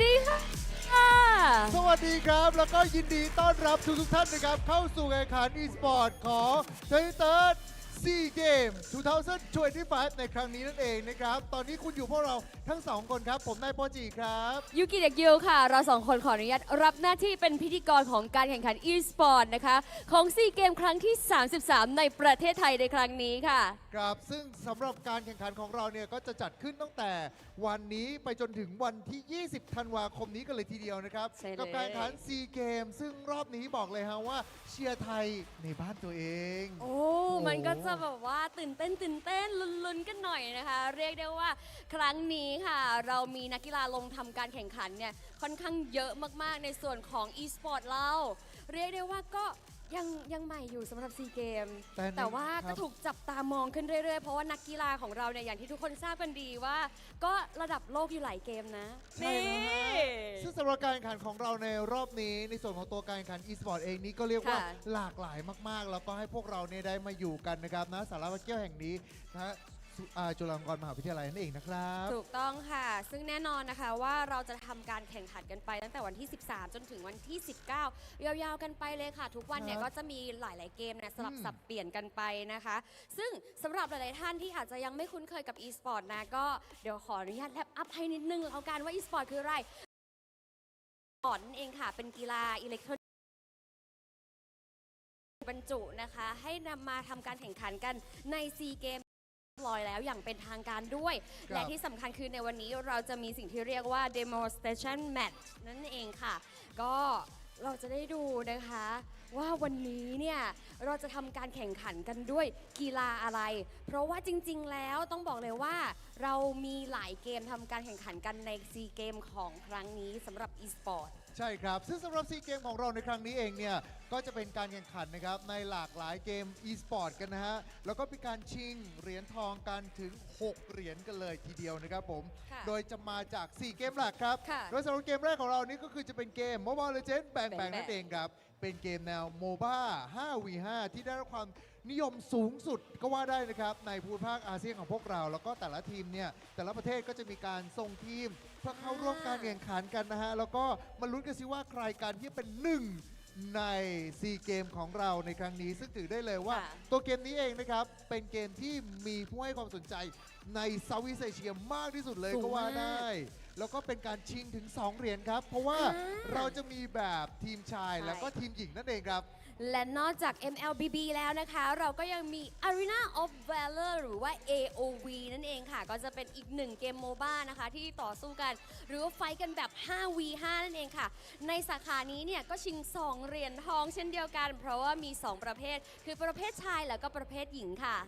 ดีค่ะสวัสดีครับแล้วก็ยินดีต้อนรับทุกท่านนะครับเข้าสู่การแข่งขัน e-sport ของ 23rd SEA Games 2025 ในครั้งนี้นั่นเองนะครับตอนนี้คุณอยู่พวกเราทั้งสองคนครับผมนายโปจิครับยูกิเด็กยูค่ะเราสองคนขออนุญาตรับหน้าที่เป็นพิธีกรของการแข่งขัน e-sport นะคะของSEA Games ครั้งที่ 33 ในประเทศไทยในครั้งนี้ค่ะครับซึ่งสำหรับการแข่งขันของเราเนี่ยก็จะจัดขึ้นตั้งแต่วันนี้ไปจนถึงวันที่ 20 ธันวาคมนี้กันเลยทีเดียวนะครับกับการแข่งขัน SEA Games ซึ่งรอบนี้บอกเลยฮะว่าเชียร์ไทยในบ้านตัวเองโอ้มันก็จะแบบว่าตื่นเต้นลุ้นกันหน่อยนะคะเรียกได้ว่าครั้งนี้ค่ะเรามีนักกีฬาลงทำการแข่งขันเนี่ยค่อนข้างเยอะมากๆในส่วนของ e-sport เราเรียกได้ว่าก็ยังใหม่อยู่สำหรับSEA Games แต่ว่าก็ถูกจับตามองขึ้นเรื่อยๆเพราะว่านักกีฬาของเราเนี่ยอย่างที่ทุกคนทราบกันดีว่าก็ระดับโลกอยู่หลายเกมนะนี่ซึ่งสำหรับการแข่งขันของเราในรอบนี้ในส่วนของตัวการแข่งขัน e-sport เองนี้ก็เรียกว่าหลากหลายมากๆแล้วก็ให้พวกเราเนี่ยได้มาอยู่กันนะครับนะสาราวัดแก้วแห่งนี้นะจุฬาลงกรณ์มหาวิทยาลัยนั่นเองนะครับถูกต้องค่ะซึ่งแน่นอนนะคะว่าเราจะทำการแข่งขันกันไปตั้งแต่วันที่ 13 จนถึงวันที่ 19 ยาวๆกันไปเลยค่ะทุกวันเนี่ยก็จะมีหลายๆเกมเนี่ยสลับสับเปลี่ยนกันไปนะคะซึ่งสำหรับหลายๆท่านที่อาจจะยังไม่คุ้นเคยกับ e-sport นะก็เดี๋ยวขออนุญาตแลปอัพให้นิดนึงแล้วกันว่า e-sport คืออะไร e-sport นั่นเองค่ะเป็นกีฬาอิเล็กทรอนิกส์บรรจุนะคะให้นำมาทำการแข่งขันกันในSEA Gamesลอยแล้วอย่างเป็นทางการด้วยและที่สำคัญคือในวันนี้เราจะมีสิ่งที่เรียกว่า demonstration match นั่นเองค่ะก็เราจะได้ดูนะคะว่าวันนี้เนี่ยเราจะทำการแข่งขันกันด้วยกีฬาอะไรเพราะว่าจริงๆแล้วต้องบอกเลยว่าเรามีหลายเกมทำการแข่งขันกันในSEA Gamesของครั้งนี้สำหรับ e-sportใช่ครับซึ่งสำหรับSEA Gamesของเราในครั้งนี้เองเนี่ยก็จะเป็นการแข่งขันนะครับในหลากหลายเกม e-sport กันนะฮะแล้วก็มีการชิงเหรียญทองกันถึง6เหรียญกันเลยทีเดียวนะครับผมโดยจะมาจาก4เกมหลักครับโดยสำหรับเกมแรกของเรานี่ก็คือจะเป็นเกม Mobile Legends แบ่งนั่นเองครับเป็นเกมแนว MOBA 5v5 ที่ได้รับความนิยมสูงสุดก็ว่าได้นะครับในภูมิภาคอาเซียนของพวกเราแล้วก็แต่ละทีมเนี่ยแต่ละประเทศก็จะมีการส่งทีมเพื่อเข้าร่วมการแข่งขันกันนะฮะแล้วก็มาลุ้นกันสิว่าใครกันที่เป็นหนึ่งในSEA Gamesของเราในครั้งนี้ซึ่งถือได้เลยว่าตัวเกมนี้เองนะครับเป็นเกมที่มีผู้ให้ความสนใจในเซาท์อีสต์เอเชียมากที่สุดเลยก็ว่าได้แล้วก็เป็นการชิงถึง2เหรียญครับเพราะว่าเราจะมีแบบทีมชายแล้วก็ทีมหญิงนั่นเองครับและนอกจาก MLBB แล้วนะคะเราก็ยังมี Arena of Valor หรือว่า AOV นั่นเองค่ะก็จะเป็นอีกหนึ่งเกมโมบ้านะคะที่ต่อสู้กันหรือว่าไฟกันแบบ 5v5 นั่นเองค่ะในสาขานี้เนี่ยก็ชิง2เหรียญทองเช่นเดียวกันเพราะว่ามี2ประเภทคือประเภทชายแล้วก็ประเภทหญิงค่ะ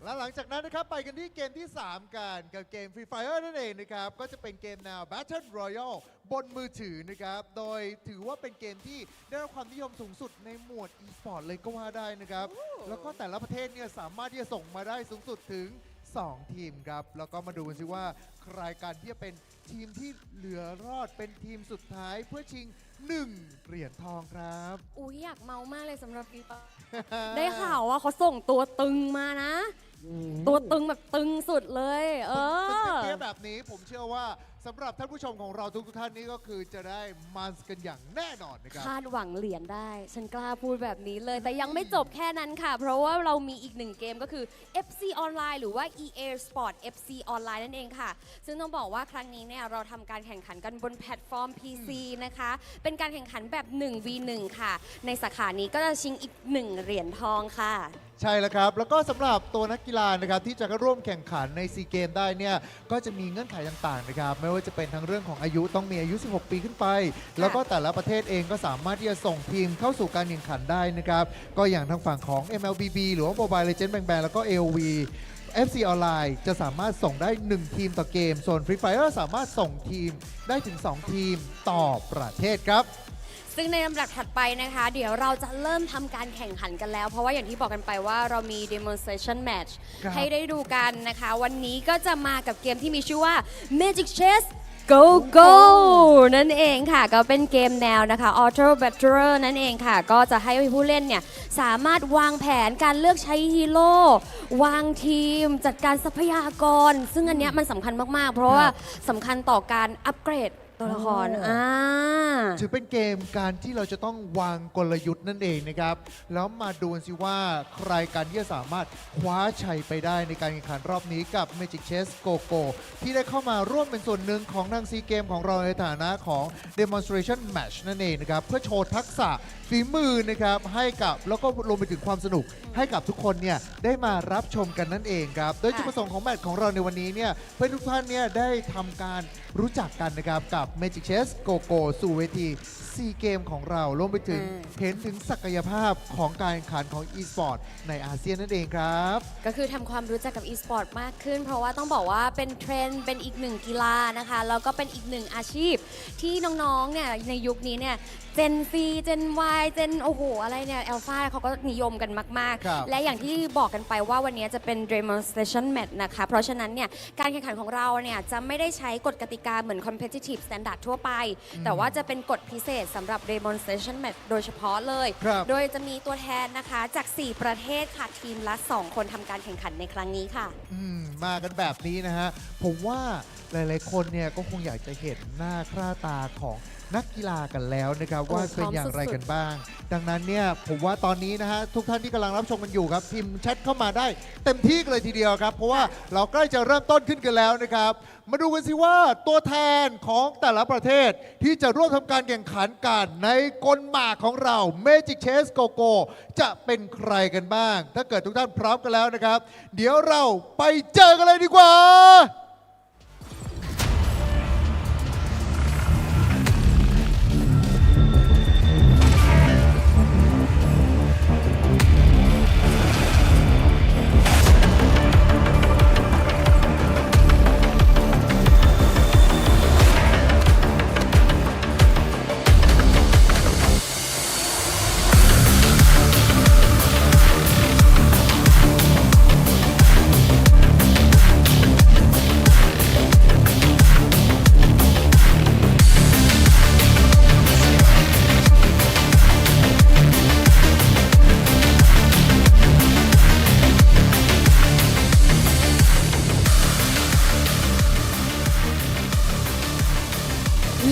และหลังจากนั้นนะครับไปกันที่เกมที่ 3 กันกับเกม Free Fire นั่นเองนะครับก็จะเป็นเกมแนว Battle Royale บนมือถือนะครับโดยถือว่าเป็นเกมที่ได้รับความนิยมสูงสุดในหมวด e-sport เลยก็ว่าได้นะครับแล้วก็แต่ละประเทศเนี่ยสามารถที่จะส่งมาได้สูงสุดถึง2ทีมครับแล้วก็มาดูกันสิว่าใครกันที่จะเป็นทีมที่เหลือรอดเป็นทีมสุดท้ายเพื่อชิง1เหรียญทองครับอุ๊ยอยากเมามากเลยสำหรับฟีฟ่าได้ข่าวว่าเขาส่งตัวตึงมานะตัวตึงแบบตึงสุดเลยเกมแบบนี้ผมเชื่อว่าสำหรับท่านผู้ชมของเราทุกท่านนี้ก็คือจะได้มันกันอย่างแน่นอนนะครับคาดหวังเหรียญได้ฉันกล้าพูดแบบนี้เลยแต่ยังไม่จบแค่นั้นค่ะเพราะว่าเรามีอีกหนึ่งเกมก็คือ FC Online หรือว่า EA Sport FC Online นั่นเองค่ะซึ่งต้องบอกว่าครั้งนี้เนี่ยเราทำการแข่งขันกันบนแพลตฟอร์ม PC นะคะเป็นการแข่งขันแบบ 1v1 ค่ะในสาขานี้ก็จะชิงอีก1เหรียญทองค่ะใช่แล้วครับแล้วก็สำหรับตัวนักกีฬานะครับที่จะร่วมแข่งขันในSEA Gamesได้เนี่ยก็จะมีเงื่อนไขต่างๆนะครับไม่ว่าจะเป็นทั้งเรื่องของอายุต้องมีอายุ16ปีขึ้นไปแล้วก็แต่ละประเทศเองก็สามารถที่จะส่งทีมเข้าสู่การแข่งขันได้นะครับก็อย่างทางฝั่งของ MLBB หรือว่า Mobile Legends แบงแล้วก็ AOV FC Online จะสามารถส่งได้1ทีมต่อเกมส่วน Free Fire สามารถส่งทีมได้ถึง2ทีมต่อประเทศครับซึ่งในลำดับถัดไปนะคะเดี๋ยวเราจะเริ่มทำการแข่งขันกันแล้วเพราะว่าอย่างที่บอกกันไปว่าเรามี demonstration match ให้ได้ดูกันนะคะวันนี้ก็จะมากับเกมที่มีชื่อว่า Magic Chess Go Go นั่นเองค่ะก็เป็นเกมแนวนะคะ Auto Battle นั่นเองค่ะก็จะให้ผู้เล่นเนี่ยสามารถวางแผนการเลือกใช้ฮีโร่วางทีมจัดการทรัพยากรซึ่งอันเนี้ยมันสำคัญมากๆเพราะว่าสำคัญต่อการอัปเกรด ตัวละครถือเป็นเกมการที่เราจะต้องวางกลยุทธ์นั่นเองนะครับแล้วมาดูกันสิว่าใครกันที่จะสามารถคว้าชัยไปได้ในการแข่งขันรอบนี้กับ Magic Chess Go ที่ได้เข้ามาร่วมเป็นส่วนหนึ่งของทางซีเกมของเราในฐานะของ Demonstration Match นั่นเองนะครับเพื่อโชว์ทักษะฝีมือนะครับให้กับแล้วก็รวมไปถึงความสนุกให้กับทุกคนเนี่ยได้มารับชมกันนั่นเองครับโดยจุดประสงค์ของแมตช์ของเราในวันนี้เนี่ยเพื่อทุกท่านเนี่ยได้ทำการรู้จักกันนะครับกับ Magic Chess Go สู่เวทีซีเกมของเรารวมไปถึงเห็นถึงศักยภาพของการแข่งขันของ e-sport ในอาเซียนนั่นเองครับก็คือทำความรู้จักกับ e-sport มากขึ้นเพราะว่าต้องบอกว่าเป็นเทรนด์เป็นอีกหนึ่งกีฬานะคะแล้วก็เป็นอีกหนึ่งอาชีพที่น้องๆเนี่ยในยุคนี้เนี่ยเจน C เจน Y เจนโอ้โหอะไรเนี่ยแอลฟาเขาก็นิยมกันมากๆและอย่างที่บอกกันไปว่าวันนี้จะเป็น demonstration match นะคะเพราะฉะนั้นเนี่ยการแข่งขันของเราเนี่ยจะไม่ได้ใช้กฎกติกาเหมือน competitive standard ทั่วไปแต่ว่าจะเป็นกฎพิเศษสำหรับ demonstration match โดยเฉพาะเลยโดยจะมีตัวแทนนะคะจาก4ประเทศค่ะทีมละ2คนทำการแข่งขันในครั้งนี้ค่ะมากันแบบนี้นะฮะผมว่าหลายๆคนเนี่ยก็คงอยากจะเห็นหน้าค่าตาของนักกีฬากันแล้วนะครับว่าเป็นอย่างไรกันบ้างดังนั้นเนี่ยผมว่าตอนนี้นะฮะทุกท่านที่กำลังรับชมกันอยู่ครับพิมพ์แชทเข้ามาได้เต็มที่เลยทีเดียวครับเพราะว่าเราใกล้จะเริ่มต้นขึ้นกันแล้วนะครับมาดูกันสิว่าตัวแทนของแต่ละประเทศที่จะร่วมทำการแข่งขันกันในกลหมากของเรา Magic Chess Go จะเป็นใครกันบ้างถ้าเกิดทุกท่านพร้อมกันแล้วนะครับเดี๋ยวเราไปเจอกันเลยดีกว่า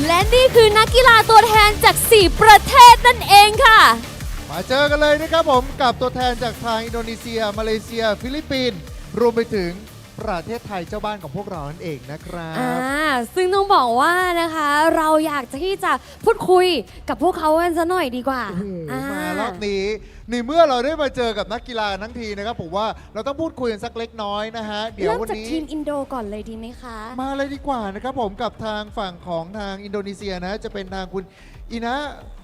และนี่คือนักกีฬาตัวแทนจาก4ประเทศนั่นเองค่ะมาเจอกันเลยนะครับผมกับตัวแทนจากทางอินโดนีเซียมาเลเซียฟิลิปปินส์รวมไปถึงประเทศไทยเจ้าบ้านของพวกเรานั่นเองนะครับซึ่งต้องบอกว่านะคะเราอยากที่จะพูดคุยกับพวกเขากันซะหน่อยดีกว่ามารอบนี้ในเมื่อเราได้มาเจอกับนักกีฬาทั้งทีนะครับผมว่าเราต้องพูดคุยกันสักเล็กน้อยนะฮะเดี๋ยววันนี้เริ่มจากทีมอินโดก่อนเลยดีไหมคะมาเลยดีกว่านะครับผมกับทางฝั่งของทางอินโดนีเซียนะจะเป็นทางคุณอินะ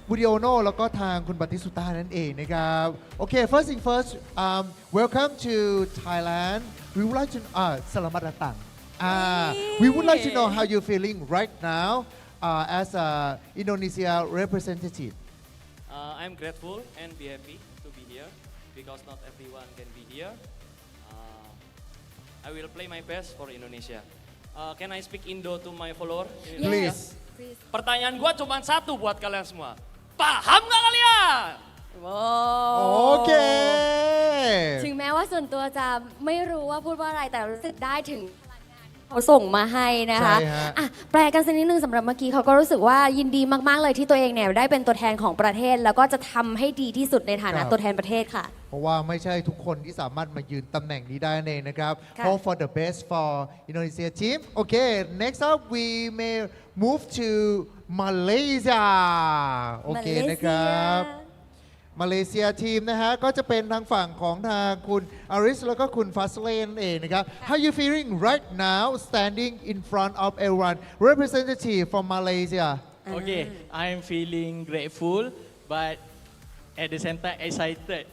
บูดิโอโนแล้วก็ทางคุณบัตติสุตานั่นเองนะครับโอเค first thing first welcome to Thailand we would like to selamat datang we would like to know how you feeling right now as a Indonesia representative I'm grateful and be happy to be here because not everyone can be here I will play my best for Indonesia can I speak Indo to my follower please pertanyaan gua cuma satu buat kalian semua paham nggak kalian โอเคถึงแม้ว่าส่วนตัวจะไม่รู้ว่าพูดว่าอะไรแต่รู้สึกได้ถึงเขาส่งมาให้นะคะแปลกันสักนิดนึงสำหรับเมื่อกี้เขาก็รู้สึกว่ายินดีมากๆเลยที่ตัวเองเนี่ยได้เป็นตัวแทนของประเทศแล้วก็จะทำให้ดีที่สุดในฐานะตัวแทนประเทศค่ะเพราะว่าไม่ใช่ทุกคนที่สามารถมายืนตำแหน่งนี้ได้เองนะครับ Hope for the best for Indonesia team Okay next up we may move to Malaysia โอเคนะครับมาเลเซียทีมนะฮะก็จะเป็นทางฝั่งของทางคุณอาริสแล้วก็คุณฟาสเลนเองนะครับ How you feeling right now standing in front of everyone representative from Malaysia Okay I'm feeling grateful but at the same time excited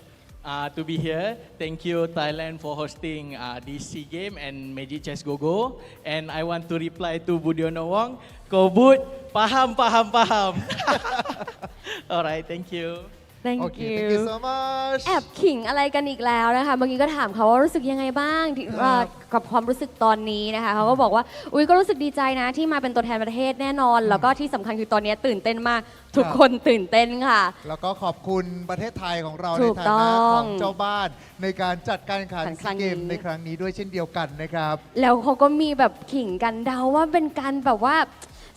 to be here thank you Thailand for hosting this SEA game and Magic Chess Go and I want to reply to Budiono Wong Kobut paham alright thank you Thank you so much แอบขิงอะไรกันอีกแล้วนะคะเมื่อกี้ก็ถามเขาว่ารู้สึกยังไงบ้างกับความรู้สึกตอนนี้นะคะเขาก็บอกว่าอุ้ยก็รู้สึกดีใจนะที่มาเป็นตัวแทนประเทศแน่นอนแล้วก็ที่สำคัญคือตอนนี้ตื่นเต้นมากทุกคนตื่นเต้นค่ะแล้วก็ขอบคุณประเทศไทยของเราในฐานะของเจ้าบ้านในการจัดการแข่งขันซีเกมในครั้งนี้ด้วยเช่นเดียวกันนะครับแล้วเขาก็มีแบบขิงกันเดาว่าเป็นการแบบว่า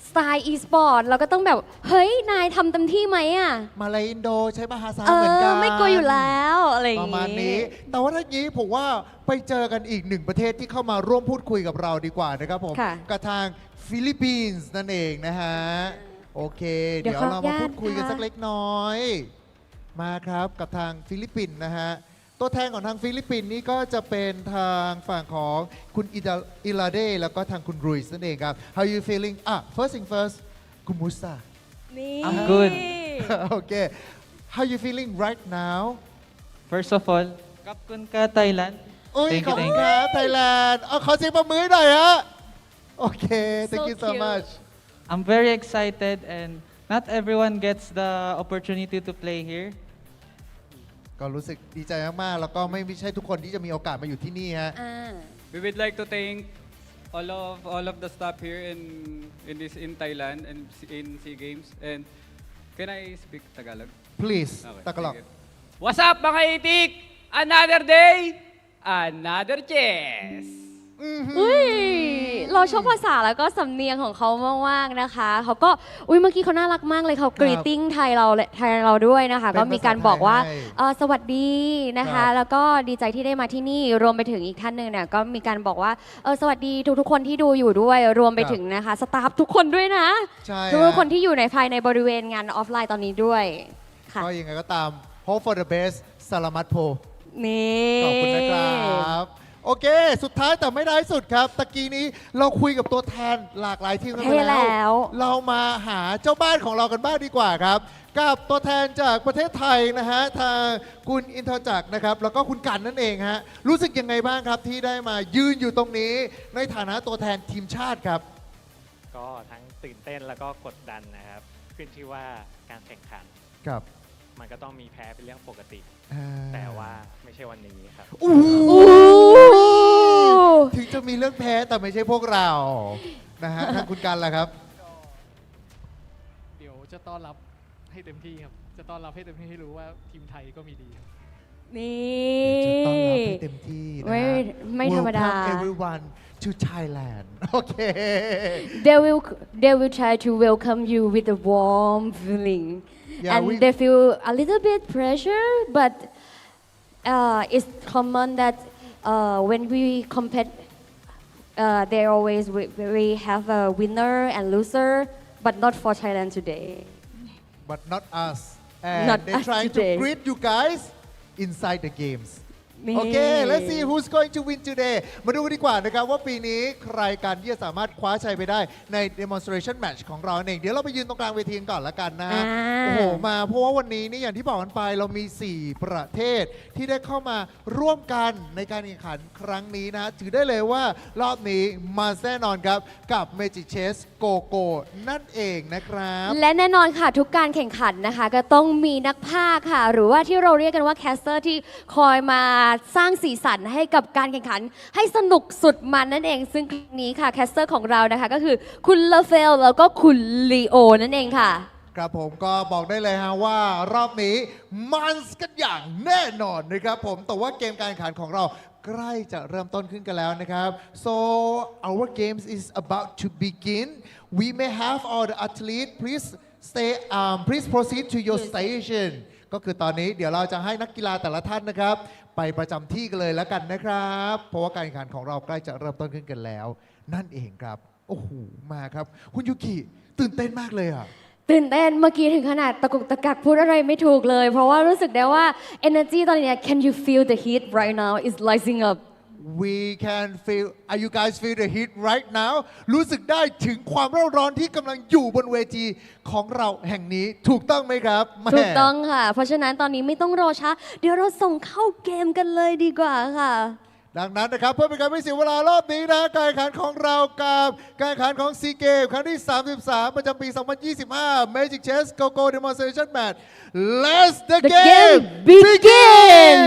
สไตล์ e-sport เราก็ต้องแบบเฮ้ยนายทำเต็มที่ไหมอ่ะ มาลายอินโดใช้ภาษาเหมือนกัน ไม่กลัวอยู่แล้วอะไรอย่าง ประมาณนี้ แต่ว่าถ้างี้ผมว่าไปเจอกันอีกหนึ่งประเทศที่เข้ามาร่วมพูดคุยกับเราดีกว่านะครับผม ค่ะ กับทางฟิลิปปินส์นั่นเองนะฮะ โอเค เดี๋ เดี๋ ย ยว ว ขอ เรา อนุ มา ญาต พูดคุยกัน ค่ะ สักเล็กน้อย มาครับกับทางฟิลิปปินส์นะฮะ ตัวแทนของทางฟิลิปปินส์นี่ก็จะเป็นทางฝั่งของคุณอิลาเดแล้วก็ทางคุณรุยส์นั่นเองครับ How you feeling first thing first คุณมุสา นี่ I'm good. โอเค How you feeling right now First of all, Kapkun ka Thailand. อุ้ย Thank ข you, อบคุณ thank ค you. รับไทยแลนด์ขอเสียงปรบมือหน่อยฮะ โอเค thank So you so cute. much I'm very excited and not everyone gets the opportunity to play here. ก็รู้สึกดีใจมาก ๆ แล้วก็ไม่ใช่ทุกคนที่จะมีโอกาสมาอยู่ที่นี่ฮะ We would like to thank all of the staff here in Thailand and in SEA Games. And can I speak Tagalog? please Okay, ตะกลอก thank you. What's up mga itik? Another day, another chance. อุ้ยเราชอบภาษาแล้วก็สำเนียงของเขามากๆนะคะเขาก็อุ้ยเมื่อกี้เขาน่ารักมากเลยเขากรีตติ้งไทยเราด้วยนะคะ เป็น ก็มีการบอกว่า ภาษาไทยให้ สวัสดีนะ ครั คะ บ แล้วก็ดีใจที่ได้มาที่นี่รวมไปถึงอีกท่านหนึ่งเนี่ยก็มีการบอกว่าสวัสดีทุกๆคนที่ดูอยู่ด้วย รวมไปถึงนะคะสตาฟทุกคนด้วยนะ ใช่ ทุก ฮะ คนที่อยู่ในภายในบริเวณงานออฟไลน์ตอนนี้ด้วยค่ะ ก็ยังไงก็ตาม hope for the best สลามัตโพ นี่ ขอบคุณนะครับ โอเค สุดท้ายแต่ไม่ได้สุดครับ ตะกี้นี้เราคุยกับตัวแทนหลากหลายทีมกันไป เท่แล้ แล้ว ว เรามาหาเจ้าบ้านของเรากันบ้างดีกว่าครับ กับตัวแทนจากประเทศไทยนะฮะ ทางคุณอินทจักรนะครับ แล้วก็คุณกันนั่นเองฮะ รู้สึกยังไงบ้างครับที่ได้มายืนอยู่ตรงนี้ ในฐานะตัวแทนทีมชาติครับ ก็ทั้งตื่นเต้นแล้วก็กดดันนะครับ ขึ้นชื่อว่าการแข่งขัน ครับ มันก็ต้องมีแพ้เป็นเรื่องปกติ แต่ว่าไม่ใช่วันนี้ครับ อู้ โอ้ ถึงจะมีเรื่องแพ้แต่ไม่ใช่พวกเรานะฮะ ทางคุณกันล่ะครับ เดี๋ยวจะต้อนรับให้เต็มที่ครับ จะต้อนรับให้เต็มที่ให้รู้ว่าทีมไทยก็มีดีครับ นี่ จะต้อนรับให้เต็มที่นะ ไม่ธรรมดา Welcome everyone to Thailand โอเค they will try to welcome you with a warm feeling Yeah, and we- they feel a little bit pressure but it's common that when we compete they always we have a winner and loser but not for Thailand today but not us and Not they're us trying today. to greet you guys inside the games นี่ โอเค let's see who's going to win today มาดูกันดีกว่านะครับว่าปีนี้ใครกันที่จะสามารถคว้าชัยไปได้ใน demonstration match ของเราเอง เดี๋ยวเราไปยืนตรงกลางเวทีกันก่อนละกันนะฮะ โอ้โห มาเพราะว่าวันนี้นี่อย่างที่บอกกันไปเรามี 4 ประเทศที่ได้เข้ามาร่วมกันในการแข่งขันครั้งนี้นะ ถือได้เลยว่ารอบนี้มาแน่นอนครับกับ Magic Chess Go Go นั่นเองนะครับ และแน่นอนค่ะทุกการแข่งขันนะคะ ก็ต้องมีนักพากย์ค่ะ หรือว่าที่เราเรียกกันว่าแคสเตอร์ที่คอยมาสร้างสีสันให้กับการแข่งขัน ให้สนุกสุดมันนั่นเอง ซึ่งครั้งนี้ค่ะแคสเตอร์ของเรานะคะ ก็คือคุณเลเฟลแล้วก็คุณลีโอนั่นเองค่ะ ครับผมก็บอกได้เลยฮะว่ารอบนี้มันกันอย่างแน่นอนนะครับผมแต่ว่าเกมการแข่งขันของเราใกล้จะเริ่มต้นขึ้นกันแล้วนะครับ so our games is about to begin we may have all the athletes please proceed to your station ก็คือตอนนี้เดี๋ยวเราจะให้นักกีฬาแต่ละท่านนะครับ ไปประจำที่กันเลยแล้วกันนะครับ เพราะว่าการแข่งขันของเราใกล้จะเริ่มต้นขึ้นกันแล้ว นั่นเองครับโอ้โหมาครับ คุณยูกิตื่นเต้นมากเลยอ่ะ ตื่นเต้นเมื่อกี้ถึงขนาดตะกุกตะกักพูดอะไรไม่ถูกเลย เพราะว่ารู้สึกได้ว่า energy ตอนนี้ can you feel the heat right now is rising up We can feel are you guys feel the heat right now รู้สึกได้ถึงความร้อนที่กำลังอยู่บนเวทีของเราแห่งนี้ถูกต้องไหมครับแม่ ถูกต้องค่ะ เพราะฉะนั้นตอนนี้ไม่ต้องรอช้า เดี๋ยวเราส่งเข้าเกมกันเลยดีกว่าค่ะ ดังนั้นนะครับเพื่อเป็นการไม่เสียเวลารอบนี้นะการแข่งขันของเรากับการแข่งขันของซีเกมครั้งที่ 33 ประจำปี 2025 Magic Chess Go Go Demonstration Match Let the The game game begin begin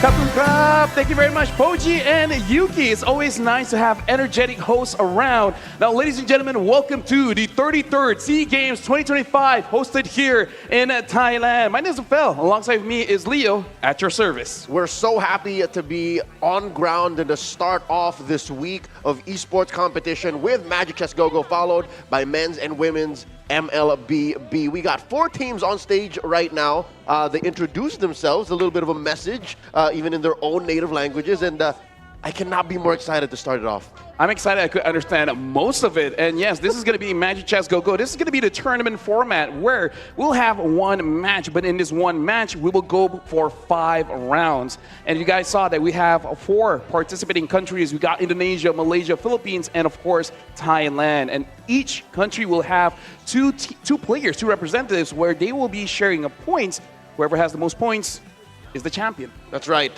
ขอบคุณ Crap. Thank you very much, Poji and Yuki. It's always nice to have energetic hosts around. Now, ladies and gentlemen, welcome to the 33rd SEA Games 2025, hosted here in Thailand. My name is Phil. Alongside me is Leo, at your service. We're so happy to be on ground and to start off this week of esports competition with Magic Chess Go-Go, followed by men's and women's MLBB. We got 4 teams on stage right now. They introduced themselves, a little bit of a message, even in their own native languages, and I cannot be more excited to start it off. I'm excited I could understand most of it. And yes, this is going to be Magic Chess Go-Go. This is going to be the tournament format where we'll have one match. But in this one match, we will go for 5 rounds. And you guys saw that we have 4 participating countries. We got Indonesia, Malaysia, Philippines, and of course, Thailand. And each country will have two players, 2 representatives, where they will be sharing points. Whoever has the most points is the champion. That's right.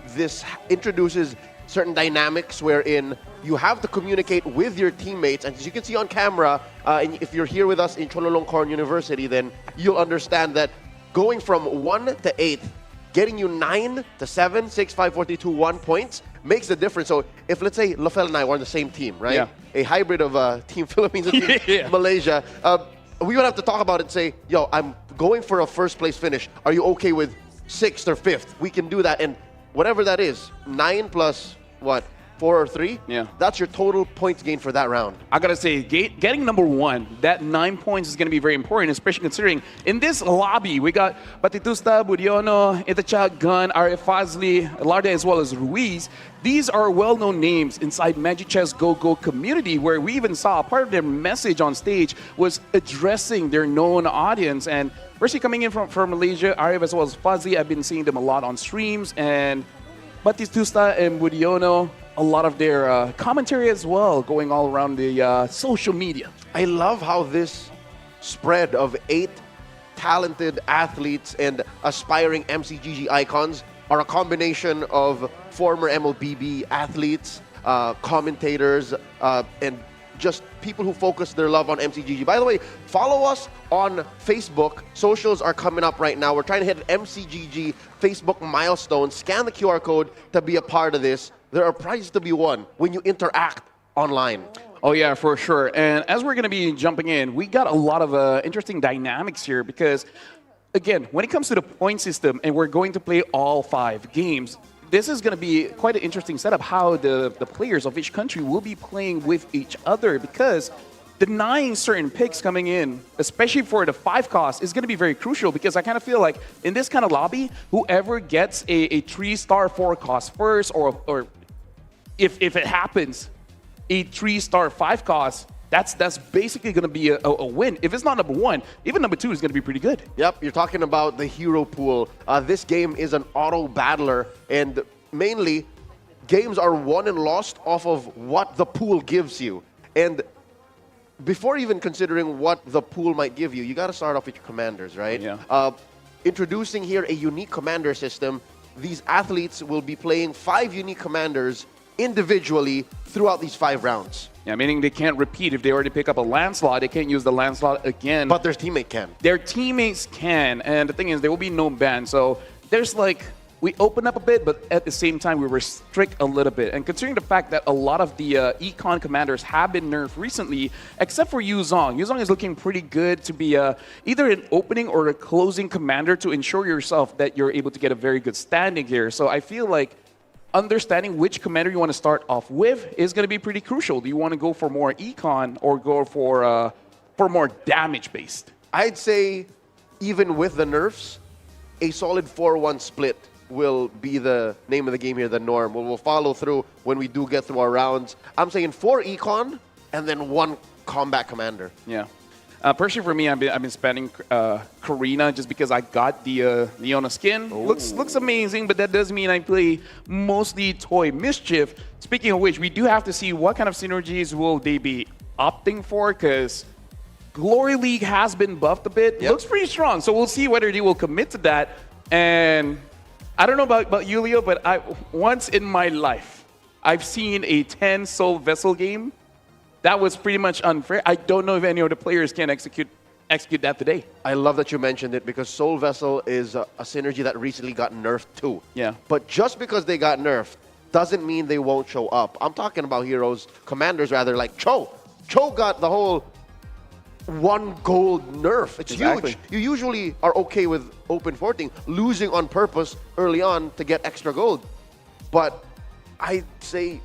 This introduces certain dynamics wherein you have to communicate with your teammates. And as you can see on camera, and if you're here with us in Chulalongkorn University, then you'll understand that going from 1 to 8, getting you 9 to 7, 6, 5, 4, 3, 2, 1 points makes a difference. So if, let's say, Lafel and I were on the same team, right? Yeah. A hybrid of Team Philippines and Team Malaysia, we would have to talk about it and say, yo, I'm going for a first place finish. Are you okay with 6th or 5th? We can do that. And whatever that is, 9 plus what, 4 or 3? Yeah. That's your total points gain for that round. I gotta say, getting number 1, that 9 points is gonna be very important, especially considering in this lobby, we got Batitusta, Budiono, Itachak, Gun, RF Fazli, Larda, as well as Ruiz. These are well-known names inside Magic Chess Go-Go community, where we even saw part of their message on stage was addressing their known audience. And especially coming in from Malaysia, RF as well as Fazli, I've been seeing them a lot on streams, and Batistusta and Budiono, a lot of their commentary as well, going all around the social media. I love how this spread of 8 talented athletes and aspiring MCGG icons are a combination of former MLBB athletes, commentators, and just people who focus their love on MCGG. By the way, follow us on Facebook. Socials are coming up right now. We're trying to hit an MCGG Facebook milestone. Scan the QR code to be a part of this. There are prizes to be won when you interact online. Oh yeah, for sure. And as we're going to be jumping in, we got a lot of interesting dynamics here because, again, when it comes to the point system, and we're going to play all 5 games, this is going to be quite an interesting setup, how the players of each country will be playing with each other, because denying certain picks coming in, especially for the 5 cost, is going to be very crucial, because I kind of feel like in this kind of lobby, whoever gets a 3-star 4 cost first, or if it happens, a 3-star 5 cost, that's basically going to be a win. If it's not number 1, even number 2 is going to be pretty good. Yep, you're talking about the hero pool. This game is an auto battler, and mainly games are won and lost off of what the pool gives you. And before even considering what the pool might give you, you got to start off with your commanders, right? Yeah. Introducing here a unique commander system. These athletes will be playing 5 unique commanders individually throughout these 5 rounds. Yeah, meaning they can't repeat. If they already pick up a Lancelot, they can't use the Lancelot again. But their teammate can. Their teammates can, and the thing is, there will be no ban. So there's like, we open up a bit, but at the same time, we restrict a little bit. And considering the fact that a lot of the econ commanders have been nerfed recently, except for Yuzong. Yuzong is looking pretty good to be either an opening or a closing commander to ensure yourself that you're able to get a very good standing here. So I feel like understanding which commander you want to start off with is going to be pretty crucial. Do you want to go for more econ or go for more damage-based? I'd say even with the nerfs, a solid 4-1 split will be the name of the game here, the norm. We'll follow through when we do get through our rounds. I'm saying 4 econ and then 1 combat commander. Yeah. Personally, for me, I've been spending Karina just because I got the Leona skin. Looks amazing, but that does mean I play mostly Toy Mischief. Speaking of which, we do have to see what kind of synergies will they be opting for, because Glory League has been buffed a bit. Yep. Looks pretty strong, so we'll see whether they will commit to that. And I don't know about you, Leo, but once in my life, I've seen a 10 soul vessel game. That was pretty much unfair. I don't know if any of the players can execute execute that today. I love that you mentioned it because Soul Vessel is a synergy that recently got nerfed too. Yeah. But just because they got nerfed doesn't mean they won't show up. I'm talking about heroes, commanders rather, like Cho. Cho got the whole 1 gold nerf. It's Exactly. huge. You usually are okay with open forting, losing on purpose early on to get extra gold. But I'd say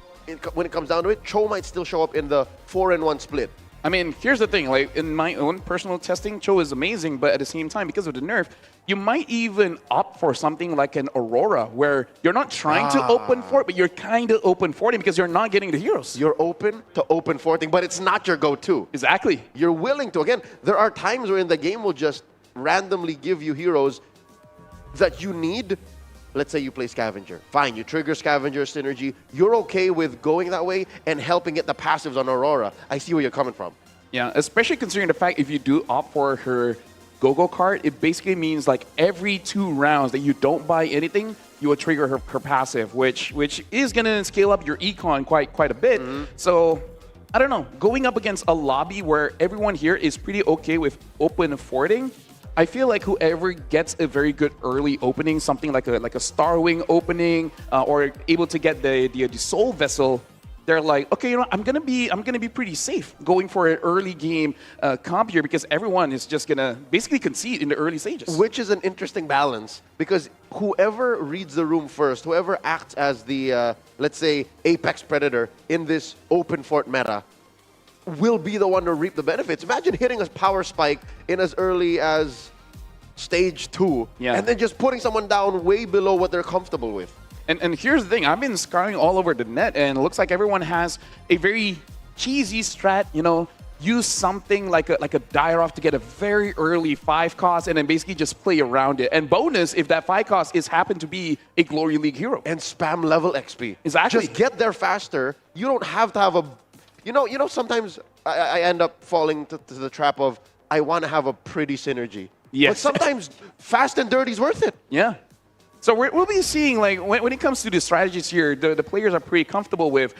when it comes down to it, Cho might still show up in the 4-in-1 split. I mean, here's the thing, like in my own personal testing, Cho is amazing, but at the same time, because of the nerf, you might even opt for something like an Aurora, where you're not trying to open fort, but you're kind of open forting because you're not getting the heroes. You're open to open forting, but it's not your go-to. Exactly. You're willing to. Again, there are times where in the game will just randomly give you heroes that you need. Let's say you play Scavenger. Fine, you trigger Scavenger synergy. You're okay with going that way and helping get the passives on Aurora. I see where you're coming from. Yeah, especially considering the fact if you do opt for her Go-Go card, it basically means like every 2 rounds that you don't buy anything, you will trigger her passive, which is going to scale up your econ quite a bit. So, I don't know, going up against a lobby where everyone here is pretty okay with open forting, I feel like whoever gets a very good early opening, something like a Star Wing opening, or able to get the Soul Vessel, they're like, okay, you know, I'm gonna be pretty safe going for an early game comp here because everyone is just gonna basically concede in the early stages. Which is an interesting balance because whoever reads the room first, whoever acts as the let's say apex predator in this open fort meta, will be the one to reap the benefits. Imagine hitting a power spike in as early as stage 2, and then just putting someone down way below what they're comfortable with. And here's the thing, I've been scouring all over the net, and it looks like everyone has a very cheesy strat, you know, use something like a die-off to get a very early 5 cost and then basically just play around it. And bonus, if that 5 cost is happen to be a Glory League hero. And spam level XP. Exactly. Just get there faster. You don't have to have a... You know, sometimes I end up falling to the trap of, I want to have a pretty synergy. Yes. But sometimes fast and dirty is worth it. Yeah. So we'll be seeing, like, when it comes to the strategies here, the players are pretty comfortable with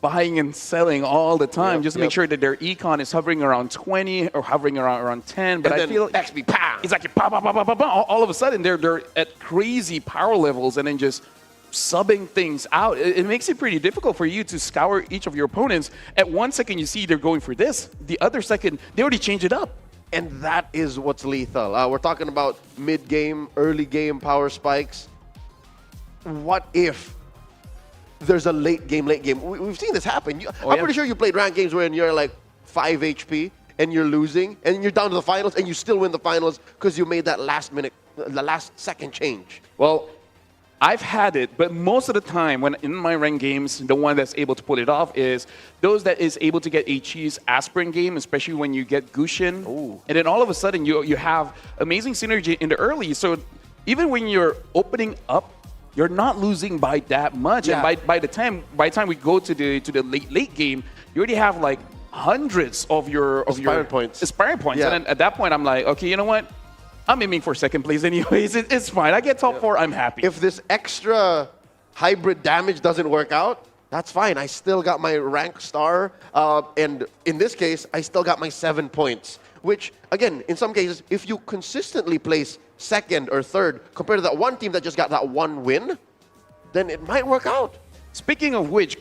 buying and selling all the time, just to make sure that their econ is hovering around 20 or hovering around 10. But and I feel XP, pow! It's like all of a sudden they're at crazy power levels and then just subbing things out. It makes it pretty difficult for you to scour each of your opponents. At 1 second you see they're going for this, the other second they already changed it up. And that is what's lethal. We're talking about mid-game, early-game power spikes. What if there's a late game? We've seen this happen. I'm pretty sure you played ranked games where you're like 5 HP and you're losing, and you're down to the finals, and you still win the finals because you made that the last second change. Well, I've had it, but most of the time when in my ranked games, the one that's able to pull it off is those that is able to get a cheese aspirin game, especially when you get Gushin. Ooh. And then all of a sudden you have amazing synergy in the early. So even when you're opening up, you're not losing by that much. Yeah. And by the time we go to the late game, you already have like hundreds of your Aspirant points. Aspirant points. Yeah. And then at that point I'm like, okay, you know what? I'm aiming for second place anyways. It's fine. I get top 4, I'm happy. If this extra hybrid damage doesn't work out, that's fine. I still got my rank star. And in this case, I still got my 7 points. Which, again, in some cases, if you consistently place second or third compared to that one team that just got that 1 win, then it might work out. Speaking of which,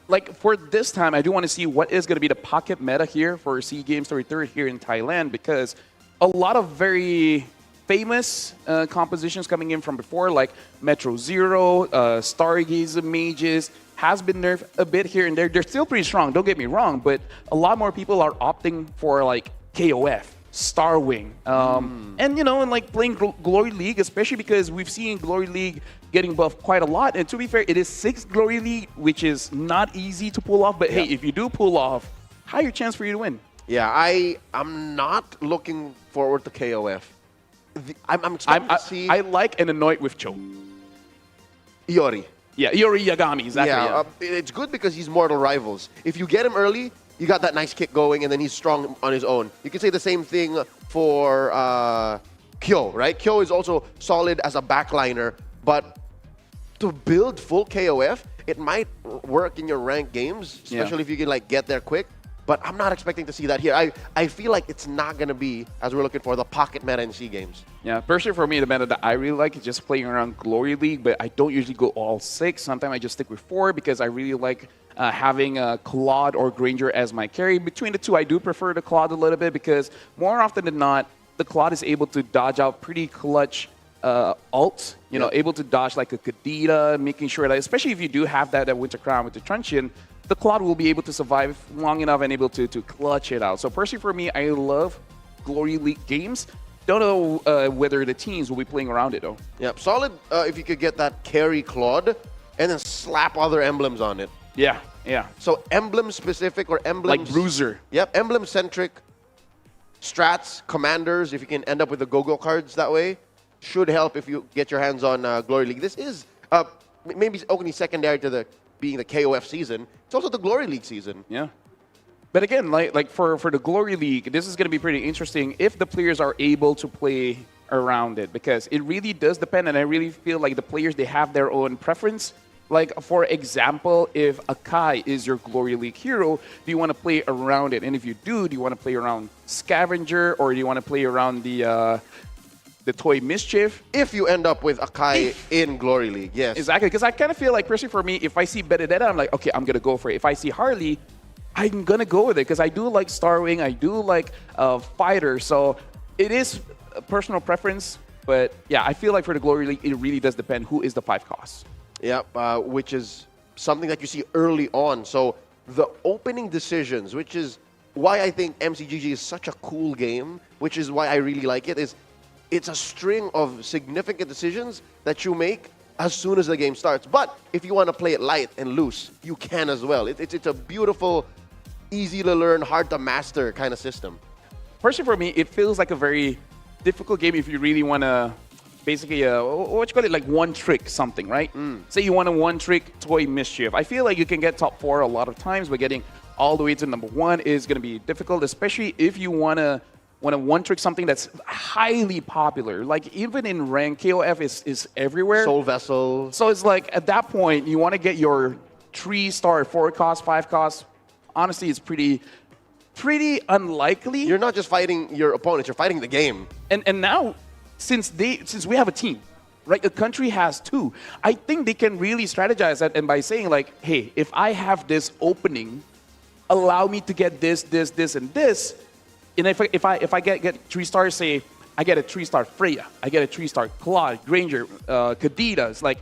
like for this time, I do want to see what is going to be the pocket meta here for SEA Games 33rd here in Thailand, because a lot of very famous compositions coming in from before, like Metro Zero, Stargazer Mages, has been nerfed a bit here and there. They're still pretty strong, don't get me wrong, but a lot more people are opting for like KOF, Starwing, and you know, and like playing Glory League, especially because we've seen Glory League getting buffed quite a lot. And to be fair, it is 6th Glory League, which is not easy to pull off. But hey, if you do pull off, higher chance for you to win. Yeah, I'm not looking forward to KOF. I'm expecting to see... I like and annoyed with Cho. Iori. Yeah, Iori Yagami, exactly. Yeah, it's good because he's mortal rivals. If you get him early, you got that nice kick going, and then he's strong on his own. You can say the same thing for Kyo, right? Kyo is also solid as a backliner, but to build full KOF, it might work in your ranked games, especially if you can like get there quick. But I'm not expecting to see that here. I feel like it's not going to be, as we're looking for, the pocket meta in SEA Games. Yeah, personally for me, the meta that I really like is just playing around Glory League, but I don't usually go all 6. Sometimes I just stick with 4 because I really like having Claude or Granger as my carry. Between the two, I do prefer the Claude a little bit because more often than not, the Claude is able to dodge out pretty clutch ults, you know, able to dodge like a Kadita, making sure that, especially if you do have that Winter Crown with the Truncheon, the Claude will be able to survive long enough and able to clutch it out. So personally for me, I love Glory League games. Don't know whether the teams will be playing around it though. Yep, solid if you could get that carry Claude and then slap other emblems on it. Yeah, yeah. So emblem-specific or emblems... Like Bruiser. Yep, emblem-centric strats, commanders, if you can end up with the go-go cards that way, should help if you get your hands on Glory League. This is maybe only secondary to being the KOF season. It's also the Glory League season. Yeah. But again, like for the Glory League, this is going to be pretty interesting if the players are able to play around it, because it really does depend, and I really feel like the players, they have their own preference. Like, for example, if Akai is your Glory League hero, do you want to play around it? And if you do you want to play around Scavenger, or do you want to play around the Toy Mischief? If you end up with Akai in Glory League, yes. Exactly, because I kind of feel like, personally for me, if I see Benedetta, I'm like, okay, I'm going to go for it. If I see Harley, I'm going to go with it, because I do like Starwing, I do like Fighter, so it is a personal preference, but yeah, I feel like for the Glory League, it really does depend who is the 5 costs. Yeah, which is something that you see early on. So the opening decisions, which is why I think MCGG is such a cool game, which is why I really like it, is it's a string of significant decisions that you make as soon as the game starts. But if you want to play it light and loose, you can as well. It's a beautiful, easy to learn, hard to master kind of system. Personally, for me, it feels like a very difficult game if you really want to basically, what you call it, like one trick something, right? Say you want a one trick Toy Mischief. I feel like you can get top 4 a lot of times, but getting all the way to number 1 is going to be difficult, especially if you want to one trick something that's highly popular. Like even in rank, KOF is everywhere. Soul Vessel. So it's like at that point, you want to get your 3-star, 4 cost, 5 cost. Honestly, it's pretty unlikely. You're not just fighting your opponents, you're fighting the game. And now, since we have a team, right? A country has 2. I think they can really strategize that, and by saying like, hey, if I have this opening, allow me to get this, and this. And if I get 3 stars, say I get a 3-star Freya, I get a 3-star Claude, Granger, Kadita. It's like,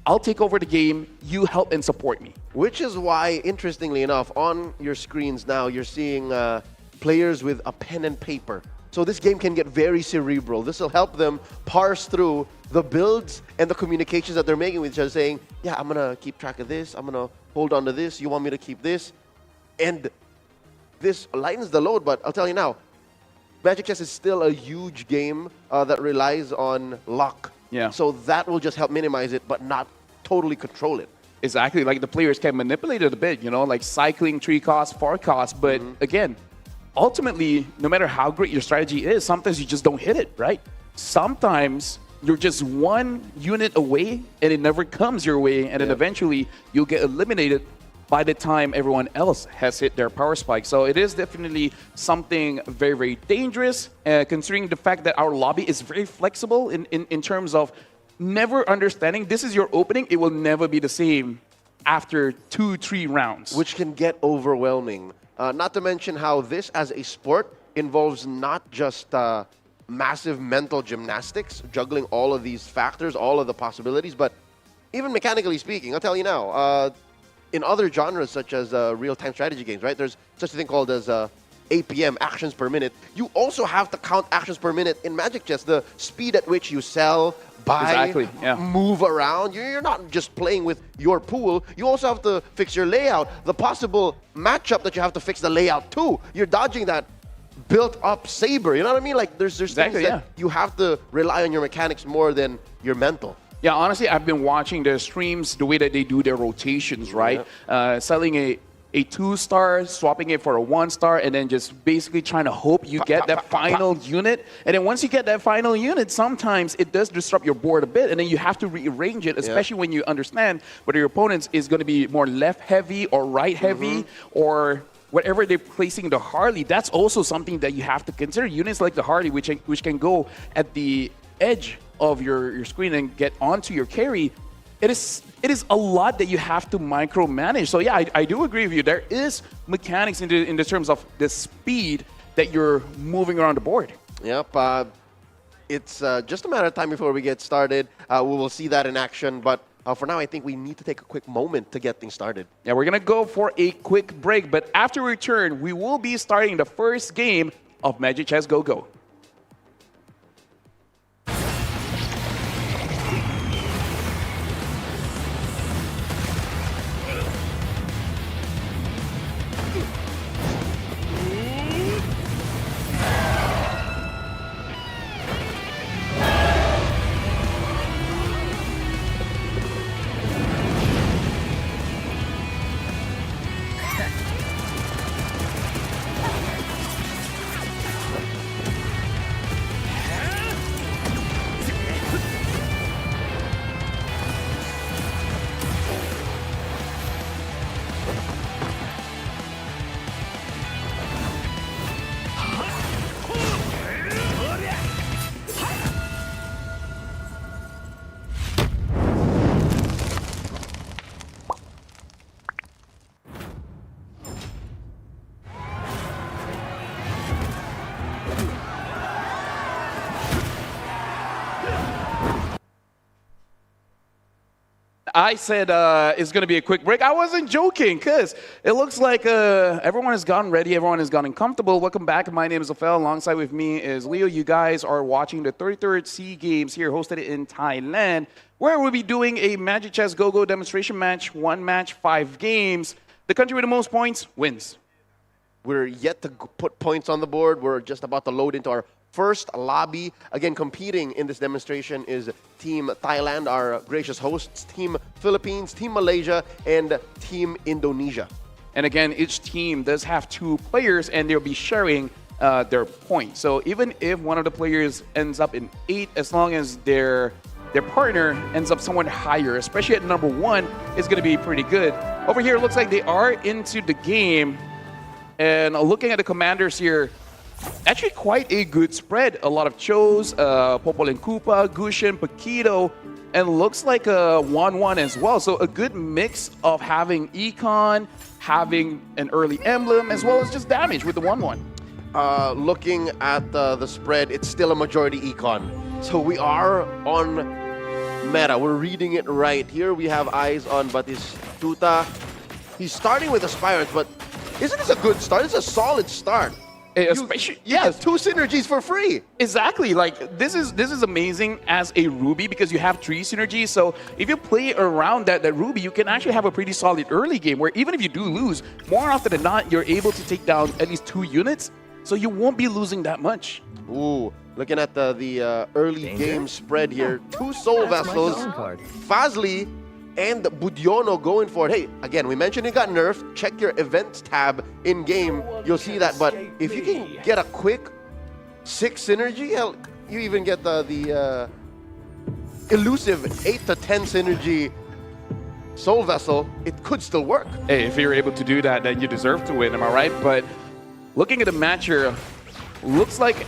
I'll take over the game. You help and support me. Which is why, interestingly enough, on your screens now, you're seeing players with a pen and paper. So this game can get very cerebral. This will help them parse through the builds and the communications that they're making with each other, saying, yeah, I'm going to keep track of this. I'm going to hold on to this. You want me to keep this? And this lightens the load, but I'll tell you now, Magic Chess is still a huge game that relies on luck. Yeah. So that will just help minimize it, but not totally control it. Exactly. Like the players can manipulate it a bit, you know, like cycling 3 costs, 4 costs. But again, ultimately, no matter how great your strategy is, sometimes you just don't hit it, right? Sometimes you're just 1 unit away and it never comes your way. And then eventually you'll get eliminated by the time everyone else has hit their power spike. So it is definitely something very, very dangerous, considering the fact that our lobby is very flexible in terms of never understanding this is your opening. It will never be the same after 2-3 rounds. Which can get overwhelming. Not to mention how this as a sport involves not just massive mental gymnastics, juggling all of these factors, all of the possibilities, but even mechanically speaking, I'll tell you now, in other genres such as real-time strategy games, right? There's such a thing called as APM, actions per minute. You also have to count actions per minute in Magic Chess, the speed at which you sell, buy, move around. You're not just playing with your pool. You also have to fix your layout, the possible matchup that you have to fix the layout to. You're dodging that built-up saber. You know what I mean? Like there's things that you have to rely on your mechanics more than your mental. Yeah, honestly, I've been watching their streams, the way that they do their rotations, right? Selling a 2-star, swapping it for a 1-star, and then just basically trying to hope you get that final unit. And then once you get that final unit, sometimes it does disrupt your board a bit, and then you have to rearrange it, especially when you understand whether your opponent is going to be more left-heavy or right-heavy, or whatever they're placing the Harley, that's also something that you have to consider. Units like the Harley, which can go at the edge of your screen and get onto your carry, it is a lot that you have to micromanage. So yeah, I do agree with you. There is mechanics in the terms of the speed that you're moving around the board. Yep. It's just a matter of time before we get started. We will see that in action. But for now, I think we need to take a quick moment to get things started. Yeah, we're going to go for a quick break. But after we return, we will be starting the first game of Magic Chess Go-Go. I said it's going to be a quick break. I wasn't joking, because it looks like everyone has gotten ready. Everyone has gotten comfortable. Welcome back. My name is Ophel. Alongside with me is Leo. You guys are watching the 33rd SEA Games here, hosted in Thailand, where we'll be doing a Magic Chess Go-Go demonstration match. 1 match, 5 games. The country with the most points wins. We're yet to put points on the board. We're just about to load into our first lobby. Again, competing in this demonstration is Team Thailand, our gracious hosts, Team Philippines, Team Malaysia, and Team Indonesia. And again, each team does have 2 players, and they'll be sharing their points. So even if one of the players ends up in 8, as long as their partner ends up somewhat higher, especially at number 1, it's going to be pretty good. Over here, it looks like they are into the game. And looking at the commanders here, actually quite a good spread. A lot of Chos, Popol and Koopa, Gushin, Paquito, and looks like a 1-1 as well. So a good mix of having Econ, having an early emblem, as well as just damage with the 1-1. Looking at the spread, it's still a majority Econ. So we are on meta. We're reading it right. Here we have eyes on Batistuta. He's starting with Aspirants, but isn't this a good start? It's a solid start. Especially, yeah, 2 synergies for free. Exactly. Like this is amazing as a Ruby, because you have 3 synergies. So if you play around that Ruby, you can actually have a pretty solid early game where even if you do lose, more often than not, you're able to take down at least 2 units. So you won't be losing that much. Ooh, looking at the early game spread here, 2 Soul Vessels, Fazli and Budiono going for it. Hey, again, we mentioned it got nerfed. Check your events tab in game. You'll see that. But if you can get a quick 6 synergy, hell, you even get the elusive 8 to 10 synergy Soul Vessel, it could still work. Hey, if you're able to do that, then you deserve to win, am I right? But looking at the match here, looks like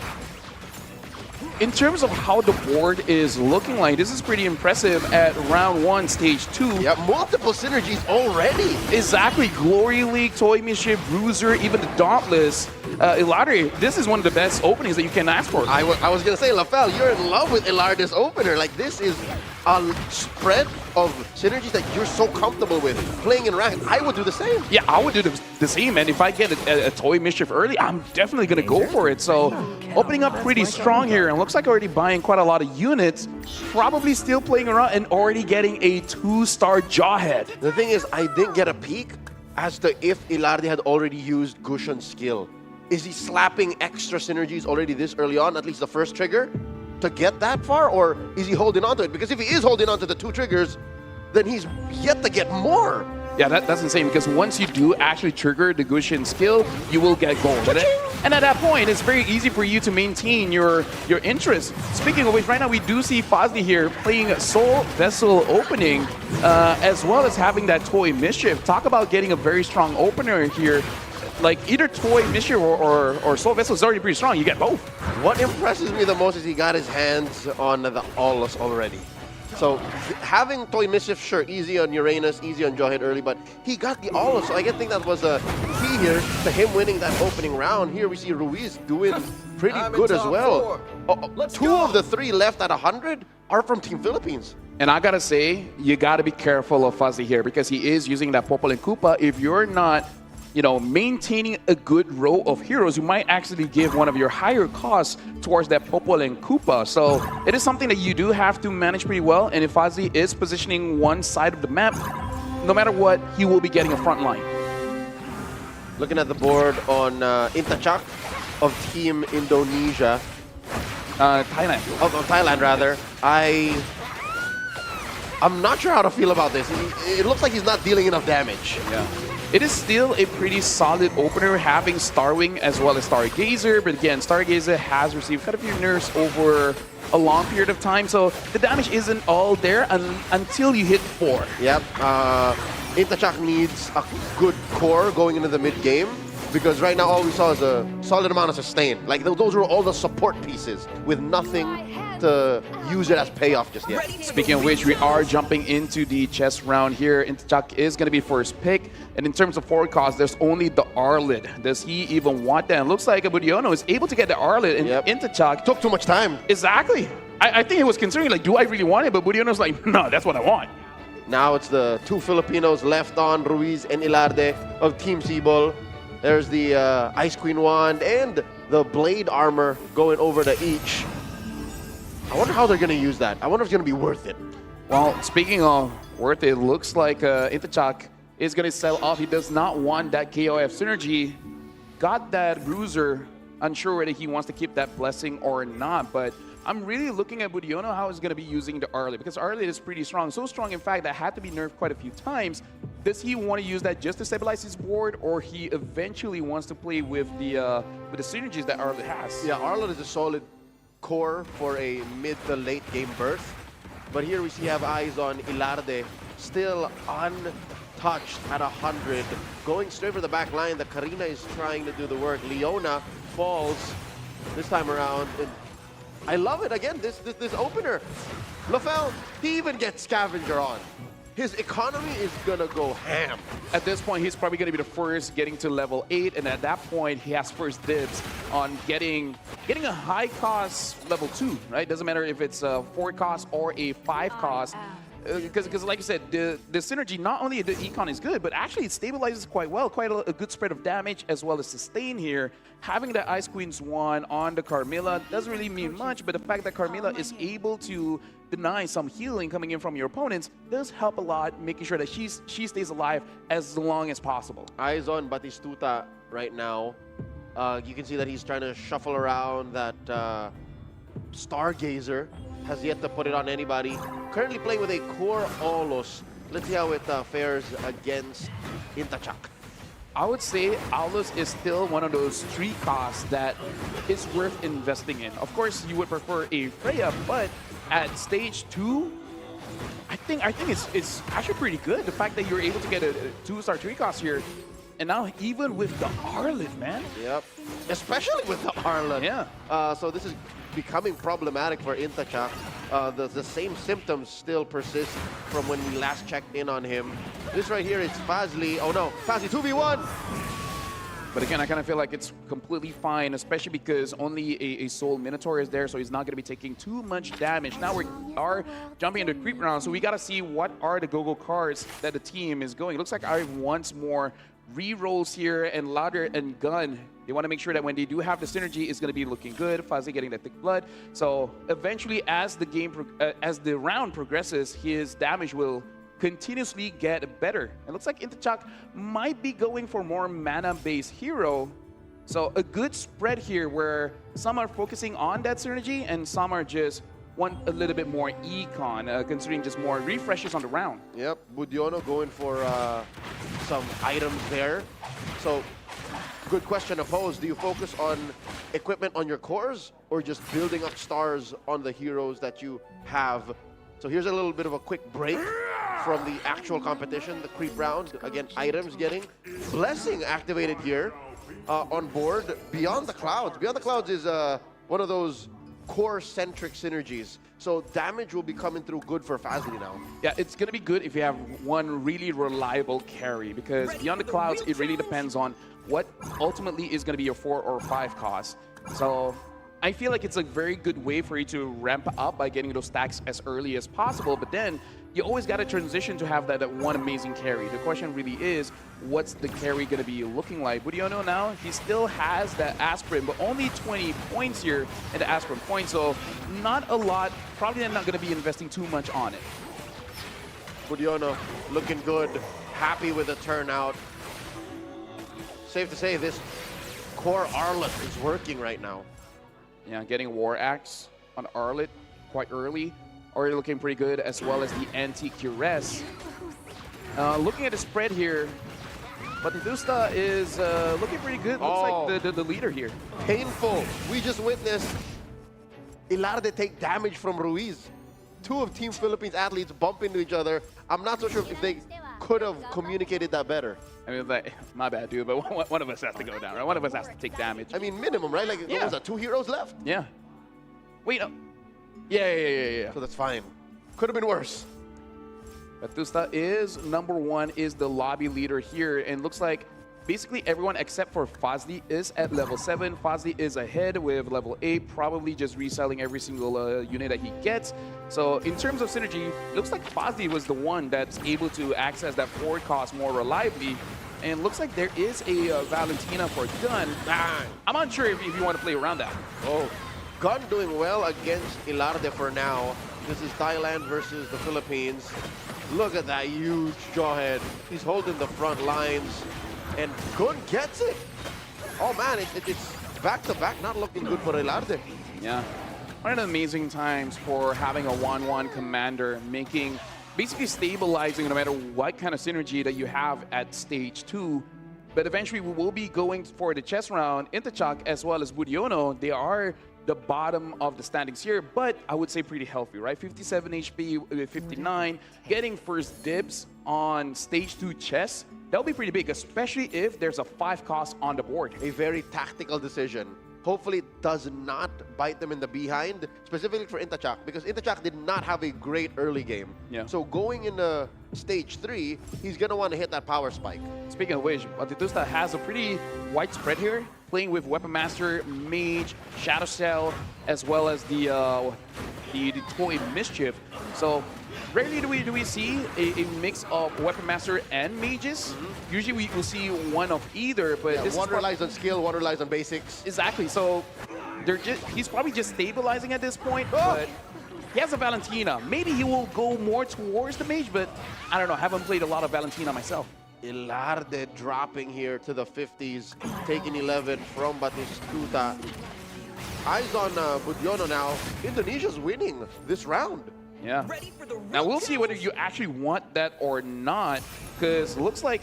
in terms of how the board is looking like, this is pretty impressive at round 1, stage 2. Yeah, multiple synergies already. Exactly. Glory League, Toy Mischief, Bruiser, even the Dauntless. Ilardi, this is one of the best openings that you can ask for. I was going to say, Lafel, you're in love with Ilardi's opener. Like, this is a spread of synergies that you're so comfortable with playing in ranked. I would do the same. Yeah, I would do the same, and if I get a Toy Mischief early, I'm definitely going to go for it. So opening up pretty strong here, and looks like already buying quite a lot of units, probably still playing around and already getting a 2-star Jawhead. The thing is, I didn't get a peek as to if Ilardi had already used Gushun's skill. Is he slapping extra synergies already this early on, at least the first trigger, to get that far? Or is he holding on to it? Because if he is holding on to the 2 triggers, then he's yet to get more. Yeah, that's insane, because once you do actually trigger the Gushin skill, you will get gold. And at that point, it's very easy for you to maintain your interest. Speaking of which, right now we do see Fazli here playing Soul Vessel opening, as well as having that Toy Mischief. Talk about getting a very strong opener here. like either toy mission or soul vessel is already pretty strong. You get both. What impresses me the most is he got his hands on the Aulus already. So having Toy Mischief, sure, easy on Uranus, easy on Jawhead early, but he got the Aulus. So I think that was a key here to him winning that opening round. Here we see Ruiz doing pretty good as well. Two of the three left at 100 are from Team Philippines. And I gotta say, you gotta be careful of Fuzzy here because he is using that Popol and Koopa. If you're not, you know, maintaining a good row of heroes, you might actually give one of your higher costs towards that Popol and Koopa. So it is something that you do have to manage pretty well. And if Fuzzy is positioning one side of the map, no matter what, he will be getting a front line. Looking at the board on Intachak of Team Indonesia. Thailand. Of Thailand, rather. I'm not sure how to feel about this. It looks like he's not dealing enough damage. Yeah. It is still a pretty solid opener, having Starwing as well as Stargazer. But again, Stargazer has received quite a few nerfs over a long period of time, so the damage isn't all there until you hit 4. Yep. Intachak needs a good core going into the mid-game, because right now all we saw is a solid amount of sustain. Like, those were all the support pieces with nothing to use it as payoff just yet. Speaking of which, we are jumping into the chess round here. Intachak is going to be first pick. And in terms of forward cost, there's only the Arlid. Does he even want that? It looks like Budiono is able to get the Arlid, and Intachak took too much time. Exactly. I think he was considering, like, do I really want it? But Budiono's like, no, that's what I want. Now it's the two Filipinos left on, Ruiz and Ilarde of Team Sibol. There's the Ice Queen Wand and the Blade Armor going over to each. I wonder how they're going to use that. I wonder if it's going to be worth it. Well, speaking of worth it, looks like Intachak is going to sell off. He does not want that KOF synergy. Got that Bruiser. Unsure whether he wants to keep that Blessing or not, but I'm really looking at Budiono how he's going to be using the Arlid, because Arlid is pretty strong. So strong, in fact, that had to be nerfed quite a few times. Does he want to use that just to stabilize his board, or he eventually wants to play with the synergies that Arlid has? Yeah, Arlid is a solid core for a mid to late game burst. But here we see have eyes on Ilarde, still untouched at 100. Going straight for the back line, the Karina is trying to do the work. Leona falls this time around. And I love it again, this opener. LaFell, he even gets Scavenger on. His economy is gonna go ham. At this point, he's probably gonna be the first getting to level 8, and at that point, he has first dibs on getting a high cost level 2, right? Doesn't matter if it's a 4 cost or a 5 cost. Because like you said, the synergy, not only the econ is good, but actually it stabilizes quite well, quite a good spread of damage as well as sustain here. Having the Ice Queen's Wand on the Carmilla doesn't really mean much, but the fact that Carmilla is able to deny some healing coming in from your opponents does help a lot, making sure that she stays alive as long as possible. Eyes on Batistuta right now. You can see that he's trying to shuffle around that Stargazer. Has yet to put it on anybody. Currently playing with a core Aulus. Let's see how it fares against Intachak. I would say Aulus is still one of those 3 costs that is worth investing in. Of course, you would prefer a Freya, but at stage 2, I think it's actually pretty good. The fact that you're able to get a 2-star 3 cost here. And now even with the Arlid, man. Yep. Especially with the Arlid. Yeah. So this is becoming problematic for Intachak. The same symptoms still persist from when we last checked in on him. This right here is Fazli. Oh no, Fazli 2v1. But again, I kind of feel like it's completely fine, especially because only a Soul Minotaur is there, so he's not going to be taking too much damage. Now we are jumping into creep round, so we got to see what are the go-go cards that the team is going. It looks like I wants more re-rolls here, and Ladder and Gun. They want to make sure that when they do have the synergy, it's going to be looking good. Fuzzy getting that thick blood. So eventually, as the game, as the round progresses, his damage will continuously get better. It looks like Intachak might be going for more mana-based hero. So a good spread here where some are focusing on that synergy and some are just want a little bit more econ, considering just more refreshes on the round. Yep, Budiono going for some items there. So, good question to pose. Do you focus on equipment on your cores or just building up stars on the heroes that you have? So here's a little bit of a quick break from the actual competition, the creep round. Again, items getting Blessing activated here. on board, Beyond the Clouds. Beyond the Clouds is one of those core-centric synergies. So damage will be coming through good for Fazli now. Yeah, it's going to be good if you have one really reliable carry, because Beyond the Clouds, it really depends on what ultimately is going to be your 4 or 5 cost. So I feel like it's a very good way for you to ramp up by getting those stacks as early as possible, but then you always got to transition to have that one amazing carry. The question really is, what's the carry going to be looking like? Budiono now, he still has that aspirin, but only 20 points here in the aspirin points, so not a lot. Probably not going to be investing too much on it. Budiono looking good, happy with the turnout. Safe to say this core Arlet is working right now. Yeah, getting War Axe on Arlet quite early. Already looking pretty good, as well as the anti-Cures. Looking at the spread here, Batistuta is looking pretty good. Looks like the leader here. Painful. We just witnessed Ilarde take damage from Ruiz. 2 of Team Philippines athletes bump into each other. I'm not so sure if they could have communicated that better. I mean, like, my bad, dude, but one of us has to go down, right? One of us has to take damage. I mean, minimum, right? Like, there was 2 heroes left. Yeah. Wait, yeah. So that's fine. Could have been worse. Batistuta is number 1, is the lobby leader here, and looks like basically everyone except for Fazli is at level 7. Fazli is ahead with level 8, probably just reselling every single unit that he gets. So in terms of synergy, looks like Fazli was the one that's able to access that forward cost more reliably. And looks like there is a Valentina for Gun. I'm unsure if you want to play around that. Oh, Gun doing well against Ilarde for now. This is Thailand versus the Philippines. Look at that huge jawhead. He's holding the front lines. And Gun gets it. Oh man, it's back-to-back, not looking good for Ilarde. Yeah. One of the amazing times for having a 1-1 commander, basically stabilizing no matter what kind of synergy that you have at stage 2. But eventually we will be going for the chess round. Intachak as well as Budiono, they are the bottom of the standings here, but I would say pretty healthy, right? 57 HP, 59, getting first dibs on stage 2 chess. That'll be pretty big, especially if there's a 5 cost on the board. A very tactical decision. Hopefully it does not bite them in the behind, specifically for Intachak, because Intachak did not have a great early game. Yeah. So going into stage 3, he's going to want to hit that power spike. Speaking of which, Batistuta has a pretty wide spread here, playing with Weapon Master, Mage, Shadow Cell, as well as the Toy Mischief. So rarely do we see a mix of Weapon Master and Mages. Usually we will see one of either, but yeah, this one relies on skill, one relies on basics. Exactly. So he's probably just stabilizing at this point, but he has a Valentina. Maybe he will go more towards the Mage, but I don't know. I haven't played a lot of Valentina myself. Ilarde dropping here to the 50s, taking 11 from Batistuta. Eyes on Budiono now. Indonesia's winning this round. Yeah. Now we'll see whether you actually want that or not, because it looks like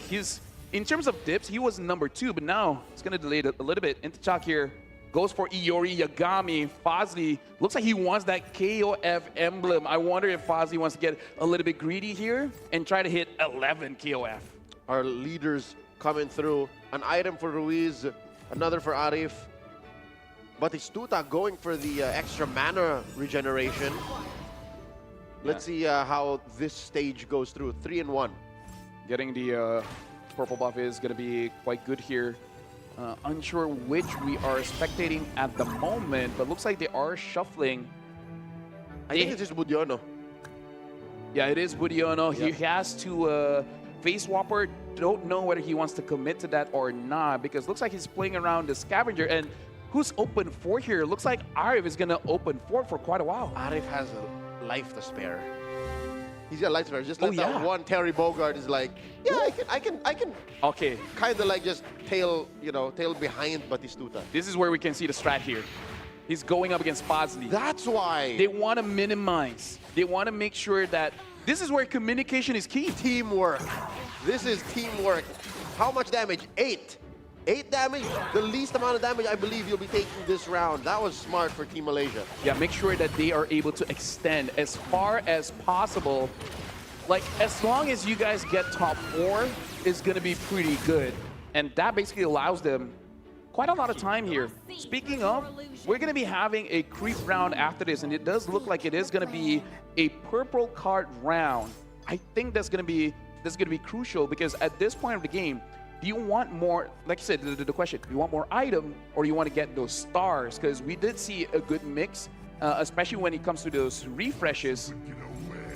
in terms of dips, he was number 2, but now it's going to delay it a little bit. Intachak here goes for Iori Yagami. Fazli looks like he wants that KOF emblem. I wonder if Fazli wants to get a little bit greedy here and try to hit 11 KOF. Our leaders coming through. An item for Ruiz, another for Arif. Batistuta going for the extra mana regeneration. Let's see how this stage goes through. 3-1. Getting the purple buff is going to be quite good here. Unsure which we are spectating at the moment, but looks like they are shuffling. I think it's just Budiono. Yeah, it is Budiono. Yep. He has to face Whopper. Don't know whether he wants to commit to that or not, because looks like he's playing around the Scavenger. And who's open 4 here? Looks like Arif is going to open 4 for quite a while. Arif has a life to spare. He's got life to spare. Just let that one Terry Bogard is like, yeah, I can Okay. kind of like just tail behind Batistuta. This is where we can see the strat here. He's going up against Fazli. That's why. They want to minimize. They want to make sure that this is where communication is key. Teamwork. This is teamwork. How much damage? 8. 8 damage, the least amount of damage I believe you'll be taking this round. That was smart for Team Malaysia. Yeah, make sure that they are able to extend as far as possible. Like, as long as you guys get top 4, it's going to be pretty good. And that basically allows them quite a lot of time here. Speaking of, we're going to be having a creep round after this, and it does look like it is going to be a purple card round. I think that's going to be crucial, because at this point of the game, do you want more, like I said, the question, do you want more item or do you want to get those stars? Because we did see a good mix, especially when it comes to those refreshes.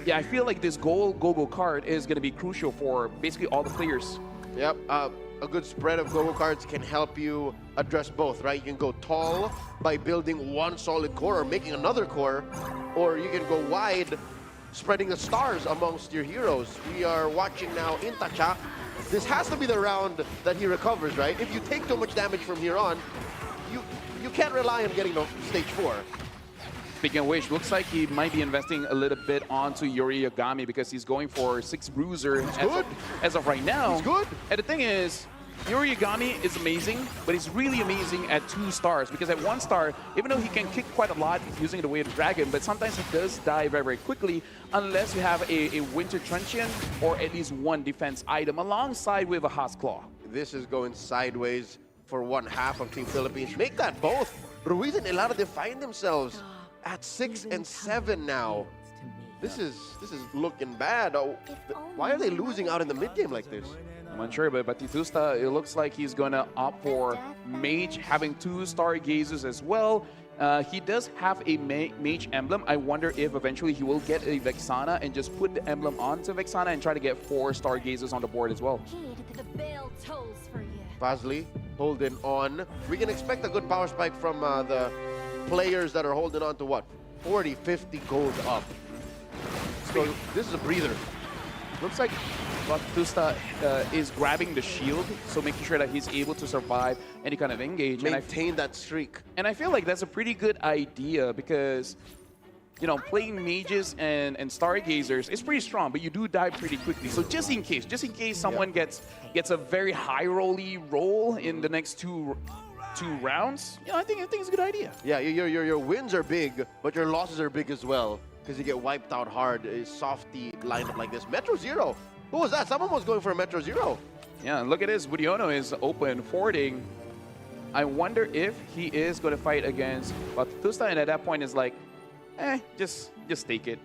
Yeah, I feel like this gold go-go card is going to be crucial for basically all the players. Yep, a good spread of go-go cards can help you address both, right? You can go tall by building one solid core or making another core, or you can go wide, spreading the stars amongst your heroes. We are watching now Intacha. This has to be the round that he recovers, right? If you take too much damage from here on, you can't rely on getting to stage 4. Speaking of which, looks like he might be investing a little bit onto Yuri Yagami, because he's going for 6 bruiser as of right now. He's good. And the thing is, Yuri Yagami is amazing, but he's really amazing at 2 stars, because at 1 star, even though he can kick quite a lot using the way of the dragon, but sometimes he does die very, very quickly unless you have a winter truncheon or at least 1 defense item alongside with a Haas Claw. This is going sideways for one half of Team Philippines. Make that both. Ruiz and Ilarda find themselves at 6 and 7 now. This is looking bad. Oh, why are they losing out in the mid game like this? I'm unsure, but Batitusta, it looks like he's going to opt for Mage, having 2 stargazers as well. He does have a Mage emblem. I wonder if eventually he will get a Vexana and just put the emblem onto Vexana and try to get 4 stargazers on the board as well. Fazli holding on. We can expect a good power spike from the players that are holding on to what? 40, 50 gold up. So this is a breather. Looks like Batusta is grabbing the shield, so making sure that he's able to survive any kind of engage. Maintain that streak. And I feel like that's a pretty good idea, because, you know, playing mages and stargazers is pretty strong, but you do die pretty quickly. So just in case someone gets a very high rolly roll in the next two rounds, you know, I think it's a good idea. Yeah, your wins are big, but your losses are big as well, because you get wiped out hard. A softy lineup like this. Metro Zero. Who was that? Someone was going for a Metro Zero. Yeah, look at this. Budiono is open, forwarding. I wonder if he is going to fight against Batusta, and at that point is like, just take it.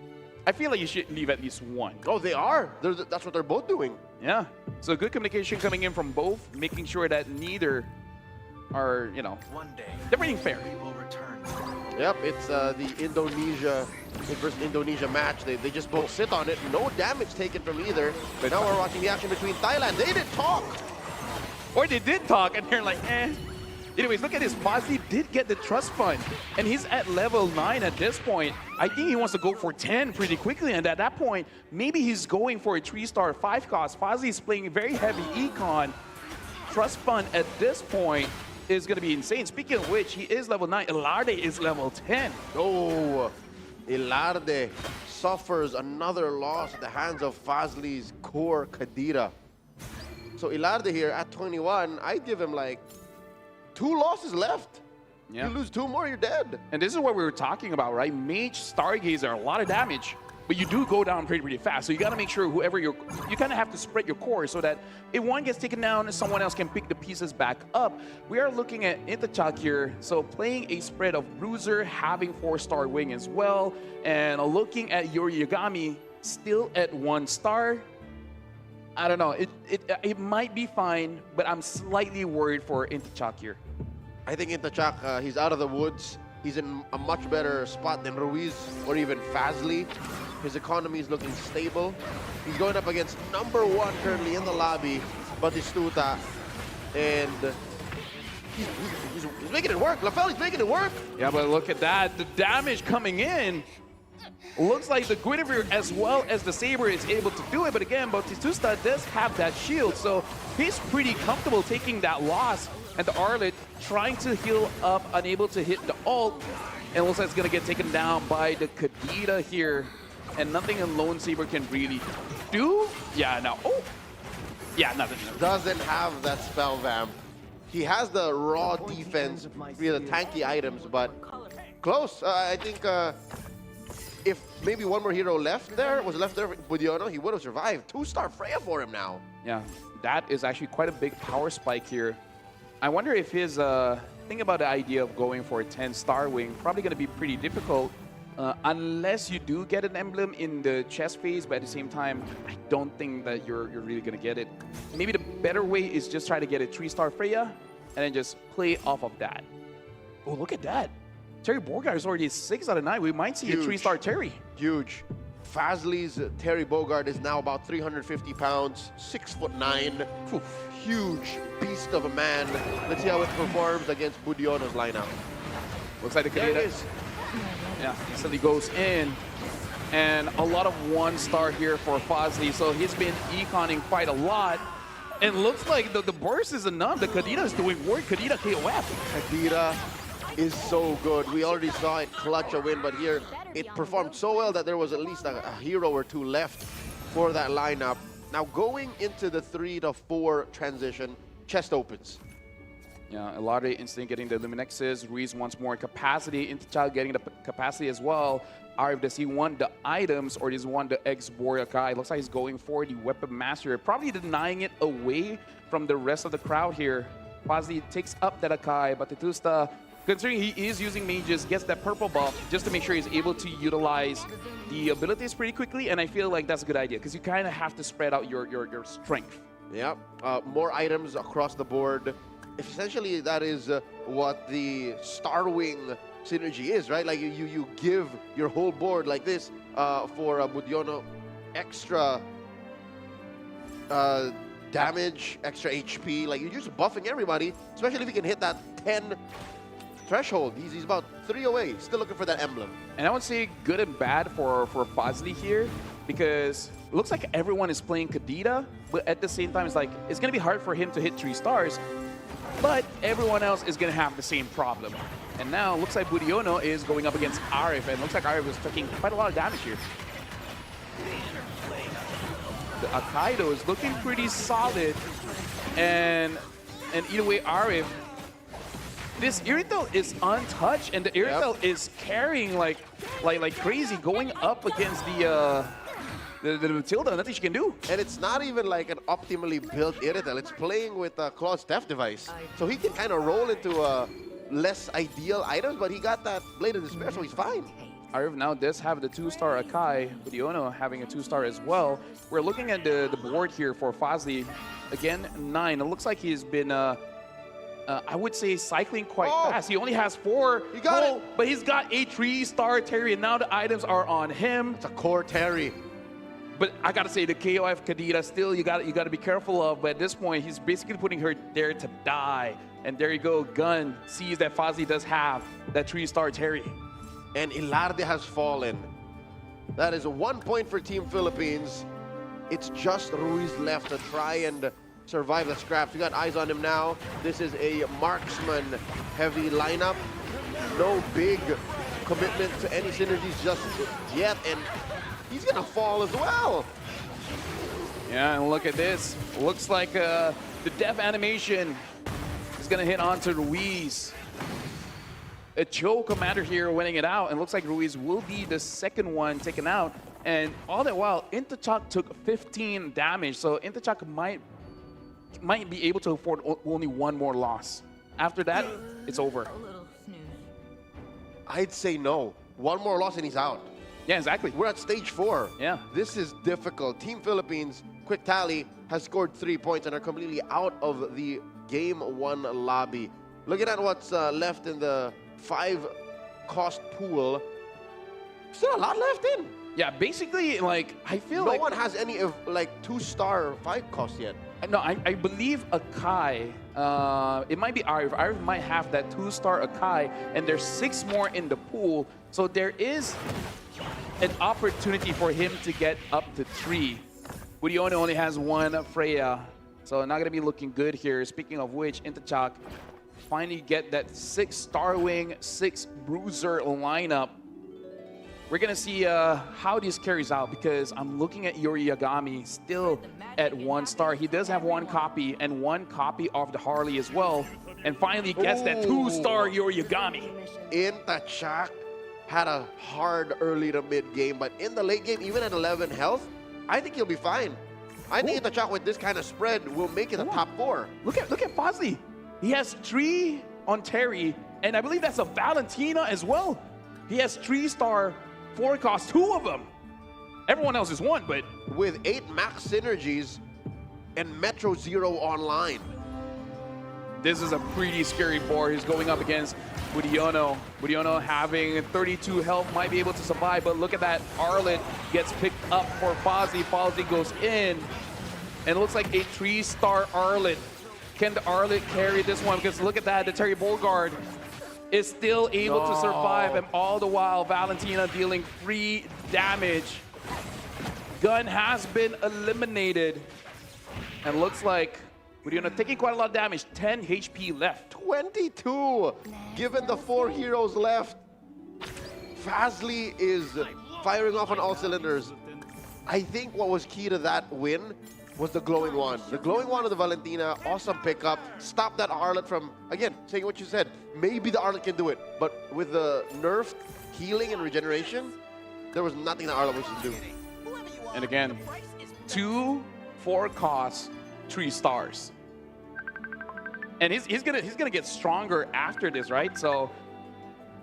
I feel like you should leave at least 1. Oh, they are. That's what they're both doing. Yeah. So good communication coming in from both, making sure that neither are, you know, they're being fair. Yep, it's the Indonesia versus Indonesia match. They just both sit on it. No damage taken from either. But now we're watching the action between Thailand. They didn't talk. Or they did talk, and they're like, eh. Anyways, look at this. Fazli did get the trust fund, and he's at level 9 at this point. I think he wants to go for 10 pretty quickly, and at that point, maybe he's going for a 3-star 5 cost. Fazli is playing very heavy econ. Trust fund at this point is going to be insane. Speaking of which, he is level 9. Ilarde is level 10. Oh, Ilarde suffers another loss at the hands of Fazli's core Kadira. So Ilarde here at 21, I'd give him like 2 losses left. Yeah. You lose 2 more, you're dead. And this is what we were talking about, right? Mage, Stargazer, a lot of damage, but you do go down pretty fast. So you got to make sure whoever you kind of have to spread your core so that if one gets taken down, someone else can pick the pieces back up. We are looking at Intachak here, so playing a spread of Bruiser, having 4-star wing as well, and looking at Yuri Yagami still at 1 star. I don't know. It might be fine, but I'm slightly worried for Intachak here. I think Intachak, he's out of the woods. He's in a much better spot than Ruiz or even Fazli. His economy is looking stable. He's going up against #1 currently in the lobby, Batistuta, and he's making it work. Lafelli's making it work. Yeah, but look at that. The damage coming in. Looks like the Guinevere as well as the Saber is able to do it, but again, Batistuta does have that shield, so he's pretty comfortable taking that loss. And the Arlet trying to heal up, unable to hit the ult, and looks like it's gonna get taken down by the Kadita here. And nothing a Lone Saber can really do. Yeah, no. Oh, yeah, nothing. Doesn't have that spell vamp. He has the raw defense via the tanky items, but close. I think if maybe one more hero was left there, Budiono, he would have survived. 2-star Freya for him now. Yeah, that is actually quite a big power spike here. I wonder if his think about the idea of going for a 10-star wing, probably going to be pretty difficult unless you do get an emblem in the chess phase, but at the same time, I don't think that you're really going to get it. Maybe the better way is just try to get a 3-star Freya and then just play off of that. Oh, look at that. Terry Bogard is already 6 out of 9. We might see a 3-star Terry. Huge. Fazli's Terry Bogard is now about 350 pounds, 6'9". Huge beast of a man. Let's see how it performs against Budiono's lineup. Looks like the There it Kadena. is. Yeah, instantly goes in. And a lot of 1-star here for Fazli. So he's been econing quite a lot. And looks like the burst is enough. The Kadena is doing work. Kadena KOF. Kadena is so good. We already saw it clutch a win, but here it performed so well that there was at least a hero or two left for that lineup. Now going into the 3 to 4 transition, chest opens. Yeah, Elare instantly getting the Luminexes. Ruiz wants more capacity. Intachal getting the capacity as well. Arif, does he want the items or does he want the X-Boreal Kai? Looks like he's going for the Weapon Master. Probably denying it away from the rest of the crowd here. Fazli takes up that Akai, but Tetusta, considering he is using mages, gets that purple buff just to make sure he's able to utilize the abilities pretty quickly, and I feel like that's a good idea because you kind of have to spread out your strength. Yeah, more items across the board. Essentially, that is what the Starwing synergy is, right? Like you give your whole board like this for Budiono extra damage, extra HP. Like you're just buffing everybody, especially if you can hit that 10 threshold. He's about 3 away, still looking for that emblem. And I would say good and bad for Fazli here because it looks like everyone is playing Kadena, but at the same time, it's like it's going to be hard for him to hit 3 stars, but everyone else is going to have the same problem. And now it looks like Budiono is going up against Arif, and it looks like Arif is taking quite a lot of damage here. The Akaido is looking pretty solid, and either way, Arif, this Irithel is untouched, and the Irithel is carrying like crazy, going up against the Matilda. Nothing she can do. And it's not even like an optimally built Irithel. It's playing with Claw's Theft device. So he can kind of roll into less ideal items, but he got that Blade of Despair, so he's fine. Arif now does have the 2-star Akai, Budiono having a 2-star as well. We're looking at the board here for Fazli. Again, 9. It looks like he's been, I would say, cycling quite fast. He only has 4. He got it. But he's got a 3-star Terry, and now the items are on him. It's a core Terry. But I gotta say, the KOF Kadena still you gotta be careful of. But at this point, he's basically putting her there to die. And there you go, Gun sees that Fazli does have that 3-star Terry. And Ilarde has fallen. That is 1 point for Team Philippines. It's just Ruiz left to try and survive the scraps. We got eyes on him now. This is a marksman-heavy lineup. No big commitment to any synergies just yet, and he's gonna fall as well. Yeah, and look at this. Looks like the death animation is gonna hit onto Ruiz. A Cho commander here winning it out, and looks like Ruiz will be the second one taken out. And all that while, Intachak took 15 damage, so Intachak might be able to afford only 1 more loss. After that, it's over. I'd say no. 1 more loss and he's out. Yeah, exactly. We're at stage 4. Yeah. This is difficult. Team Philippines, quick tally, has scored 3 points and are completely out of the Game 1 lobby. Looking at what's left in the 5-cost pool, still a lot left in. Yeah, basically, like, I feel no like... one has any of, like, 2-star 5-cost yet. No, I believe Akai, it might be Arif. Arif might have that 2-star Akai, and there's 6 more in the pool. So there is an opportunity for him to get up to 3. Budiono only has 1 Freya, so not going to be looking good here. Speaking of which, Intachak finally get that 6 Starwing, 6 Bruiser lineup. We're going to see how this carries out because I'm looking at Yori Yagami still at 1 star. He does have 1 copy and 1 copy of the Harley as well. And finally gets that 2-star Yori Yagami. Intachak had a hard early to mid game, but in the late game, even at 11 health, I think he'll be fine. I think Intachak with this kind of spread will make it a top 4. Look at Fazli. He has 3 on Terry, and I believe that's a Valentina as well. He has 3-star forecast, 2 of them. Everyone else is 1, but With 8 max synergies and Metro Zero online. this is a pretty scary 4. He's going up against Budiono. Budiono having 32 health, might be able to survive, but look at that. Arlet gets picked up for Fozzie. Fozzie goes in, and it looks like a 3-star Arlet. Can the Arlet carry this one? Because look at that, the Terry Bogard is still able to survive, and all the while, Valentina dealing 3 damage. Gun has been eliminated, and looks like Budiono taking quite a lot of damage, 10 HP left. 22, given the 4 heroes left. Fazli is firing off on all cylinders. I think what was key to that win was the glowing wand. The glowing wand of the Valentina, awesome pickup. Stop that Arlet from, again, saying what you said. Maybe the Arlet can do it, but with the nerfed healing and regeneration, there was nothing that Arlet was to do. And again, 2 forecast 3 stars. And he's gonna get stronger after this, right? So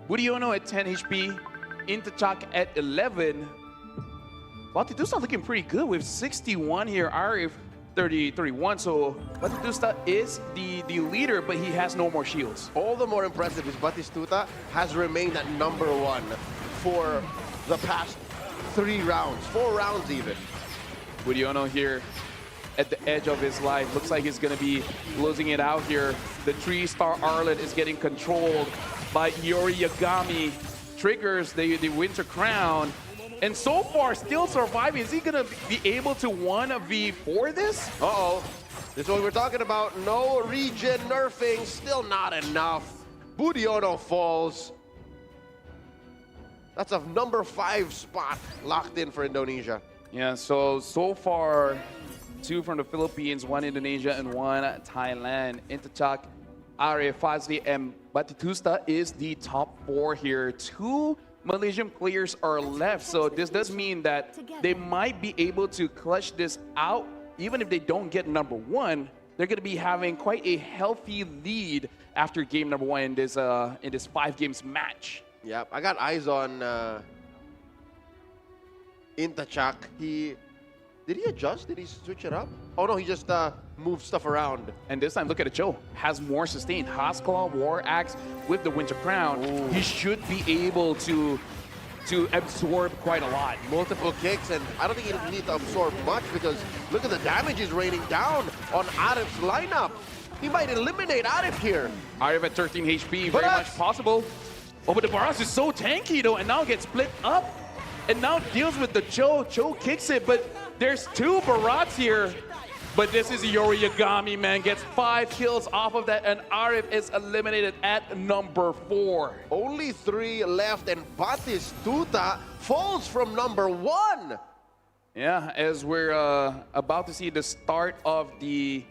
Budiono at 10 HP, Intachak at 11. Batitusta looking pretty good with 61 here. Arif 31. So Batistuta is the leader, but he has no more shields. All the more impressive is Batistuta has remained at #1 for the past 3 rounds, 4 rounds even. Budiono here at the edge of his life. Looks like he's going to be losing it out here. The 3-star Arlet is getting controlled by Yori Yagami. Triggers the Winter Crown. And so far, still surviving. Is he going to be able to 1v4 this? Uh-oh. This is what we're talking about. No regen nerfing. Still not enough. Budiono falls. That's a #5 spot locked in for Indonesia. Yeah, so far, 2 from the Philippines, 1 Indonesia, and 1 Thailand. Intachak, Arif, Fazli, and Batistuta is the top 4 here. 2 Malaysian players are left, so this does mean that they might be able to clutch this out. Even if they don't get #1, they're going to be having quite a healthy lead after game #1 in this 5 games match. Yeah, I got eyes on Intachak. Did he adjust? Did he switch it up? Oh no, he just moved stuff around. And this time, look at it, Joe. Has more sustain. Hasclaw, War Axe with the Winter Crown. Ooh. He should be able to absorb quite a lot. Multiple kicks, and I don't think he'll need to absorb much because look at the damage is raining down on Arif's lineup. He might eliminate Arif here. Arif at 13 HP, very much possible. Oh, but the Barras is so tanky though, and now gets split up. And now deals with the Joe. Joe kicks it, but there's 2 Barats here. But this is Yori Yagami, man. Gets 5 kills off of that, and Arif is eliminated at #4. Only 3 left, and Batistuta falls from #1. Yeah, as we're about to see the start of the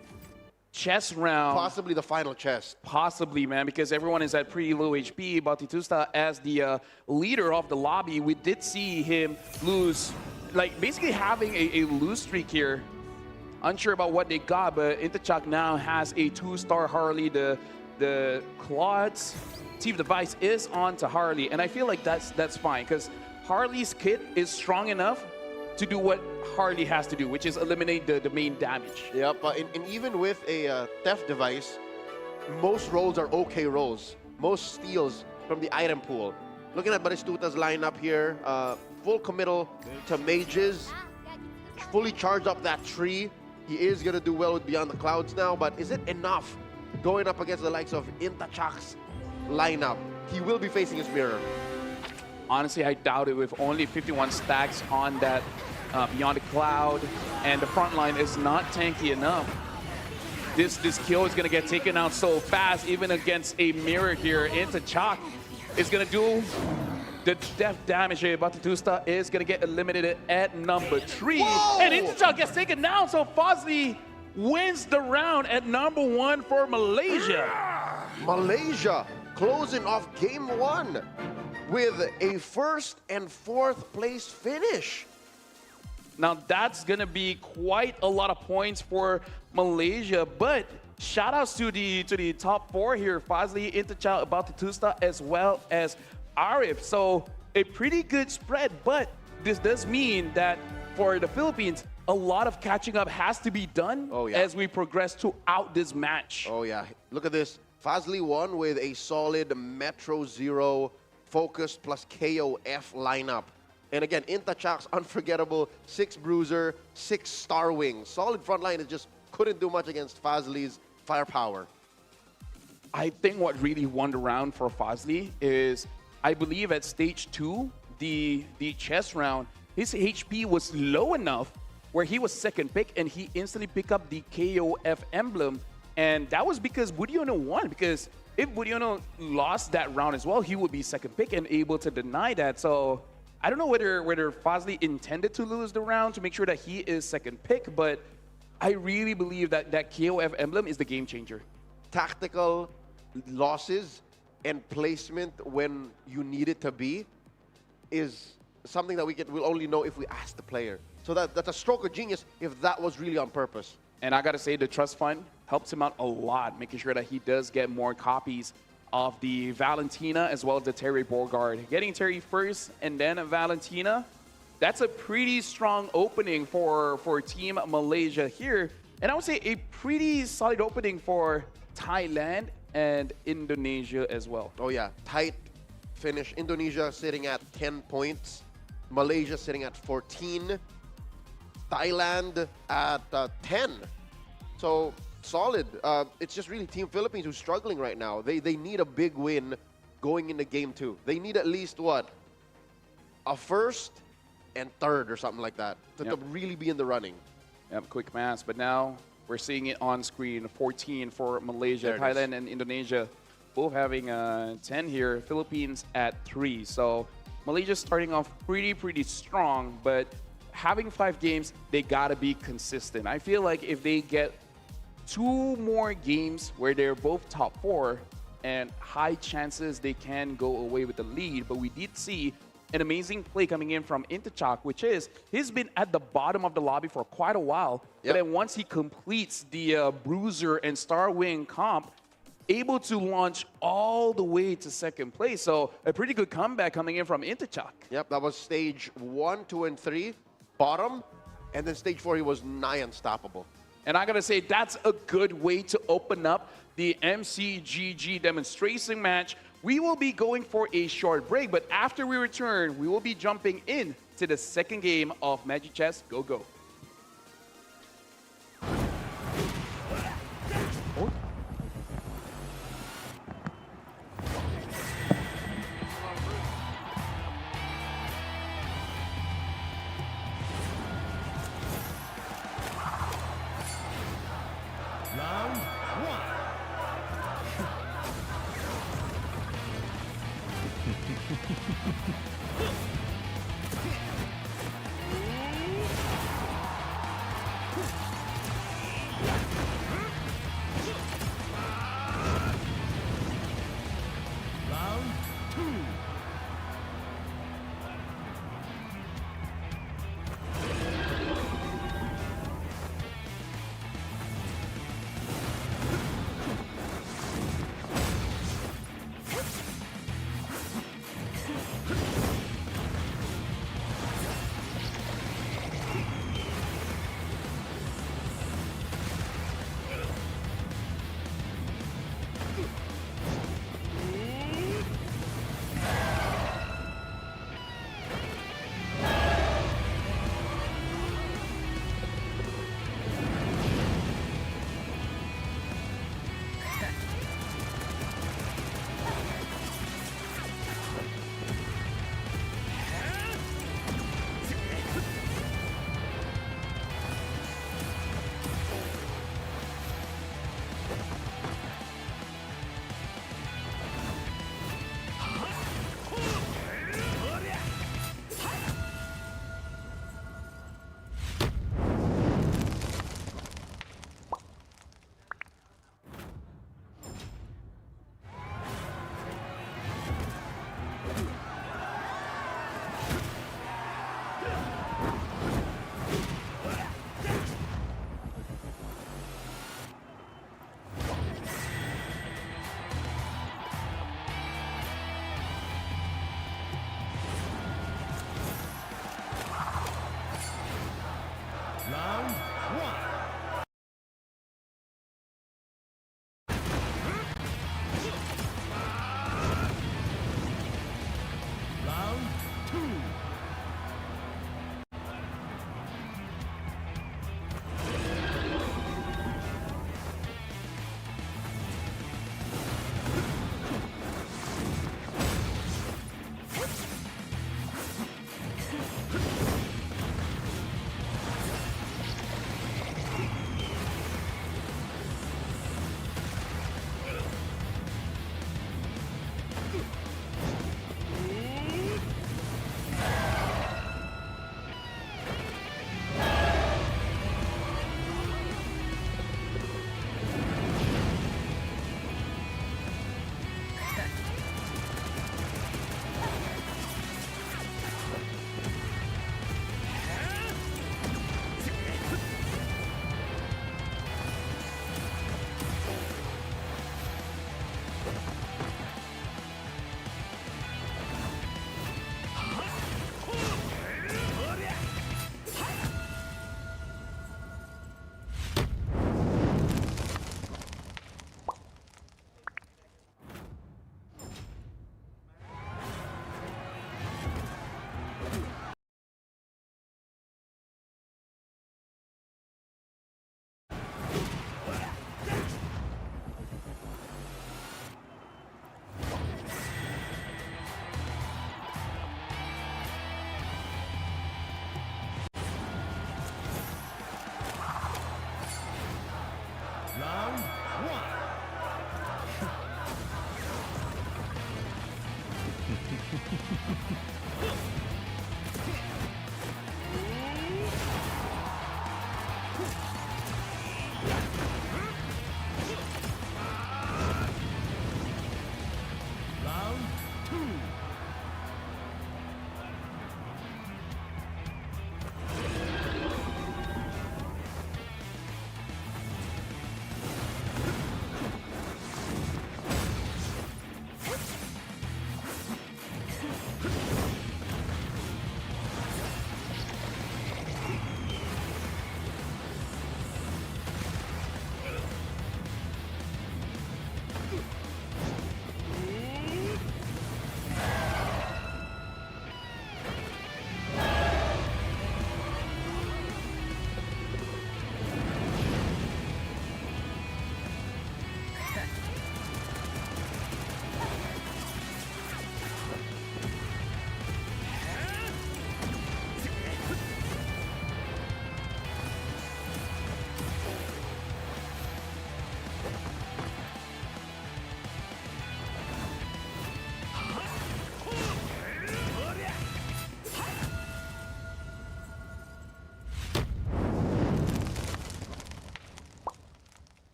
chess round. Possibly the final chess. Possibly, man, because everyone is at pretty low HP. Batistuta, as the leader of the lobby, we did see him lose, like basically having a lose streak here. Unsure about what they got, but Intachak now has a 2-star Harley. The Claude's Chief Device is on to Harley, and I feel like that's fine because Harley's kit is strong enough to do what Harley has to do, which is eliminate the main damage. Yep, and even with a theft device, most rolls are okay rolls. Most steals from the item pool. Looking at Batistuta's lineup here, full committal to mages, fully charged up that tree. He is going to do well with Beyond the Clouds now, but is it enough going up against the likes of Intachak's lineup? He will be facing his mirror. Honestly, I doubt it with only 51 stacks on that Beyond the Cloud, and the front line is not tanky enough. This kill is going to get taken out so fast, even against a mirror here. Intachak is going to do the death damage here. Batistuta is going to get eliminated at #3. Whoa! And Intachak gets taken down, so Fozzie wins the round at #1 for Malaysia. Malaysia closing off game 1 with a 1st and 4th place finish. Now that's going to be quite a lot of points for Malaysia, but shout outs to the top four here, Fazli, Interchild, About the Tusta, as well as Arif. So a pretty good spread, but this does mean that for the Philippines, a lot of catching up has to be done as we progress throughout this match. Oh, yeah. Look at this. Fazli won with a solid Metro Zero focused plus KOF lineup. And again, Intachak's unforgettable 6 Bruiser, 6 Star Wing. Solid front line. It just couldn't do much against Fazli's firepower. I think what really won the round for Fazli is, I believe at stage 2, the chess round, his HP was low enough where he was second pick and he instantly picked up the KOF emblem. And that was because Budiono won. Because if Budiono lost that round as well, he would be second pick and able to deny that. So I don't know whether Fazli intended to lose the round to make sure that he is second pick, but I really believe that that KOF emblem is the game changer. Tactical losses and placement when you need it to be is something that we'll only know if we ask the player. So that's a stroke of genius if that was really on purpose. And I got to say, the trust fund helps him out a lot, making sure that he does get more copies of the Valentina as well as the Terry Borgard. Getting Terry first and then a Valentina, that's a pretty strong opening for Team Malaysia here. And I would say a pretty solid opening for Thailand and Indonesia as well. Oh yeah, tight finish. Indonesia sitting at 10 points. Malaysia sitting at 14. Thailand at 10. So solid. It's just really Team Philippines who's struggling right now. They need a big win going into game 2. They need at least what? A first and third or something like that to really be in the running. Yep, quick maths. But now we're seeing it on screen. 14 for Malaysia, Thailand, and Indonesia both having 10 here. Philippines at 3. So Malaysia starting off pretty strong, but having 5 games, they gotta be consistent. I feel like if they get 2 more games where they're both top 4, and high chances they can go away with the lead. But we did see an amazing play coming in from Intachak, which is he's been at the bottom of the lobby for quite a while. But then once he completes the Bruiser and Star Wing comp, able to launch all the way to second place. So a pretty good comeback coming in from Intachak. Yep, that was stage 1, 2, and 3, bottom. And then stage 4, he was nigh unstoppable. And I gotta say, that's a good way to open up the MCGG demonstration match. We will be going for a short break, but after we return, we will be jumping in to the second game of Magic Chess Go Go.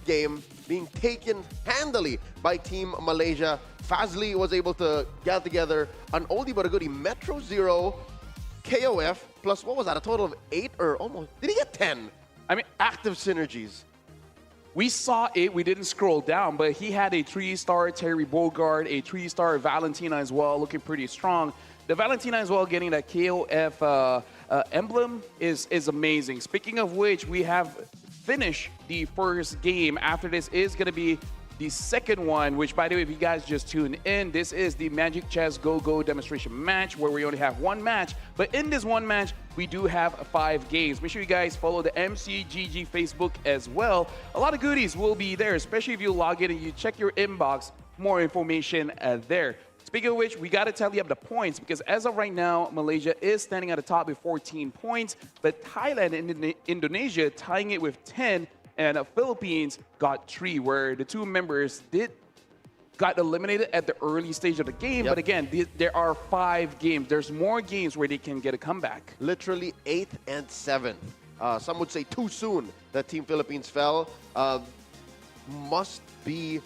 first game being taken handily by Team Malaysia. Fazli was able to get together an oldie but a goodie, Metro Zero, KOF, plus what was that, a total of 8 or almost, did he get 10? I mean, Active synergies. we saw it, we didn't scroll down, but he had a 3-star Terry Bogard, a 3-star Valentina as well, looking pretty strong. The Valentina as well getting that KOF emblem is amazing. Speaking of which, we have finished the first game. After this is going to be the second one, which, by the way, if you guys just tuned in, this is the Magic Chess Go-Go demonstration match where we only have one match. But in this one match, we do have 5 games. Make sure you guys follow the MCGG Facebook as well. A lot of goodies will be there, especially if you log in and you check your inbox. More information there. Speaking of which, we got to tally up the points because as of right now, Malaysia is standing at the top with 14 points, but Thailand and Indonesia tying it with 10, and the Philippines got 3, where the 2 members got eliminated at the early stage of the game. Yep. But again, there are 5 games. There's more games where they can get a comeback. Literally 8th and 7th. Some would say too soon that Team Philippines fell. Must be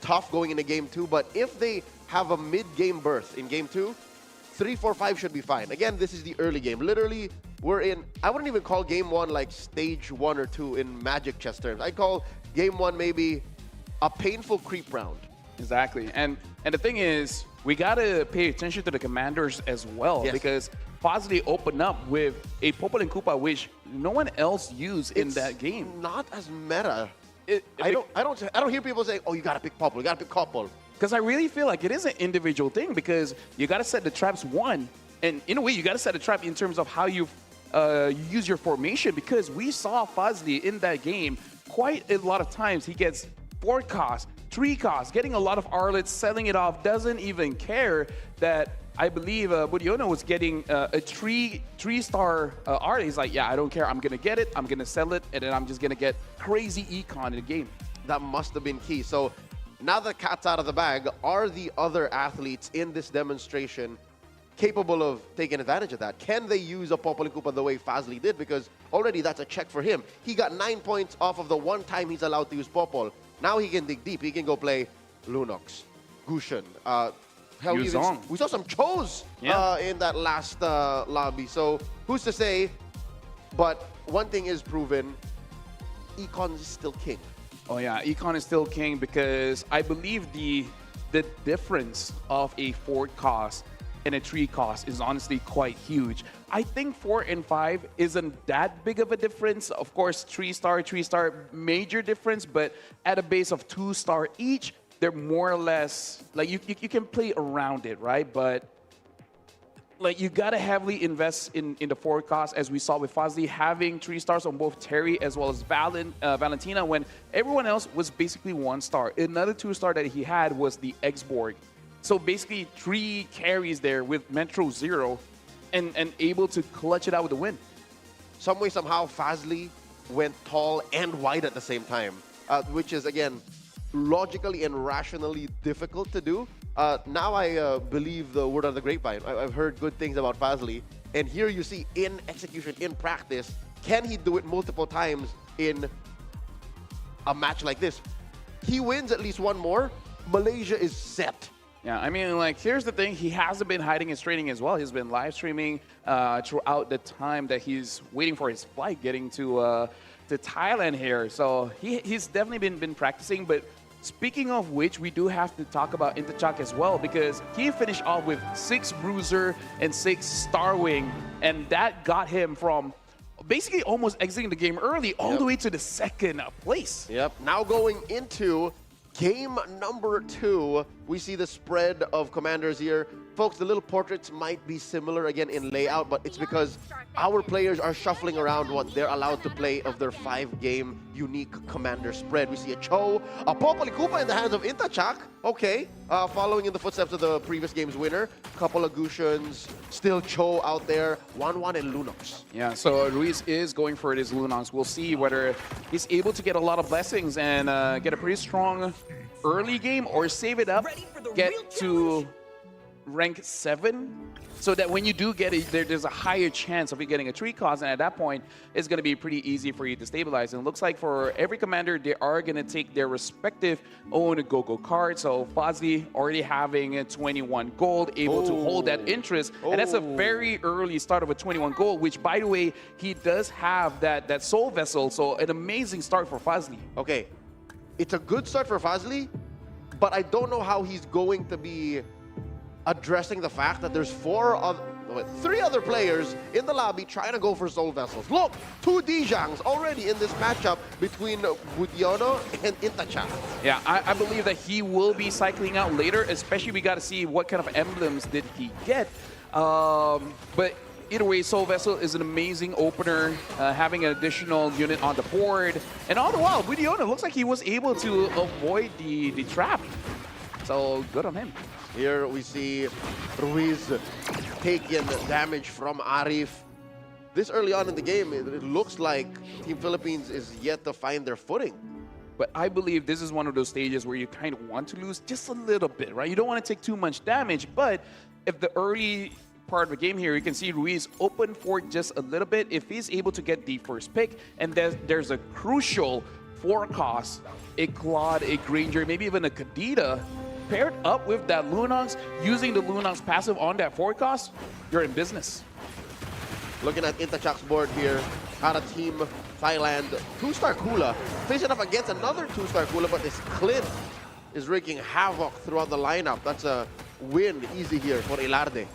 tough going into game 2, but if they have a mid-game berth in game 2, 3, 4, 5 should be fine. Again, this is the early game. Literally, we're in, I wouldn't even call game 1 like stage 1 or 2 in Magic Chess terms. I'd call game 1 maybe a painful creep round. Exactly. And the thing is, we got to pay attention to the commanders as well, Yes. because Fazli opened up with a Popol and Kupa, which no one else used in that game. Not as meta. I don't hear people saying, "Oh, you gotta pick Popol, you gotta pick Couple." Because I really feel like it is an individual thing, because you got to set the traps and in a way, you got to set a trap in terms of how you use your formation, because we saw Fazli in that game quite a lot of times. He gets 4 costs, 3 costs, getting a lot of Arlets, selling it off, doesn't even care that I believe Budiono was getting a 3-star Arlet. He's like, yeah, I don't care. I'm going to get it. I'm going to sell it. And then I'm just going to get crazy econ in the game. That must have been key. So now the cat's out of the bag, are the other athletes in this demonstration capable of taking advantage of that? Can they use a Popol and Kupa the way Fazli did? Because already that's a check for him. He got 9 points off of the one time he's allowed to use Popol. Now he can dig deep. He can go play Lunox, Gushen, we saw some Chos in that last lobby. So who's to say? But one thing is proven, Econ is still king. Oh yeah, Econ is still king, because I believe the difference of a 4 cost and a 3 cost is honestly quite huge. I think 4 and 5 isn't that big of a difference. Of course, 3-star, major difference, but at a base of 2-star each, they're more or less, like you can play around it, right? But like you gotta heavily invest in the 4 cost, as we saw with Fazli having 3 stars on both Terry as well as Valentina, when everyone else was basically 1 star. Another 2-star that he had was the X-Borg. So basically 3 carries there with Metro Zero and able to clutch it out with a win. Some way, somehow, Fazli went tall and wide at the same time, which is, again, logically and rationally difficult to do. Now I believe the word on the grapevine. I've heard good things about Fazli, and here you see in execution, in practice, can he do it multiple times in a match like this? He wins at least 1 more, Malaysia is set. Yeah, I mean, like, here's the thing. He hasn't been hiding his training as well. He's been live streaming throughout the time that he's waiting for his flight, getting to Thailand here. So he's definitely been practicing. But speaking of which, we do have to talk about Intachak as well, because he finished off with 6 Bruiser and 6 Starwing, and that got him from basically almost exiting the game early all the way to the 2nd place. Yep. Now going into game number 2, we see the spread of commanders here. Folks, the little portraits might be similar again in layout, but it's because our players are shuffling around what they're allowed to play of their 5-game unique commander spread. We see a Cho, a Popol and Kupa in the hands of Intachak. Okay, following in the footsteps of the previous game's winner. Couple of Gushans, still Cho out there, 1-1 and Lunox. Yeah, so Ruiz is going for his Lunox. We'll see whether he's able to get a lot of blessings and get a pretty strong early game, or save it up, get to rank 7, so that when you do get it, there's a higher chance of you getting a 3 cost, and at that point, it's going to be pretty easy for you to stabilize. And it looks like for every commander, they are going to take their respective own go-go card. So Fazli already having a 21 gold, able to hold that interest, and that's a very early start of a 21 gold, which, by the way, he does have that soul vessel, so an amazing start for Fazli. Okay, it's a good start for Fazli, but I don't know how he's going to be addressing the fact that there's 3 other players in the lobby trying to go for soul vessels. Look, 2 Dijangs already in this matchup between Budiono and Intachak. Yeah, I believe that he will be cycling out later, especially we got to see what kind of emblems did he get. But either way, Soul Vessel is an amazing opener, having an additional unit on the board. And all the while, Budiono looks like he was able to avoid the trap. So good on him. Here we see Ruiz taking damage from Arif. This early on in the game, it looks like Team Philippines is yet to find their footing. But I believe this is one of those stages where you kind of want to lose just a little bit, right? You don't want to take too much damage, but if the early part of the game here, you can see Ruiz open for just a little bit. If he's able to get the first pick, and there's a crucial 4 cost, a Claude, a Granger, maybe even a Kadita, paired up with that Lunox, using the Lunox passive on that 4 cost, you're in business. Looking at Intachak's board here, out of Team Thailand, 2-star Kula, facing up against another 2-star Kula, but this Clint is wreaking havoc throughout the lineup. That's a win easy here for Ilarde.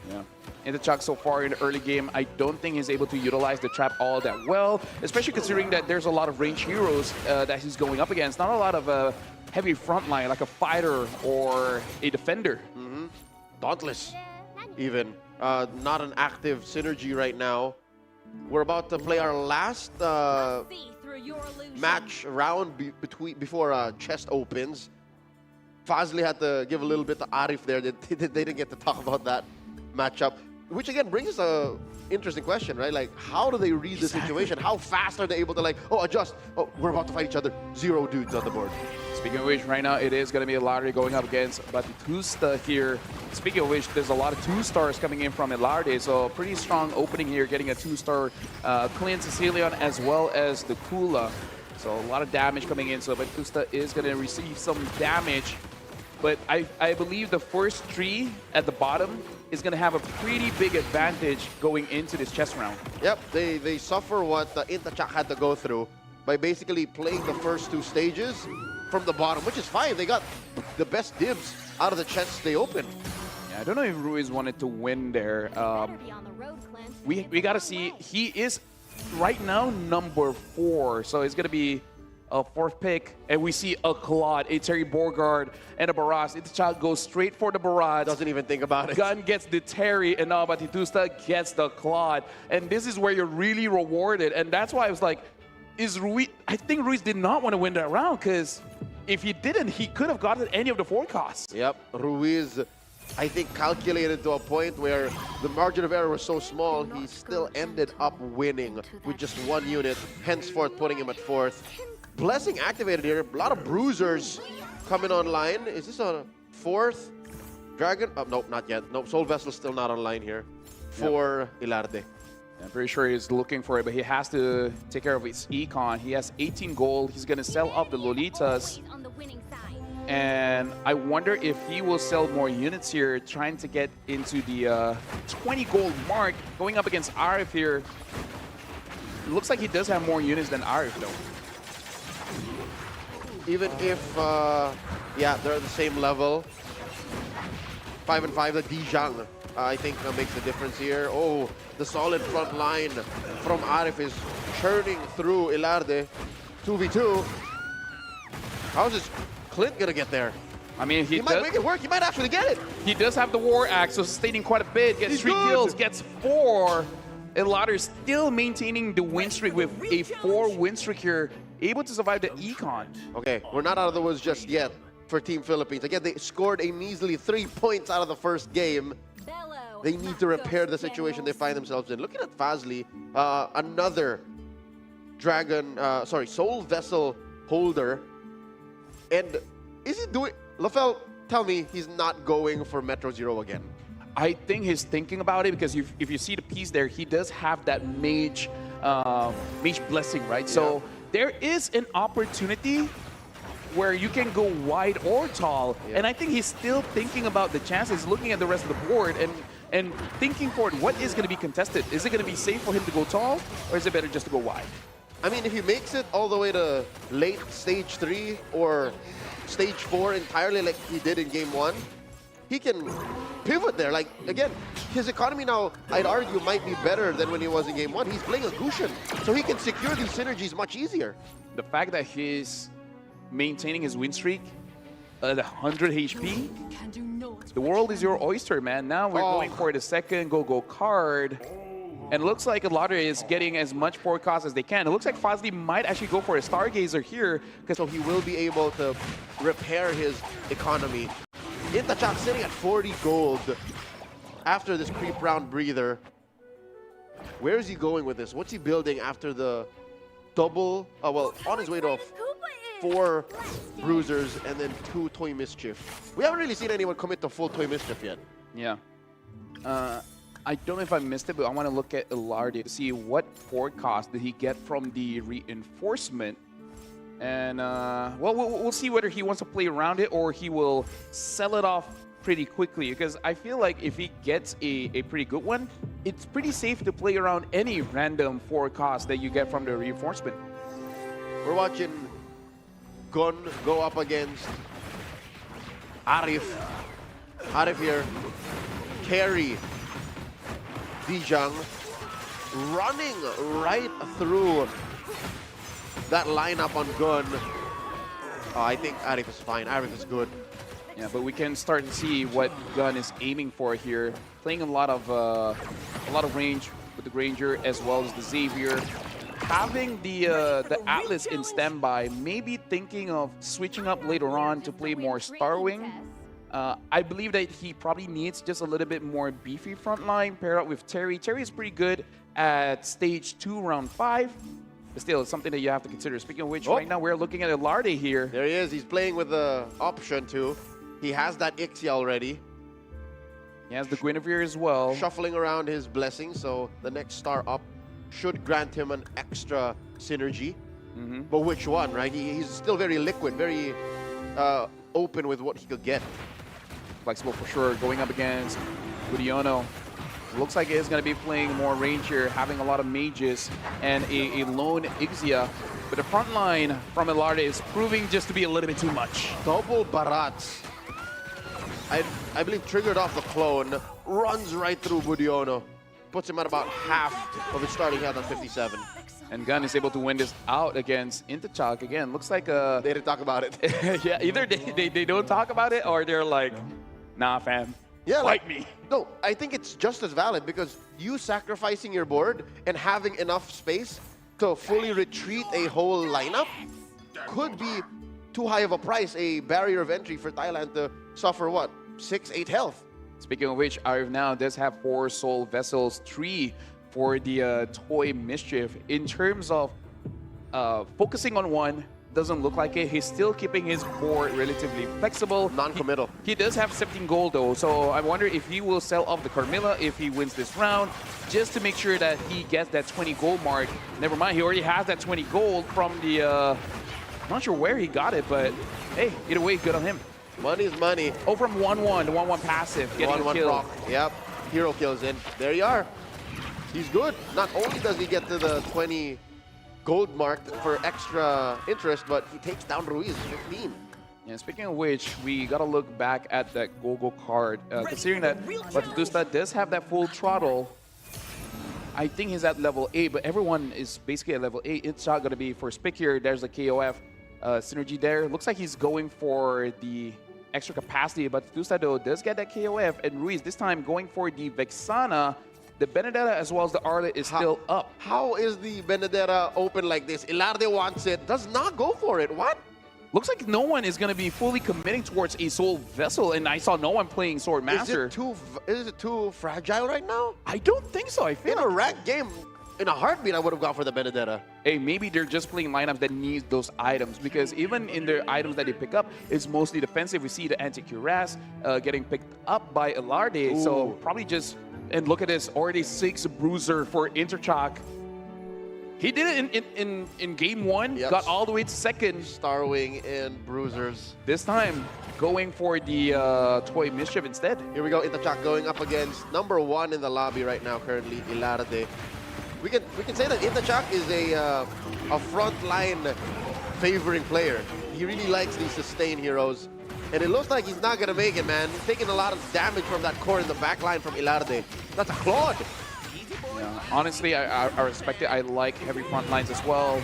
Yeah. Intachak so far in the early game, I don't think he's able to utilize the trap all that well, especially considering that there's a lot of range heroes that he's going up against. Not a lot of heavy frontline, like a fighter or a defender. Dauntless, even. Not an active synergy right now. We're about to play our last match round before chest opens. Fazli had to give a little bit to Arif there. They didn't get to talk about that matchup, which again brings us a interesting question, right? Like, how do they read the situation? How fast are they able to, like, adjust? Oh, we're about to fight each other. 0 dudes on the board. Speaking of which, right now it is going to be a lottery going up against Batistusta here. Speaking of which, there's a lot of 2-stars coming in from Ilarde, so pretty strong opening here, getting a 2-star Clint Sicilian as well as the Kula. So a lot of damage coming in, so Batistusta is going to receive some damage. But I believe the first 3 at the bottom is going to have a pretty big advantage going into this chess round. Yep, they suffer what Intachak had to go through by basically playing the first 2 stages from the bottom, which is fine. They got the best dibs out of the chests they opened. Yeah, I don't know if Ruiz wanted to win there. We got to see. He is right now number 4, so it's going to be a 4th pick, and we see a Claude, a Terry Borgard, and a Barras. Intachak goes straight for the Barras. Doesn't even think about it. Gun gets the Terry, and now Batistusta gets the Claude. And this is where you're really rewarded, and that's why I was like, I think Ruiz did not want to win that round, because if he didn't, he could have gotten any of the 4 costs. Yep, Ruiz, I think, calculated to a point where the margin of error was so small, he still ended up winning with just 1 unit, henceforth putting him at 4th. Blessing activated here. A lot of bruisers coming online. Is this a 4th Dragon? Oh, nope, not yet. Nope, Soul Vessel still not online here for Ilarde. I'm pretty sure he's looking for it, but he has to take care of his econ. He has 18 gold. He's going to sell up the Lolitas. And I wonder if he will sell more units here, trying to get into the 20 gold mark, going up against Arif here. It looks like he does have more units than Arif, though. Even if, yeah, they're at the same level. 5 and 5, the Dijang, I think makes the difference here. Oh, the solid front line from Arif is churning through Ilarde. 2v2. How's this Clint gonna get there? I mean, he might make it work. He might actually get it. He does have the War Axe, so sustaining quite a bit. Gets 3 kills, gets 4. Ilarde still maintaining the win streak with a 4 win streak here. Able to survive the econ. Okay, we're not out of the woods just yet for Team Philippines. Again, they scored a measly 3 points out of the first game. They need to repair the situation they find themselves in. Looking at Fazli, another Soul Vessel holder. And is he doing... Lafel, tell me he's not going for Metro Zero again. I think he's thinking about it because if you see the piece there, he does have that mage blessing, right? So there is an opportunity where you can go wide or tall, and I think he's still thinking about the chances, looking at the rest of the board and thinking forward, what is going to be contested? Is it going to be safe for him to go tall, or is it better just to go wide? I mean, if he makes it all the way to late stage 3 or stage 4 entirely like he did in game 1, he can pivot there. Like, again, his economy now, I'd argue, might be better than when he was in game 1. He's playing a Gushin, so he can secure these synergies much easier. The fact that he's maintaining his win streak at 100 HP, the world is your oyster, man. Now we're going for the second go-go card. And it looks like Adalah is getting as much forecast as they can. It looks like Fazli might actually go for a Stargazer here, because so he will be able to repair his economy. Intachak sitting at 40 gold after this pre-round breather. Where is he going with this? What's he building after the double? Well, on his way to 4 bruisers and then 2 Toy Mischief. We haven't really seen anyone commit to full Toy Mischief yet. Yeah. I don't know if I missed it, but I want to look at Adalah to see what forecast did he get from the reinforcement. And, well, we'll see whether he wants to play around it or he will sell it off pretty quickly. Because I feel like if he gets a pretty good one, it's pretty safe to play around any random forecast that you get from the reinforcement. We're watching Gun go up against Arif. Arif here. Carry. Dijang running right through that lineup on Gun. I think Arif is fine. Arif is good. Yeah, but we can start to see what Gun is aiming for here. Playing a lot of range with the Granger as well as the Xavier. Having the Atlas in standby, maybe thinking of switching up later on to play more Starwing. I believe that he probably needs just a little bit more beefy front line paired up with Terry. Terry is pretty good at stage 2, round 5. But still, it's something that you have to consider. Speaking of which, right now we're looking at Adalah here. There he is. He's playing with the option too. He has that Ixia already. He has the Guinevere as well. Shuffling around his blessings, so the next star up should grant him an extra synergy. But which one, right? He's still very liquid, very open with what he could get. Flexible for sure, going up against Budiono. Looks like it's going to be playing more range here, having a lot of mages and a lone Ixia. But the front line from Adalah is proving just to be a little bit too much. Double Barats. I believe triggered off the clone, runs right through Budiono. Puts him at about half of his starting health on 57. And Gun is able to win this out against Intachak. Again, looks like they didn't talk about it. yeah, either they don't talk about it or they're like, nah, fam. Yeah, like me. No, I think it's just as valid because you sacrificing your board and having enough space to fully retreat a whole lineup could be too high of a price, a barrier of entry for Thailand to suffer, what, 6, 8 health. Speaking of which, Arif now does have 4 soul vessels, 3 for the Toy Mischief. In terms of focusing on one, doesn't look like it. He's still keeping his board relatively flexible. Non-committal. He does have 17 gold though, so I wonder if he will sell off the Carmilla if he wins this round, just to make sure that he gets that 20 gold mark. Never mind, he already has that 20 gold from the, I'm not sure where he got it, but hey, either way, good on him. Money is money. Oh, from 1-1, the 1-1 passive, getting a kill. Proc. Yep, hero kills in. There you are. He's good. Not only does he get to the 20 gold mark for extra interest, but he takes down Ruiz, 15. Yeah, speaking of which, we gotta look back at that Gogo card. Considering that Batutusta does have that full throttle, I think he's at level 8, but everyone is basically at level 8. It's not gonna be first pick here. There's a KOF synergy there. Looks like he's going for the extra capacity, but Batutusta though does get that KOF, and Ruiz this time going for the Vexana. The Benedetta as well as the Arla is still up. How is the Benedetta open like this? Ilarde wants it, does not go for it. What? Looks like no one is going to be fully committing towards a Soul Vessel, and I saw no one playing Sword Master. Is it too fragile right now? I don't think so. I feel in a ranked game, In a heartbeat, I would have gone for the Benedetta. Hey, maybe they're just playing lineups that need those items, because even in their items that they pick up, it's mostly defensive. We see the anti-cuirass getting picked up by Alarde, so probably just, and look at this, already 6 bruiser for Interchak. He did it in game 1, got all the way to second. Starwing and bruisers. This time, going for the Toy Mischief instead. Here we go, Interchak going up against number 1 in the lobby right now, currently, Ilarde. We can say that Interchak is a frontline favoring player. He really likes these sustain heroes. And it looks like he's not going to make it, man. He's taking a lot of damage from that core in the back line from Ilarde. That's a Claude. Yeah, honestly, I respect it. I like heavy front lines as well.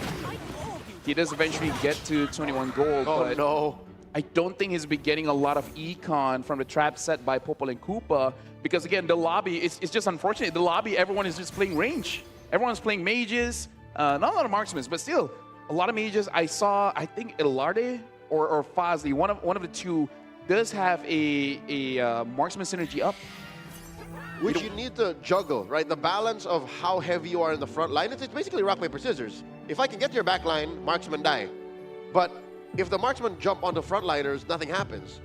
He does eventually get to 21 gold, but no. I don't think he's been getting a lot of econ from the trap set by Popol and Koopa, because again, the lobby, it's just unfortunate. The lobby, everyone is just playing range. Everyone's playing mages, not a lot of marksmen, but still, a lot of mages. I saw, I think Ilarde or Fazli, one of the two, does have a marksman synergy up. Which you need to juggle, right? The balance of how heavy you are in the front line. It's basically rock, paper, scissors. If I can get to your back line, marksmen die. But if the marksmen jump onto frontliners, nothing happens.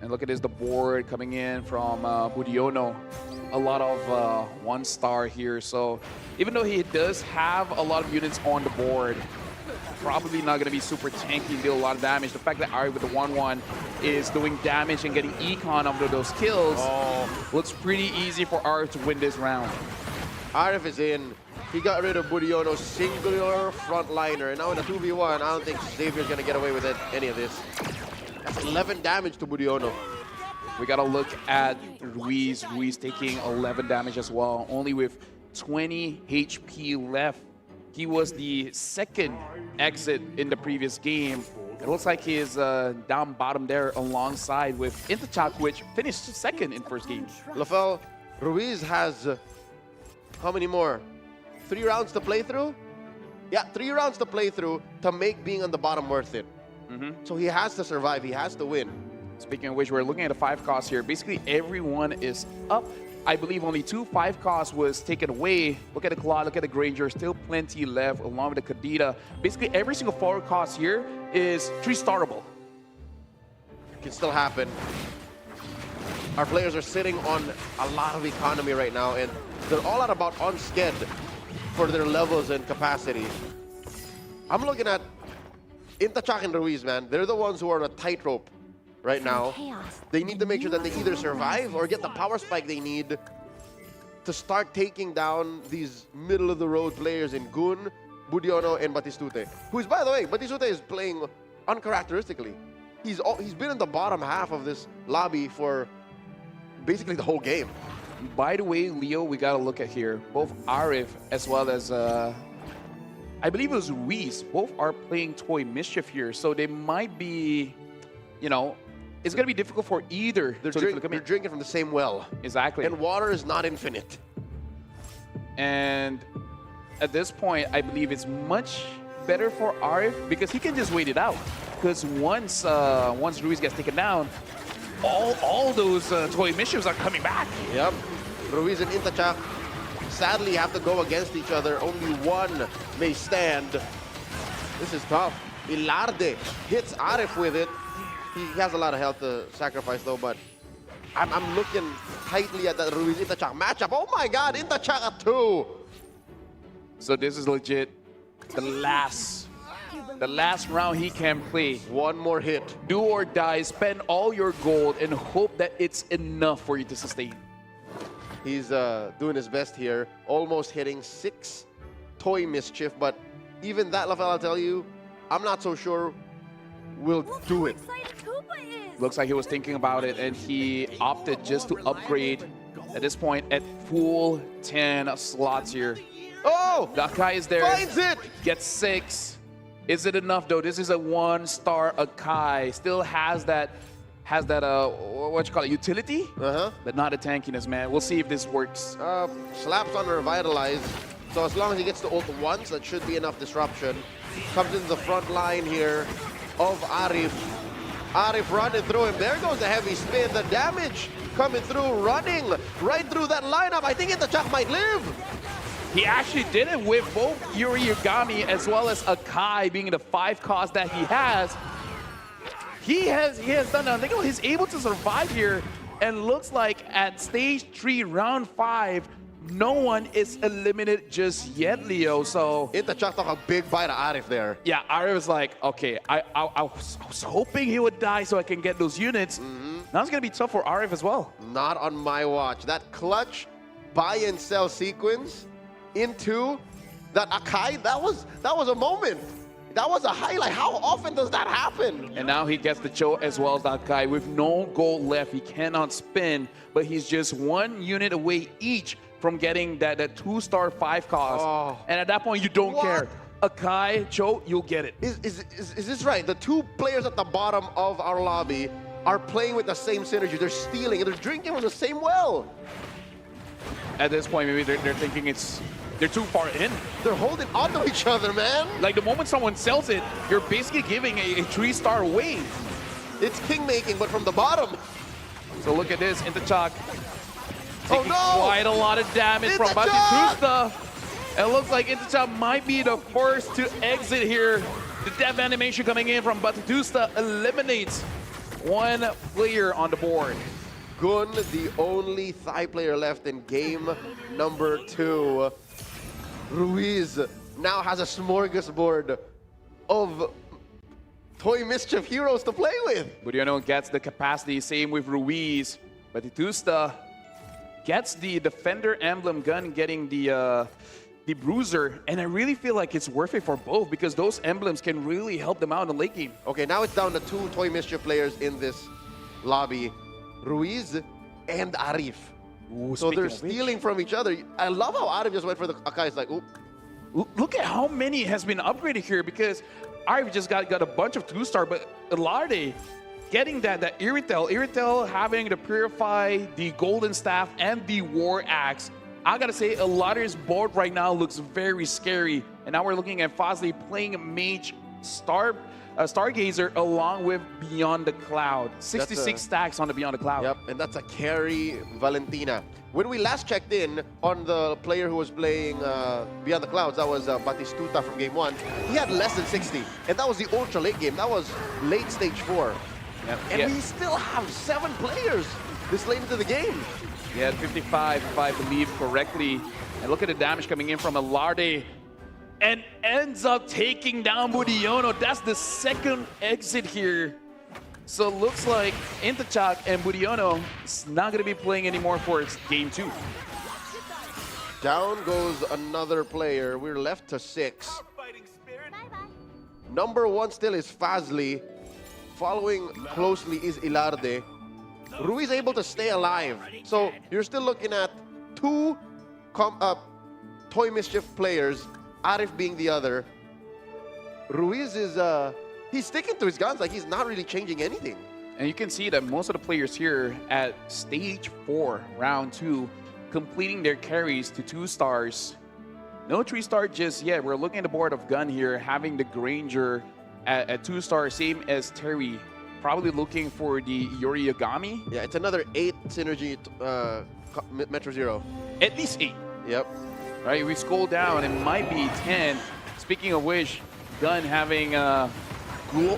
And look at this, the board coming in from Budiono. A lot of 1-star here. So even though he does have a lot of units on the board, probably not going to be super tanky and deal a lot of damage. The fact that Ari with the 1-1 is doing damage and getting econ after those kills looks pretty easy for Ari to win this round. Arif is in. He got rid of Budiono's singular frontliner. And now in a 2v1, I don't think Xavier's going to get away with any of this. That's 11 damage to Budiono. We got to look at Ruiz. Ruiz taking 11 damage as well, only with 20 HP left. He was the second exit in the previous game. It looks like he is down bottom there alongside with Interchak, which finished second in first game. Lafel, Ruiz has how many more? 3 rounds to play through? Yeah, 3 rounds to play through to make being on the bottom worth it. So he has to survive. He has to win. Speaking of which, we're looking at a 5 cost here. Basically, everyone is up. I believe only 2 5 costs was taken away. Look at the Claw, look at the Granger, still plenty left along with the Kadita. Basically, every single 4 cost here is 3-starable. Can still happen. Our players are sitting on a lot of economy right now, and they're all at about on sked for their levels and capacity. I'm looking at Interchak and Ruiz, man. They're the ones who are on a tightrope right now. They need to make sure that they either survive or get the power spike they need to start taking down these middle-of-the-road players in Gun, Budiono, and Batistute. Who is, by the way, Batistute is playing uncharacteristically. He's been in the bottom half of this lobby for basically the whole game. By the way, Leo, we got to look at here. Both Arif as well as, I believe it was Ruiz, both are playing Toy Mischief here. So they might be, you know, it's going to be difficult for either. They're drinking from the same well. Exactly. And water is not infinite. And at this point, I believe it's much better for Arif because he can just wait it out. Because once Ruiz gets taken down, all those Toy Mischiefs are coming back. Yep. Ruiz and Interchak sadly have to go against each other. Only one may stand. This is tough. Ilarde hits Arif with it. He has a lot of health to sacrifice though, but I'm looking tightly at that Ruiz-Interchak matchup. Oh my God, Interchak at 2. So this is legit the last round he can play. One more hit. Do or die, spend all your gold and hope that it's enough for you to sustain. He's doing his best here, almost hitting 6 Toy Mischief, but even that, Lafel, I'll tell you, I'm not so sure we'll do it. Looks like he was thinking about it and he opted just to upgrade at this point at full 10 slots here. Oh! Akai is there. Finds it! Gets 6. Is it enough though? This is a 1-star Akai. Still has that what you call it, utility? But not a tankiness, man. We'll see if this works. Slaps on Revitalize. So as long as he gets to ult once, that should be enough disruption. Comes into the front line here of Arif. Arif running through him. There goes the heavy spin. The damage coming through, running right through that lineup. I think Interchak might live. He actually did it with both Yuri Yagami as well as Akai being the 5 cost that he has. He has done that. Think about he's able to survive here, and looks like at stage 3, round 5, no one is eliminated just yet, Leo. So Intachak took a big bite of Arif there. yeah, Arif was like, okay, I was hoping he would die so I can get those units. Now it's gonna be tough for Arif as well. Not on my watch. That clutch buy and sell sequence into that Akai, that was a moment. That was a highlight. How often does that happen? And now he gets the Cho as well as that guy with no gold left. He cannot spin, but he's just 1 unit away each from getting that 2-star 5 cost. Oh. And at that point, you don't care. Akai, Cho, you'll get it. Is this right? The 2 players at the bottom of our lobby are playing with the same synergy. They're stealing and they're drinking from the same well. At this point, maybe they're thinking they're too far in. They're holding onto each other, man. Like the moment someone sells it, you're basically giving a 3-star away. It's king making, but from the bottom. So look at this, Intachak. Oh no! Quite a lot of damage from Batitusta. It looks like Intachak might be the first to exit here. The death animation coming in from Batitusta eliminates 1 player on the board. Gun, the only Thai player left in game number 2. Ruiz now has a smorgasbord of toy mischief heroes to play with. Budiono gets the capacity, same with Ruiz. Batitusta gets the Defender emblem gun, getting the Bruiser, and I really feel like it's worth it for both because those emblems can really help them out in the late game. Okay, now it's down to 2 toy mischief players in this lobby. Ruiz and Arif. Ooh, so they're stealing from each other. I love how Arif just went for the Akai. It's like, oop. Look at how many has been upgraded here because Arif just got a bunch of 2-star, but Alarde getting that Iritel having the Purify, the Golden Staff, and the War Axe. I gotta say, Alarde's board right now looks very scary. And now we're looking at Fazli playing Mage Stargazer along with Beyond the Cloud. 66 stacks on the Beyond the Cloud. Yep, and that's a carry Valentina. When we last checked in on the player who was playing Beyond the Clouds, that was Batistuta from game 1, he had less than 60. And that was the ultra late game. That was late stage 4. Yep. And we still have 7 players this late into the game. He had 55, if I believe correctly. And look at the damage coming in from Alarde. And ends up taking down Budiono. That's the 2nd exit here. So it looks like Intachak and Budiono is not going to be playing anymore for game 2. Down goes another player. We're left to 6. Number 1 still is Fazli. Following closely is Ilarde. Ruiz able to stay alive. So you're still looking at 2 toy mischief players, Arif being the other. Ruiz is, he's sticking to his guns, like he's not really changing anything. And you can see that most of the players here at stage 4, round 2, completing their carries to 2 stars. No 3-star just yet. We're looking at the board of gun here, having the Granger at 2 stars, same as Terry. Probably looking for the Yuri Yagami. Yeah, it's another 8 synergy Metro Zero. At least 8. Yep. Right, we scroll down, it might be 10. Speaking of which, Gun having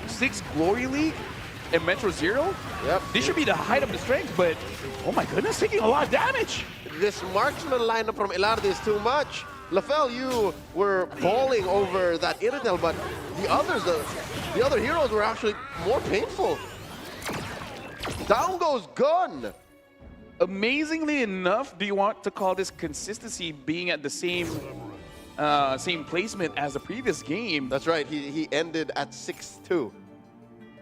6 Glory League and Metro Zero. Yep. This should be the height of the strength, but oh my goodness, taking a lot of damage. This marksman lineup from Ilarde is too much. Lafel, you were balling over that Iritel, but the others, the other heroes were actually more painful. Down goes Gun. Amazingly enough, do you want to call this consistency being at the same placement as the previous game? That's right, he ended at 6-2.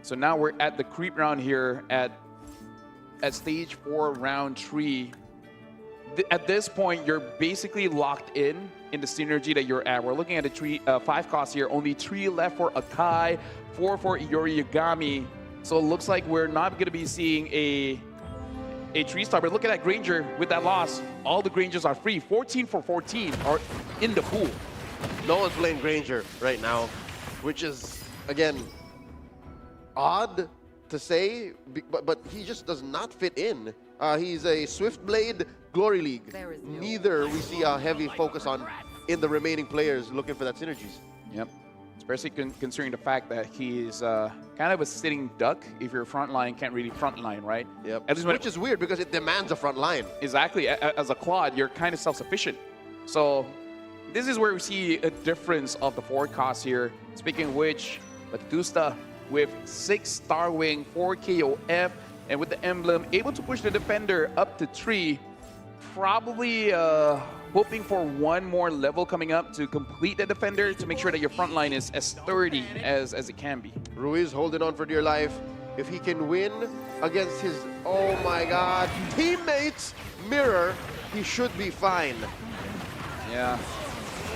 So now we're at the creep round here at stage 4, round 3. At this point, you're basically locked in the synergy that you're at. We're looking at the 5 costs here. Only 3 left for Akai, 4 for Yuri Yagami. So it looks like we're not going to be seeing a 3-star. But look at that Granger with that loss. All the Grangers are free. 14 for 14 are in the pool. No one's playing Granger right now, which is, again, odd to say, but he just does not fit in He's a Swift Blade Glory League. Neither we see a heavy focus on in the remaining players looking for that synergies. Yep. Especially considering the fact that he's kind of a sitting duck. If your front line can't really front line, right? Yep. At least when Which is weird because it demands a front line. Exactly. As a quad, you're kind of self-sufficient. So this is where we see a difference of the forecast here. Speaking of which, Batusta with 6 Star Wing, 4 KOF, and with the emblem, able to push the defender up to 3. Probably hoping for one more level coming up to complete the defender to make sure that your front line is as sturdy as it can be. Ruiz holding on for dear life. If he can win against his, oh my God, teammates mirror, he should be fine. Yeah.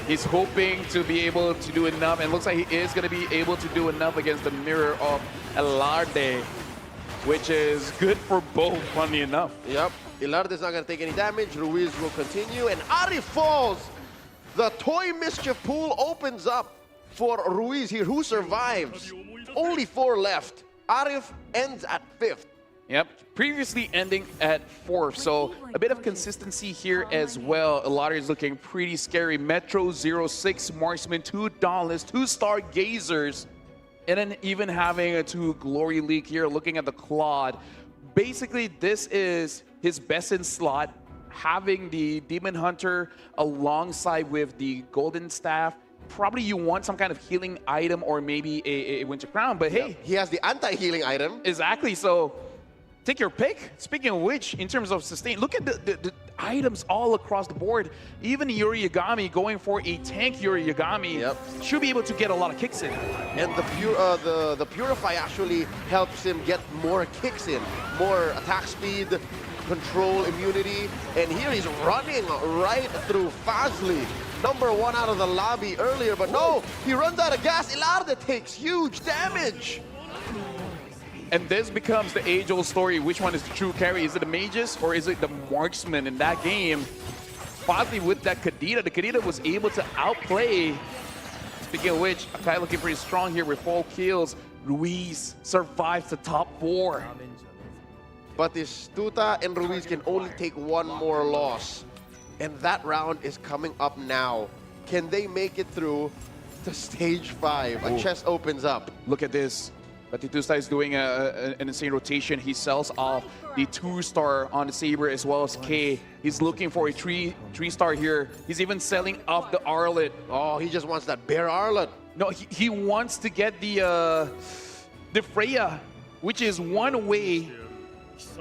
He's hoping to be able to do enough, and looks like he is going to be able to do enough against the mirror of Elarde, which is good for both, funny enough. Yep. Ilarde's not going to take any damage. Ruiz will continue, and Ari falls. The toy mischief pool opens up for Ruiz here, who survives. Only 4 left. Arif ends at 5th. Yep, previously ending at 4th, so a bit of consistency here as well. Elarde is looking pretty scary. Metro 06 Marksman, 2 Dauntless, 2 Stargazers, and then even having a 2 Glory League here, looking at the Claude. Basically, this is his best in slot, having the Demon Hunter alongside with the Golden Staff. Probably you want some kind of healing item or maybe a Winter Crown, but hey. He has the anti-healing item. Exactly, so take your pick. Speaking of which, in terms of sustain, look at the items all across the board. Even Yuri Yagami going for a tank Yuri Yagami should be able to get a lot of kicks in. And the Purify actually helps him get more kicks in, more attack speed, control, immunity. And here he's running right through Fazli. Number 1 out of the lobby earlier, but no, he runs out of gas. Ilarde takes huge damage. And this becomes the age-old story. Which one is the true carry? Is it the mages or is it the marksman in that game? Fazli with that Kadita. The Kadita was able to outplay. Speaking of which, Akai looking pretty strong here with 4 kills. Ruiz survives the top 4. Batistuta and Ruiz can only take 1 more loss. And that round is coming up now. Can they make it through to stage 5? A chest opens up. Look at this. Batistuta is doing an insane rotation. He sells off the 2-star on the Saber as well as K. He's looking for a 3-star here. He's even selling off the Arlet. Oh, he just wants that bare Arlet. No, he wants to get the Freya, which is one way.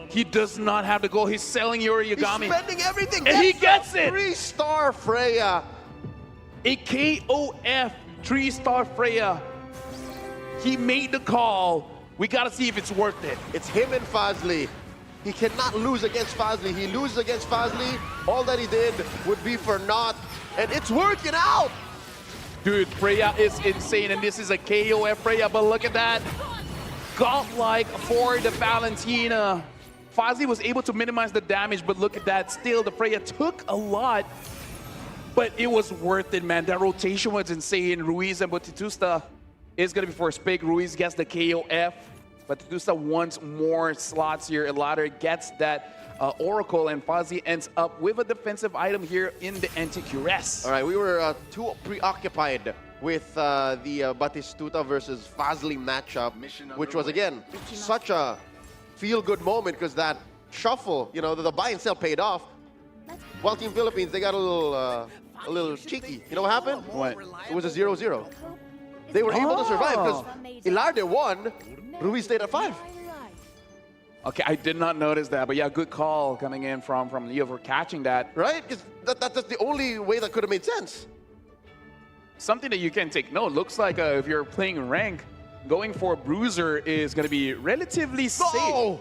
He does not have to go. He's selling Yuri Yagami. He's spending everything. And he gets it. 3-star Freya. A KOF 3-star Freya. He made the call. We got to see if it's worth it. It's him and Fazli. He cannot lose against Fazli. He loses against Fazli. All that he did would be for naught. And it's working out. Dude, Freya is insane. And this is a KOF Freya. But look at that. Godlike for the Valentina. Fazli was able to minimize the damage, but look at that. Still, the Freya took a lot, but it was worth it, man. That rotation was insane. Ruiz and Batistuta is going to be for Spig. Ruiz gets the KOF. Batistuta wants more slots here. Elarde gets that Oracle, and Fazli ends up with a defensive item here in the Anti-Cuirass. All right, we were too preoccupied with the Batistuta versus Fazli matchup, which was, again, such a feel-good moment because that shuffle, you know, the buy and sell paid off. While Team Philippines, they got a little cheeky. You know what happened? What? It was a 0-0. They were able to survive because Ilarde won, Ruiz stayed at 5. Okay, I did not notice that, but yeah, good call coming in from Leo for catching that. Right? Because that's the only way that could have made sense. Something that you can take note. Looks like if you're playing rank, going for a bruiser is going to be relatively safe.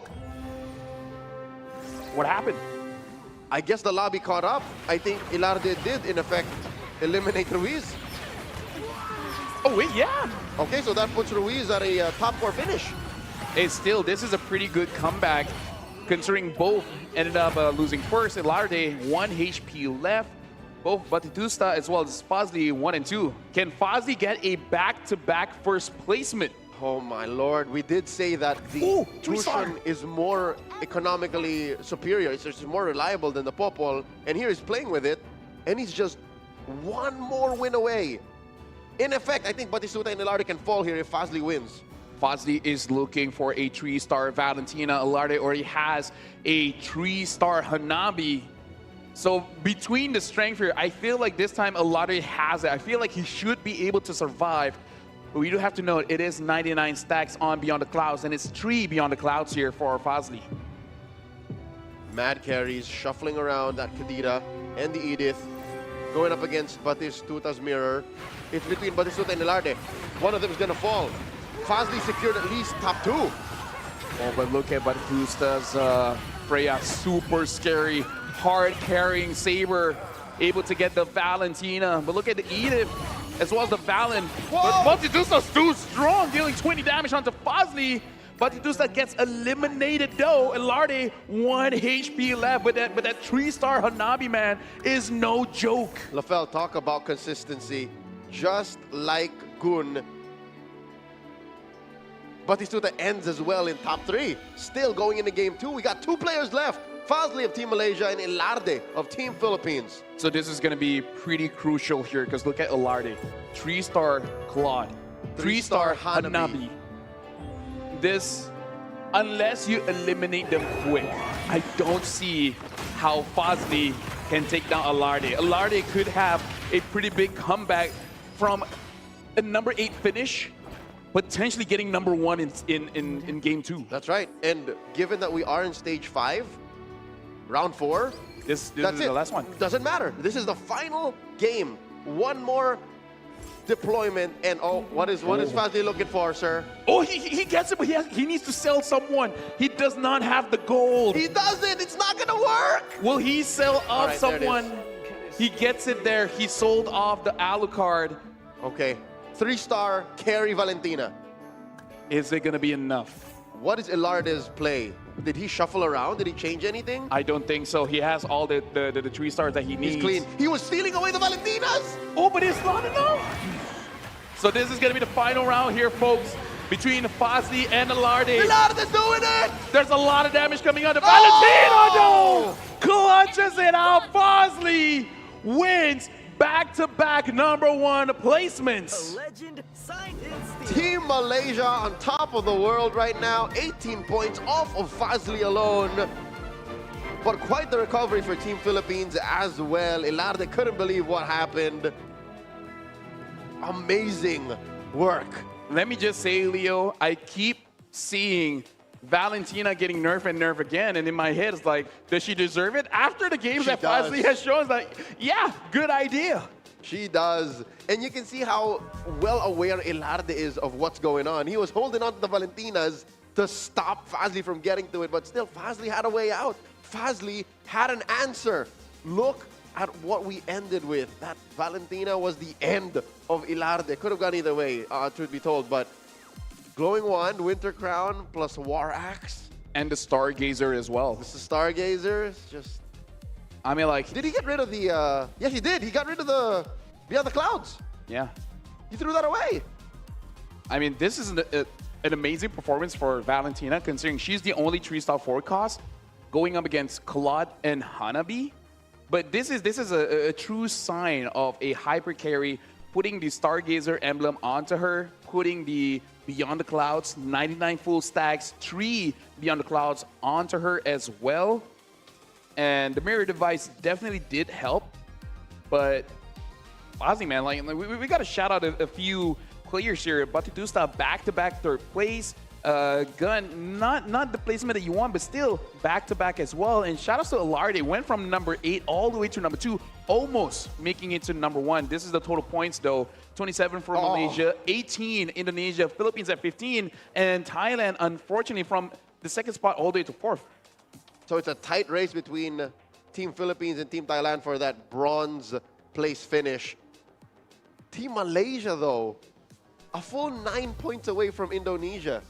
What happened? I guess the lobby caught up. I think Ilarde did, in effect, eliminate Ruiz. Oh, wait, yeah. Okay, so that puts Ruiz at a top 4 finish. Hey, still, this is a pretty good comeback, considering both ended up losing first. Ilarde, 1 HP left. Both Batistuta as well as Fazli, 1 and 2. Can Fazli get a back-to-back first placement? Oh my lord, we did say that the Ooh, three-star. Tushan is more economically superior, it's just more reliable than the Popol, and here he's playing with it, and he's just one more win away. In effect, I think Batistuta and Ilarde can fall here if Fazli wins. Fazli is looking for a 3-star Valentina. Ilarde already has a 3-star Hanabi. So between the strength here, I feel like this time Ilarde has it. I feel like he should be able to survive. But we do have to note, it is 99 stacks on Beyond the Clouds, and it's 3 Beyond the Clouds here for Fazli. Mad carries shuffling around that Kadira and the Edith, going up against Batistuta's mirror. It's between Batistuta and Ilarde. One of them is going to fall. Fazli secured at least top 2. Oh, but look at Batistuta's Freya, super scary, hard carrying Saber, able to get the Valentina. But look at the Edith, as well as the Valen. But Batistuta's too strong, dealing 20 damage onto Fazli. Batistuta gets eliminated though. Ilarde, 1 HP left, but that 3-star Hanabi, man, is no joke. LaFell, talk about consistency. Just like Gun, Batistuta ends as well in top 3. Still going into game 2. We got 2 players left. Fazli of Team Malaysia and Ilarde of Team Philippines. So this is going to be pretty crucial here because look at Ilarde. 3-star Claude. 3-star Hanabi. This, unless you eliminate them quick, I don't see how Fazli can take down Ilarde. Ilarde could have a pretty big comeback from a number 8 finish, potentially getting number 1 in game 2. That's right. And given that we are in stage 5, round 4, This that's is it. the last one. Doesn't matter. This is the final game. One more deployment, and what is Fazli looking for, sir? Oh, he gets it, but he needs to sell someone. He does not have the gold. He doesn't. It's not gonna work. Will he sell off right, there it someone? He gets it there. He sold off the Alucard. Okay, 3-star carry Valentina. Is it going to be enough? What is Ilarde's play? Did he shuffle around? Did he change anything? I don't think so. He has all the 3 stars that he needs. He's clean. He was stealing away the Valentinas. Oh, but it's not enough. So this is going to be the final round here, folks, between Fazli and Ilarde. Ilarde's doing it. There's a lot of damage coming on the Valentino, no! Clutches it out. Fazli wins back-to-back number 1 placements. Team Malaysia on top of the world right now, 18 points off of Fazli alone. But quite the recovery for Team Philippines as well. Ilarde couldn't believe what happened. Amazing work. Let me just say, Leo, I keep seeing Valentina getting nerfed and nerfed again, and in my head it's like, does she deserve it? After the games that Fazli has shown, it's like, yeah, good idea. She does. And you can see how well aware Ilarde is of what's going on. He was holding on to the Valentinas to stop Fazli from getting to it, but still Fazli had a way out. Fazli had an answer. Look at what we ended with. That Valentina was the end of Ilarde. Could have gone either way, truth be told, but Glowing Wand, Winter Crown, plus War Axe. And the Stargazer as well. This is Stargazer. It's just... I mean, like... Did he get rid of the... Yes, he did. He got rid of the Beyond the Clouds. Yeah. He threw that away. I mean, this is an amazing performance for Valentina, considering she's the only 3-star forecast going up against Claude and Hanabi. But this is a true sign of a hyper carry, putting the Stargazer emblem onto her, putting the Beyond the Clouds, 99 full stacks, 3 Beyond the Clouds onto her as well. And the mirror device definitely did help. But Fazli, man, like we got to shout out a few players here. Batistuta back-to-back 3rd place. Gun, not the placement that you want, but still back-to-back as well. And shout outs to Ilarde, went from number 8 all the way to number 2, almost making it to number 1. This is the total points though. 27 for Malaysia, 18 Indonesia, Philippines at 15, and Thailand, unfortunately, from the 2nd spot all the way to 4th. So it's a tight race between Team Philippines and Team Thailand for that bronze place finish. Team Malaysia, though, a full 9 points away from Indonesia.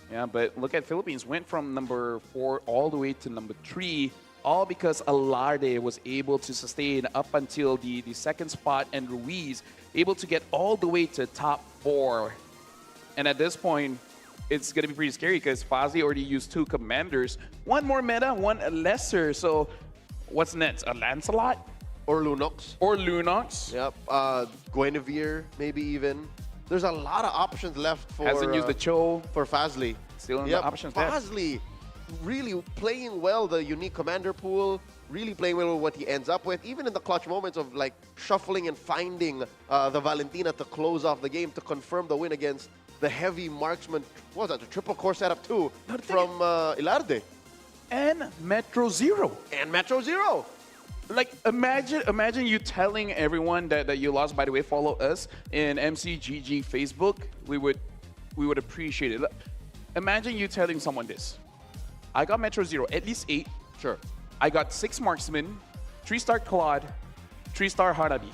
Yeah, but look at Philippines, went from number 4 all the way to number 3, all because Ilarde was able to sustain up until the 2nd spot, and Ruiz able to get all the way to top 4. And at this point, it's going to be pretty scary because Fazli already used 2 commanders. One more meta, one lesser. So what's next? A Lancelot? Or Lunox. Or Lunox? Yep. Guinevere, maybe even. There's a lot of options left for... Hasn't used the Cho. For Fazli. Still in the options left. Fazli really playing well the unique commander pool, really playing well with what he ends up with, even in the clutch moments of like shuffling and finding the Valentina to close off the game to confirm the win against the heavy marksman. What was that? The triple core setup too from Ilarde. And Metro Zero. And Metro Zero. Like, imagine you telling everyone that you lost. By the way, follow us in MCGG Facebook. We would appreciate it. Imagine you telling someone this. I got Metro Zero, at least 8. Sure. I got 6 marksmen, 3-star Claude, 3-star Harabi.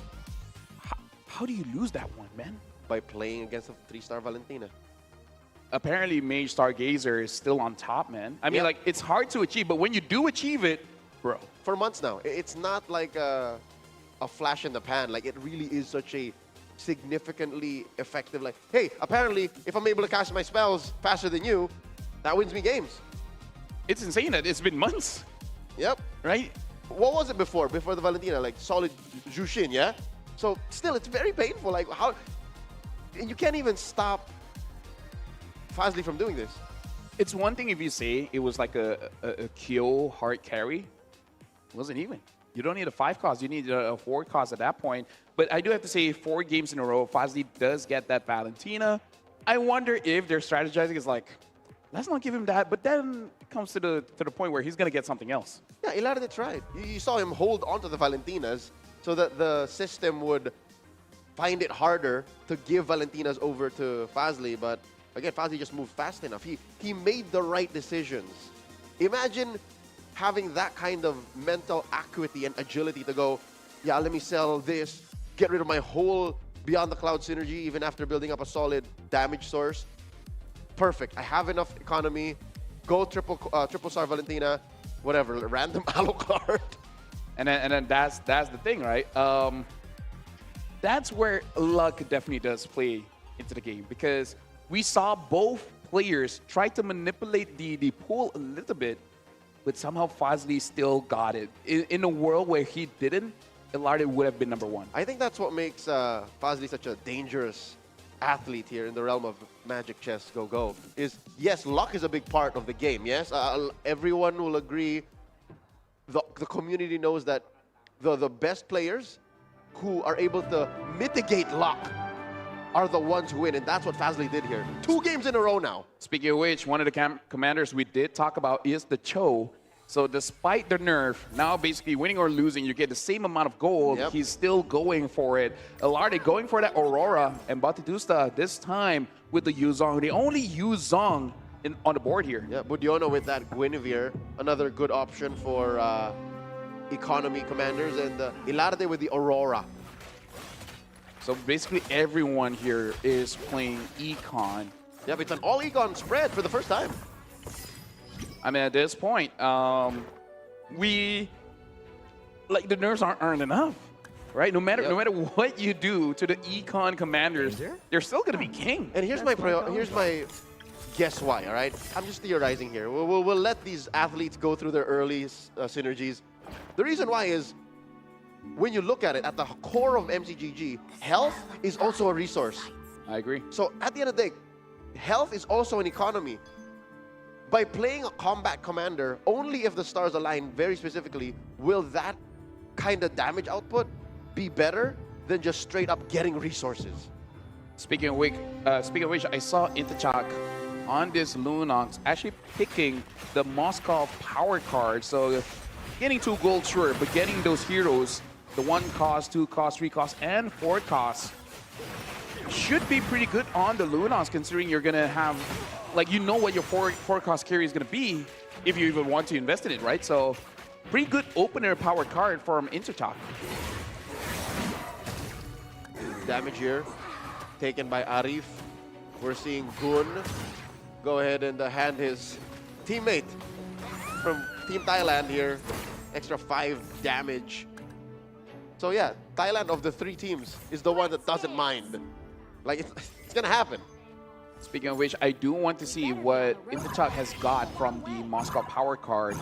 How do you lose that one, man? By playing against a 3-star Valentina. Apparently, Mage Stargazer is still on top, man. I mean, like, it's hard to achieve, but when you do achieve it, bro. For months now. It's not like a flash in the pan. Like, it really is such a significantly effective, like, hey, apparently, if I'm able to cast my spells faster than you, that wins me games. It's insane that it's been months. Yep. Right? What was it before the Valentina? Like, solid Jushin, yeah? So, still, it's very painful. Like, how... You can't even stop Fazli from doing this. It's one thing if you say it was like a Kyo hard carry. It wasn't even. You don't need a 5 cost. You need a 4 cost at that point. But I do have to say 4 games in a row, Fazli does get that Valentina. I wonder if their strategizing is like, let's not give him that. But then it comes to the point where he's going to get something else. Yeah, Ilarde tried. You saw him hold onto the Valentinas so that the system would find it harder to give Valentinas over to Fazli. But again, Fazli just moved fast enough. He made the right decisions. Imagine having that kind of mental acuity and agility to go, yeah, let me sell this, get rid of my whole Beyond the Cloud synergy, even after building up a solid damage source. Perfect. I have enough economy. Go triple star Valentina, whatever, random Alucard. And then that's the thing, right? That's where luck definitely does play into the game, because we saw both players try to manipulate the pool a little bit, but somehow Fazli still got it. In a world where he didn't, Ilarde would have been number 1. I think that's what makes Fazli such a dangerous athlete here in the realm of Magic Chess Go. Is, yes, luck is a big part of the game, yes? Everyone will agree. The community knows that the best players who are able to mitigate luck are the ones who win, and that's what Fazli did here. 2 games in a row now. Speaking of which, one of the commanders we did talk about is the Cho. So despite the nerf, now basically winning or losing, you get the same amount of gold. Yep. He's still going for it. Ilarde going for that Aurora, and Batidusta this time with the Yuzong. The only Yuzong on the board here. Yeah, Budiono with that Guinevere, another good option for economy commanders, and Ilarde with the Aurora. So basically everyone here is playing Econ. Yeah, but it's an all Econ spread for the first time. I mean, at this point, the nerfs aren't enough, right? No matter what you do to the Econ commanders, they're still going to be king. And here's my guess why, all right? I'm just theorizing here. We'll let these athletes go through their early synergies. The reason why is, when you look at it, at the core of MCGG, health is also a resource. I agree. So at the end of the day, health is also an economy. By playing a combat commander, only if the stars align very specifically, will that kind of damage output be better than just straight up getting resources. Speaking of which, I saw Intachak on this Lunox actually picking the Moscow power card. So getting 2 gold, sure, but getting those heroes, the 1 cost, 2 cost, 3 cost, and 4 cost, should be pretty good on the Lunox, considering you're going to have, like, you know what your 4 cost carry is going to be if you even want to invest in it, right? So pretty good opener power card from Intertalk. Damage here taken by Arif. We're seeing Gun go ahead and hand his teammate from Team Thailand here extra 5 damage. So yeah, Thailand of the 3 teams is the one that doesn't mind. Like, it's gonna happen. Speaking of which, I do want to see what Intichak has got from the Moscow power card.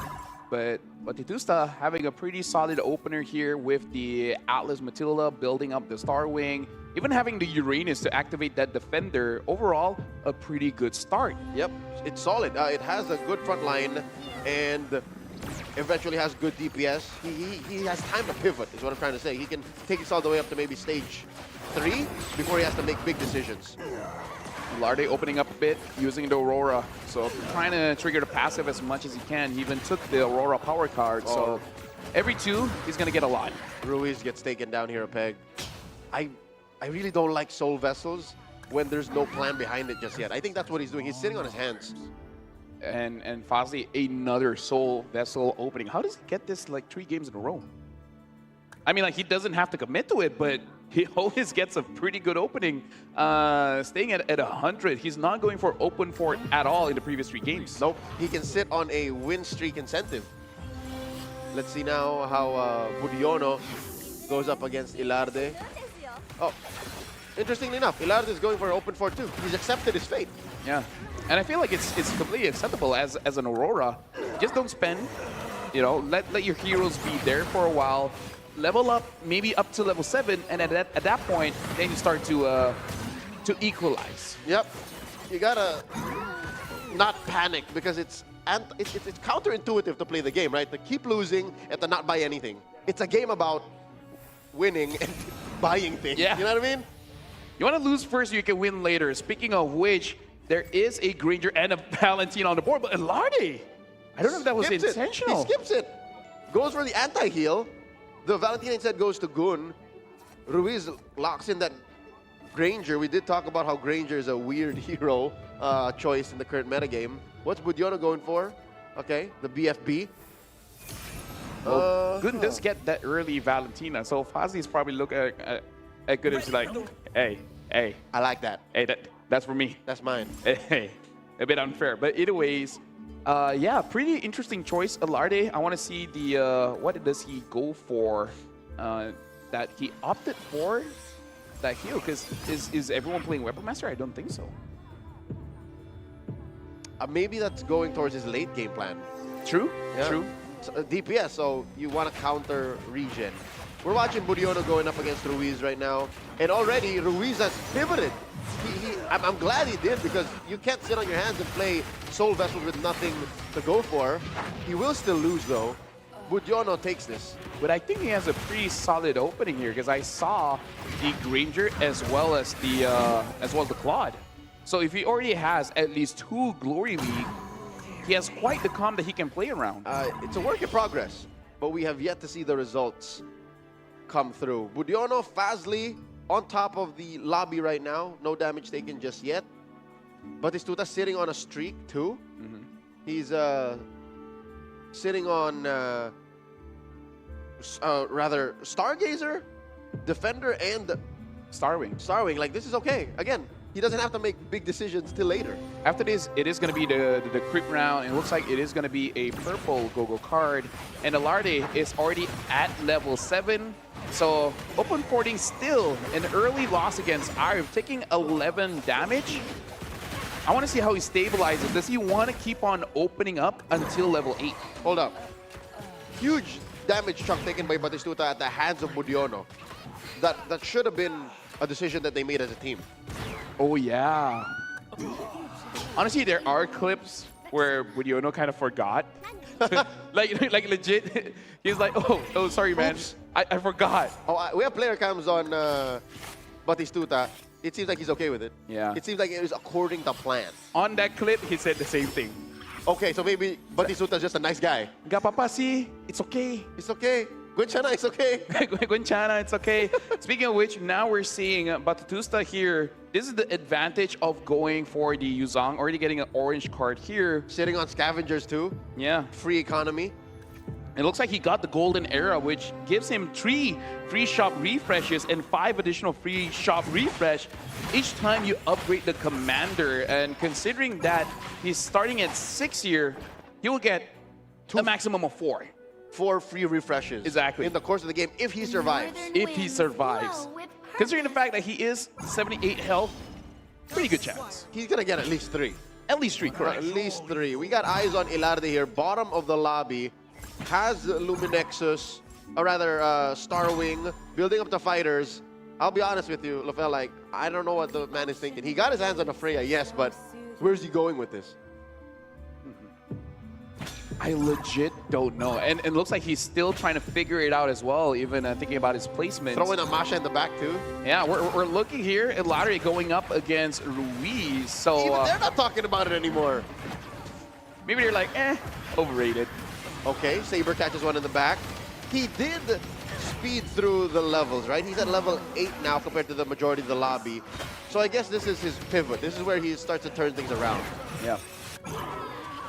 But Batistuta having a pretty solid opener here with the Atlas Matilda building up the Star Wing, even having the Uranus to activate that defender. Overall, a pretty good start. Yep, it's solid. It has a good front line and eventually has good DPS. He has time to pivot, is what I'm trying to say. He can take us all the way up to maybe stage 3 before he has to make big decisions. Larde opening up a bit, using the Aurora. So trying to trigger the passive as much as he can. He even took the Aurora power card. So every 2, he's going to get a lot. Ruiz gets taken down here a peg. I really don't like Soul Vessels when there's no plan behind it just yet. I think that's what he's doing. He's sitting on his hands. And Fazli, another Soul Vessel opening. How does he get this like 3 games in a row? I mean, like, he doesn't have to commit to it, but he always gets a pretty good opening. Staying at 100, he's not going for open fort at all in the previous 3 games. Nope, he can sit on a win streak incentive. Let's see now how Budiono goes up against Ilarde. Oh, interestingly enough, Ilarde is going for an open fort too. He's accepted his fate. Yeah, and I feel like it's completely acceptable as an Aurora. Just don't spend, you know, let your heroes be there for a while. Level up, maybe up to level 7, and at that point, then you start to equalize. Yep, you gotta not panic because it's counterintuitive to play the game, right? To keep losing and to not buy anything. It's a game about winning and buying things. Yeah. You know what I mean? You want to lose first, you can win later. Speaking of which, there is a Granger and a Valentine on the board, but Ilarde, I don't know if that was intentional. He skips it. Goes for the anti-heal. The Valentine instead goes to Gun. Ruiz locks in that Granger. We did talk about how Granger is a weird hero choice in the current metagame. What's Budiono going for? Okay, the BFB. Well, Gun does get that early Valentina, so Fazli's probably looking at Gun and she's like, hey. I like that. Hey, that's for me. That's mine. Hey, a bit unfair. But either ways, yeah, pretty interesting choice, Ilarde. I want to see the, what does he go for that he opted for that heal? Because is everyone playing Weapon Master? I don't think so. Maybe that's going towards his late game plan. True, Yeah. true. So, DPS, so you want to counter regen. We're watching Budiono going up against Ruiz right now. And already, Ruiz has pivoted. I'm glad he did because you can't sit on your hands and play Soul Vessels with nothing to go for. He will still lose though. Budiono takes this. But I think he has a pretty solid opening here because I saw the Granger as well as the Claude. So if he already has at least 2 Glory League, he has quite the comp that he can play around. It's a work in progress, but we have yet to see the results come through. Budiono, Fazli on top of the lobby right now. No damage taken just yet. Batistuta sitting on a streak too. He's sitting on rather Stargazer, Defender, and Starwing. Starwing. Like, this is okay. Again, he doesn't have to make big decisions till later. After this, it is going to be the creep round. It looks like it is going to be a purple Gogo card. And Ilarde is already at level 7. So open porting still an early loss against Arv, taking 11 damage. I want to see how he stabilizes. Does he want to keep on opening up until level 8? Hold up. Huge damage chunk taken by Batistuta at the hands of Budiono. That should have been a decision that they made as a team. Oh, yeah. Honestly, there are clips where Budiono kind of forgot. like legit, he's like, oh, sorry, man. I forgot. Oh, we have player cams on Batistuta. It seems like he's okay with it. Yeah. It seems like it was according to plan. On that clip, he said the same thing. Okay, so maybe Batistuta's just a nice guy. Gak apa-apa sih, it's okay. It's okay. Gunchana, it's okay. Gunchana, it's okay. Speaking of which, now we're seeing Batistuta here. This is the advantage of going for the Yuzong, already getting an orange card here. Sitting on scavengers too. Yeah. Free economy. It looks like he got the golden era, which gives him 3 free shop refreshes and 5 additional free shop refresh each time you upgrade the commander. And considering that he's starting at 6 here, he will get a maximum of 4. 4 free refreshes. Exactly. In the course of the game, if he survives. If he survives. Considering the fact that he is 78 health, pretty good chance. He's gonna get at least 3. At least 3, correct. At least 3. We got eyes on Ilarde here, bottom of the lobby. Has Luminexus, or rather Starwing, building up the fighters. I'll be honest with you, LaFell, like, I don't know what the man is thinking. He got his hands on a Freya, yes, but where's he going with this? I legit don't know. And it looks like he's still trying to figure it out as well, even thinking about his placement. Throwing a Masha in the back, too? Yeah, we're looking here at Lottery going up against Ruiz. So Even they're not talking about it anymore. maybe they're like, overrated. Okay, Saber catches one in the back. He did speed through the levels, right? He's at level 8 now compared to the majority of the lobby. So I guess this is his pivot. This is where he starts to turn things around. Yeah.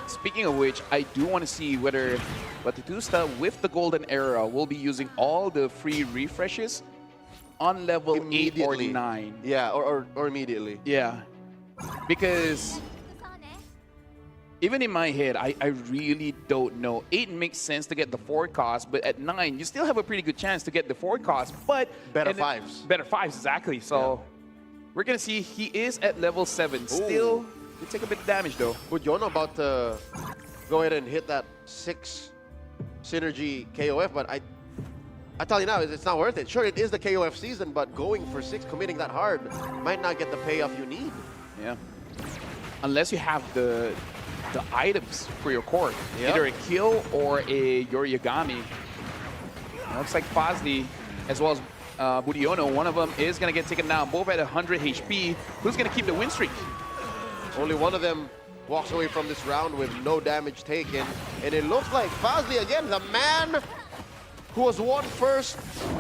Speaking of which, I do want to see whether Batistuta with the Golden Era will be using all the free refreshes on level 8 or 9. Yeah, or immediately. Yeah. Because even in my head, I really don't know. 8 makes sense to get the 4 cost, but at 9, you still have a pretty good chance to get the 4 cost, but... Better 5s. Better 5s, exactly. So we're going to see he is at level 7. Still, you take a bit of damage, though. Budiono about to go ahead and hit that 6 synergy KOF, but I tell you now, it's not worth it. Sure, it is the KOF season, but going for 6, committing that hard, might not get the payoff you need. Yeah. Unless you have the items for your core. Yep. Either a kill or a Yoriyagami. Looks like Fazli, as well as Budiono, one of them is going to get taken down, both at 100 HP. Who's going to keep the win streak? Only one of them walks away from this round with no damage taken. And it looks like Fazli, again, the man who has won first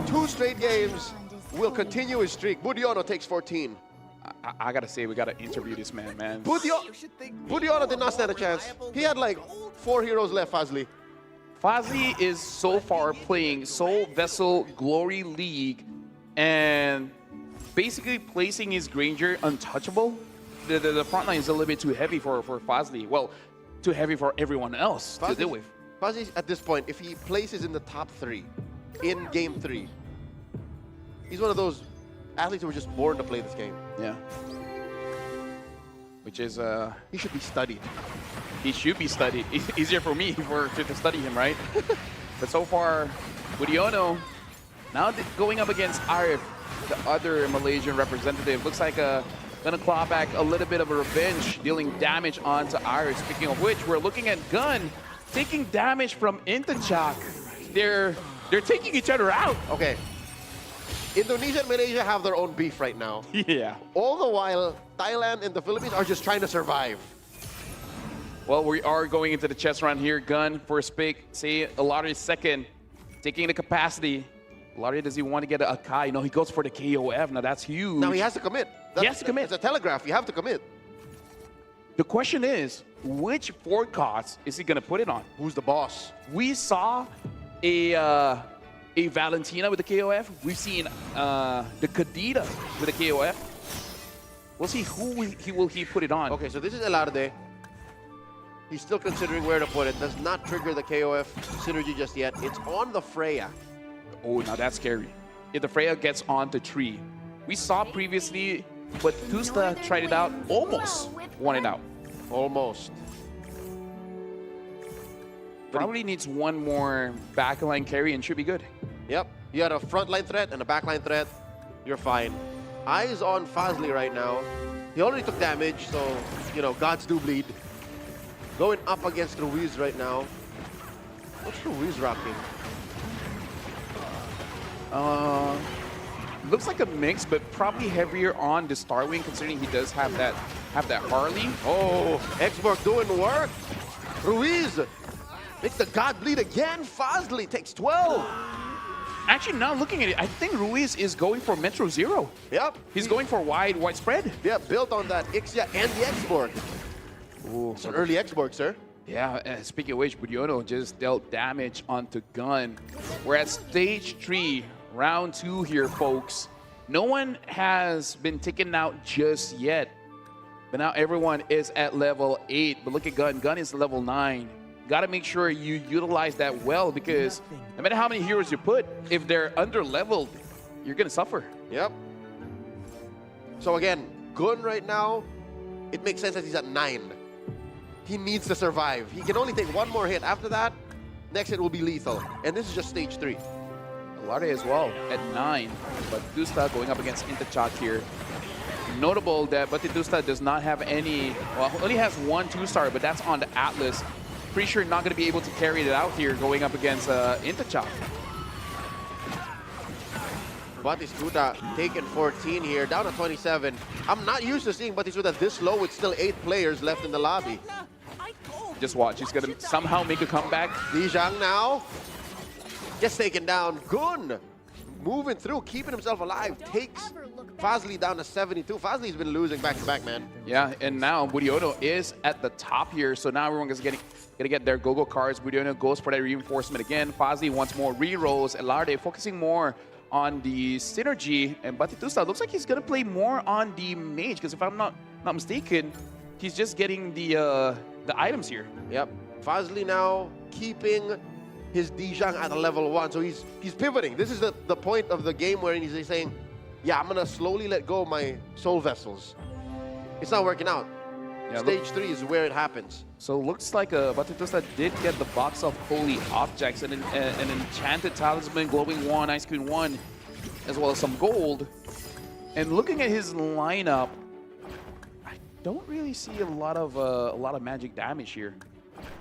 2 straight games, will continue his streak. Budiono takes 14. I gotta say, we gotta interview this man, Budiono did not stand a chance. He had like 4 heroes left, Fazli. Fazli is so far playing Soul Vessel Glory League and basically placing his Granger untouchable. The front line is a little bit too heavy for Fazli. Well, too heavy for everyone else to deal with. Fazli, at this point, if he places in the top 3 in game 3, he's one of those athletes who were just born to play this game. Yeah. Which is... he should be studied. He should be studied. Easier for me to study him, right? But so far, Budiono now going up against Arif, the other Malaysian representative. Looks like gonna claw back a little bit of a revenge, dealing damage onto Arif. Speaking of which, we're looking at Gun taking damage from Intachak. They're taking each other out. Okay. Indonesia and Malaysia have their own beef right now. Yeah. All the while, Thailand and the Philippines are just trying to survive. Well, we are going into the chess round here. Gun first pick. Say Alari second. Taking the capacity. Alari, does he want to get a Kai? No, he goes for the KOF. Now that's huge. Now he has to commit. He has to commit. It's a telegraph. You have to commit. The question is, which 4 costs is he going to put it on? Who's the boss? We saw a Valentina with the KOF. We've seen the Kadita with the KOF. We'll see who will he put it on. Okay, so this is Elarde. He's still considering where to put it. Does not trigger the KOF synergy just yet. It's on the Freya. Oh, now that's scary. If the Freya gets on to 3. We saw previously, but Tusta tried it out, almost won it out. Almost. Probably needs one more backline carry and should be good. Yep. You had a frontline threat and a backline threat. You're fine. Eyes on Fazli right now. He already took damage, so, you know, gods do bleed. Going up against Ruiz right now. What's Ruiz rocking? Looks like a mix, but probably heavier on the Starwing, considering he does have that Harley. Oh, Xborg doing work. Ruiz makes the god bleed again. Fazli takes 12. Actually, now looking at it, I think Ruiz is going for Metro Zero. Yep. He's going for widespread. Yeah, built on that Ixia and the Xborg. Ooh, it's an early Xborg, sir. Yeah, speaking of which, Budiono just dealt damage onto Gun. We're at stage 3, round 2 here, folks. No one has been taken out just yet. But now everyone is at level 8. But look at Gun. Gun is level 9. Got to make sure you utilize that well, because no matter how many heroes you put, if they're under-leveled, you're going to suffer. Yep. So again, Gun right now, it makes sense that he's at 9. He needs to survive. He can only take one more hit. After that, next hit will be lethal. And this is just stage 3. Larde as well at 9, but Batistusta going up against Intachak here. Notable that Batistusta does not have any, well, only has 1 2-star, but that's on the Atlas. Pretty sure not going to be able to carry it out here going up against Intachak. Batistuta taking 14 here, down to 27. I'm not used to seeing Batistuta this low with still 8 players left in the lobby. Just watch, he's going to somehow make a comeback. Dijang now gets taken down. Gun moving through, keeping himself alive, takes Fazli down to 72. Fazli's been losing back-to-back, man. Yeah, and now Budiono is at the top here, so now everyone is gonna get their go-go cards. Budiono goes for that reinforcement again. Fazli wants more re-rolls. Larde focusing more on the synergy, and Batistusta looks like he's gonna play more on the mage, because if I'm not mistaken, he's just getting the items here. Yep. Fazli now keeping his Dijang at a level 1, so he's pivoting. This is the point of the game where he's saying, yeah, I'm gonna slowly let go of my soul vessels. It's not working out. Yeah, Stage 3 is where it happens. So looks like Batistusta did get the box of holy objects and an enchanted talisman, glowing wand, ice queen wand, as well as some gold. And looking at his lineup, I don't really see a lot of magic damage here.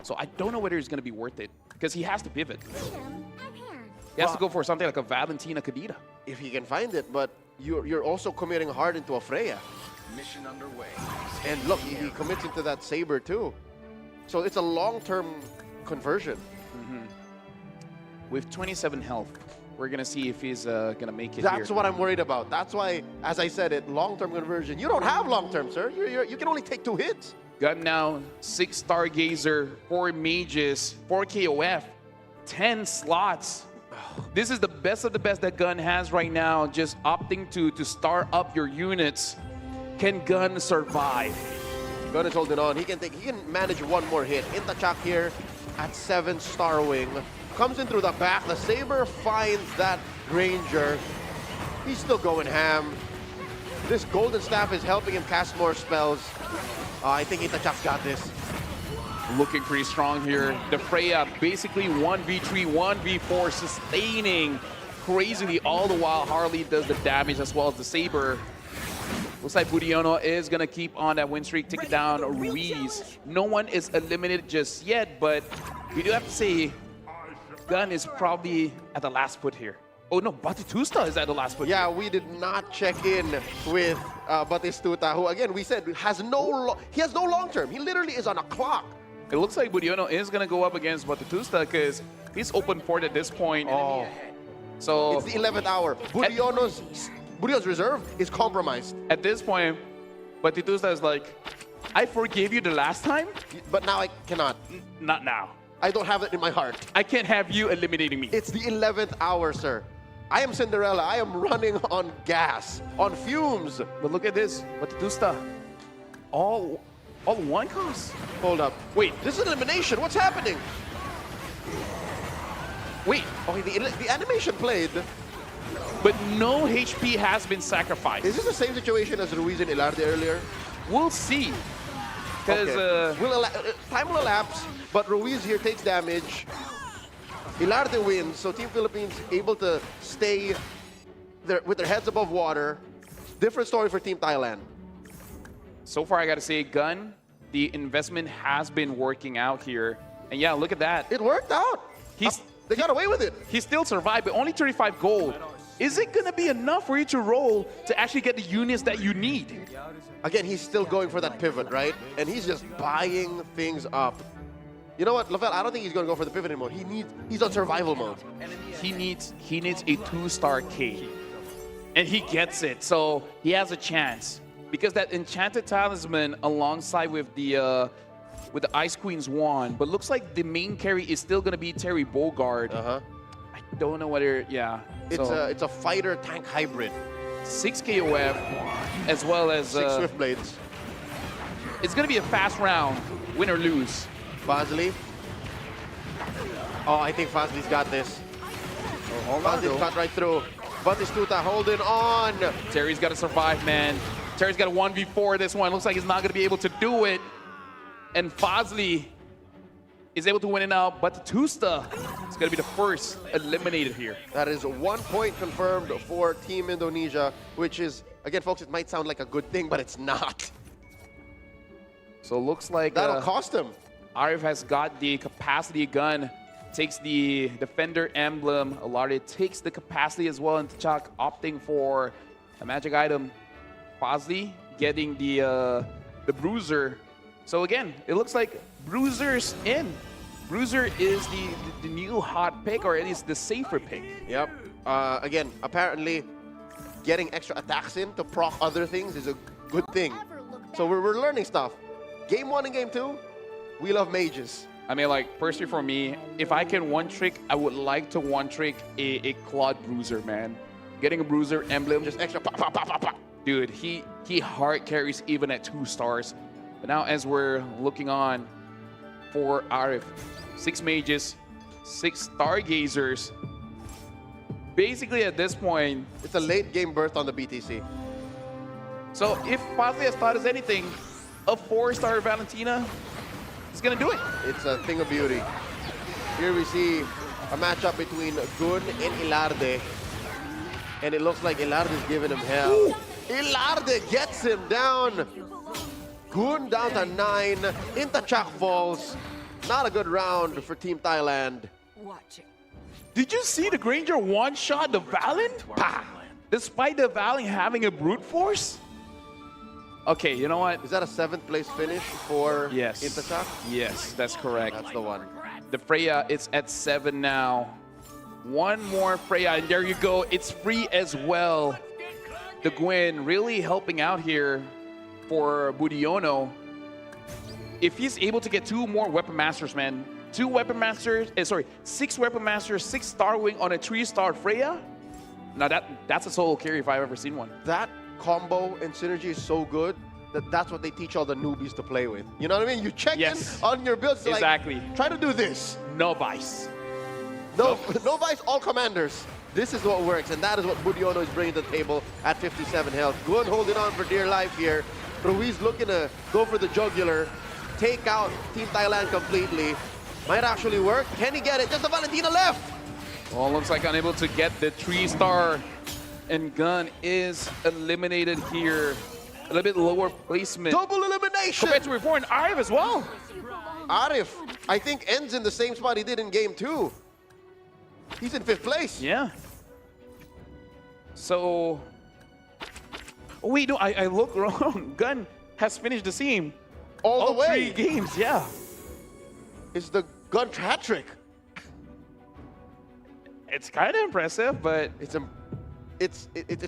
So I don't know whether it's going to be worth it, because he has to pivot. He has to go for something like a Valentina Kadita. If he can find it, but you're also committing hard into a Freya. Mission underway. And look, he commits into that Saber too. So it's a long-term conversion. With 27 health, we're going to see if he's going to make it That's here. what I'm worried about. That's why, as I said it, long-term conversion. You don't have long-term, sir. You can only take 2 hits. Gun now, 6 Stargazer, 4 Mages, 4 KOF, 10 slots. This is the best of the best that Gun has right now, just opting to start up your units. Can Gun survive? Gun is holding on. He can manage 1 more hit. Intachak here at 7 Starwing. Comes in through the back. The Saber finds that Ranger. He's still going ham. This Golden Staff is helping him cast more spells. I think Intachak's got this. Looking pretty strong here. The Freya basically 1v3, 1v4, sustaining crazily, all the while Harley does the damage as well as the Saber. Looks like Budiono is going to keep on that win streak, take it down Ruiz. No one is eliminated just yet, but we do have to say Gun is probably at the last put here. Oh no, Batistusta is at the last put. Yeah, we did not check in with Batistuta, who again we said he has no long term. He literally is on a clock. It looks like Budiono is going to go up against Batistusta because he's open port at this point. Oh. So it's the 11th hour. Budiono's reserve is compromised. At this point, Batistuta is like, I forgave you the last time, but now I cannot. Not now. I don't have it in my heart. I can't have you eliminating me. It's the 11th hour, sir. I am Cinderella. I am running on gas, on fumes. But look at this, Batistuta. All 1 cost. Hold up. Wait. This is elimination. What's happening? Wait. Okay, the animation played. But no HP has been sacrificed. Is this the same situation as Ruiz and Ilarde earlier? We'll see. Because time will elapse, but Ruiz here takes damage. Ilarde wins, so Team Philippines able to stay with their heads above water. Different story for Team Thailand. So far, I got to say, Gun, the investment has been working out here. And yeah, look at that. It worked out. They got away with it. He still survived, but only 35 gold. Is it going to be enough for you to roll to actually get the units that you need? Again, he's still going for that pivot, right? And he's just buying things up. You know what, Lavelle, I don't think he's going to go for the pivot anymore. He's on survival mode. He needs a 2-star K. And he gets it, so he has a chance. Because that enchanted talisman alongside with the Ice Queen's wand, but looks like the main carry is still going to be Terry Bogard. I don't know whether, yeah. It's a fighter tank hybrid. 6 KOF as well as 6 Swift Blades. It's going to be a fast round, win or lose. Fazli. Oh, I think Fazli's got this. Hold on, Fazli's cut right through. Batistuta holding on. Terry's got to survive, man. Terry's got a 1v4 this one. Looks like he's not going to be able to do it. And Fazli is able to win it now, but the Tusta is going to be the first eliminated here. That is 1 point confirmed for Team Indonesia, which is, again, folks, it might sound like a good thing, but it's not. So it looks like That'll cost him. Arif has got the capacity gun, takes the defender emblem. Alarde takes the capacity as well, and T'Chak opting for a magic item. Fazli getting the bruiser. So again, it looks like Bruiser's in. Bruiser is the new hot pick, or at least the safer pick. Yep. Again, apparently, getting extra attacks in to proc other things is a good thing. So we're learning stuff. Game 1 and Game 2, we love mages. I mean, like, personally for me, if I can one-trick, I would like to one-trick a Claude Bruiser, man. Getting a Bruiser emblem. Just extra pop, pop, pop, pop, pop. Dude, he hard carries even at 2 stars. But now as we're looking on for Arif, 6 mages, 6 stargazers. Basically at this point, it's a late game birth on the BTC. So if Fazli has taught us anything, a 4-star Valentina is gonna do it. It's a thing of beauty. Here we see a matchup between Gun and Ilarde. And it looks like Ilarde is giving him hell. Ooh. Ilarde gets him down. Gun down to 9. T'Chak falls. Not a good round for Team Thailand. Did you see the Granger one-shot the Valen? Pah! Despite the Valen having a brute force? Okay, you know what? Is that a 7th place finish for T'Chak? Yes, that's correct. That's the one. The Freya is at 7 now. One more Freya, and there you go. It's free as well. The Gwen really helping out here for Budiono. If he's able to get 2 more Weapon Masters, man. 2 Weapon Masters, 6 Weapon Masters, 6 Star Wing on a 3-star Freya. Now that's a solo carry if I've ever seen one. That combo and synergy is so good that's what they teach all the newbies to play with. You know what I mean? You check in on your builds. Exactly. Like, try to do this. No vice. No vice, all commanders. This is what works, and that is what Budiono is bringing to the table at 57 health. Gun holding on for dear life here. Ruiz looking to go for the jugular, take out Team Thailand completely. Might actually work. Can he get it? Just a Valentina left. Well, looks like unable to get the 3-star, and Gun is eliminated here. A little bit lower placement. Double elimination. Compared to before, and Arif as well. Arif, I think, ends in the same spot he did in Game 2. He's in 5th place. Yeah. So, wait, no, I look wrong. Gun has finished the scene. All the way. 3 games, yeah. It's the Gun hat trick. It's kind of impressive, but it's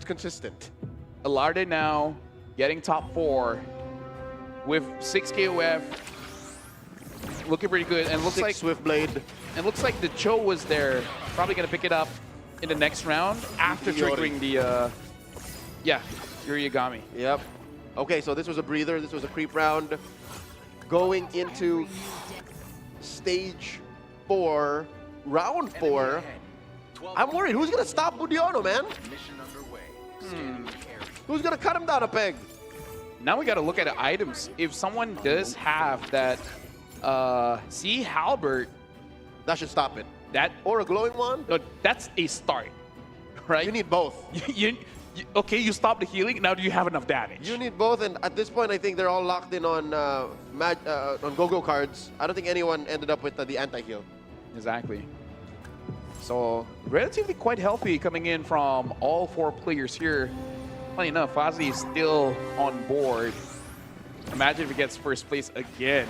consistent. Alarde now getting top 4 with 6 KOF. Looking pretty good, and looks 6 like Swift Blade. And looks like the Cho was there. Probably gonna pick it up in the next round after triggering the Yurigami. Yep. Okay, so this was a breather. This was a creep round. Going into stage 4, round 4. I'm worried. Who's gonna stop Budiono, man? Who's gonna cut him down a peg? Now we gotta look at the items. If someone does have that Sea Halberd, that should stop it. That or a glowing wand? No, that's a start, right? You need both. Okay, you stop the healing. Now do you have enough damage? You need both, and at this point, I think they're all locked in on go-go cards. I don't think anyone ended up with the anti-heal. Exactly. So relatively quite healthy coming in from all 4 players here. Funny enough, Fazli is still on board. Imagine if he gets first place again.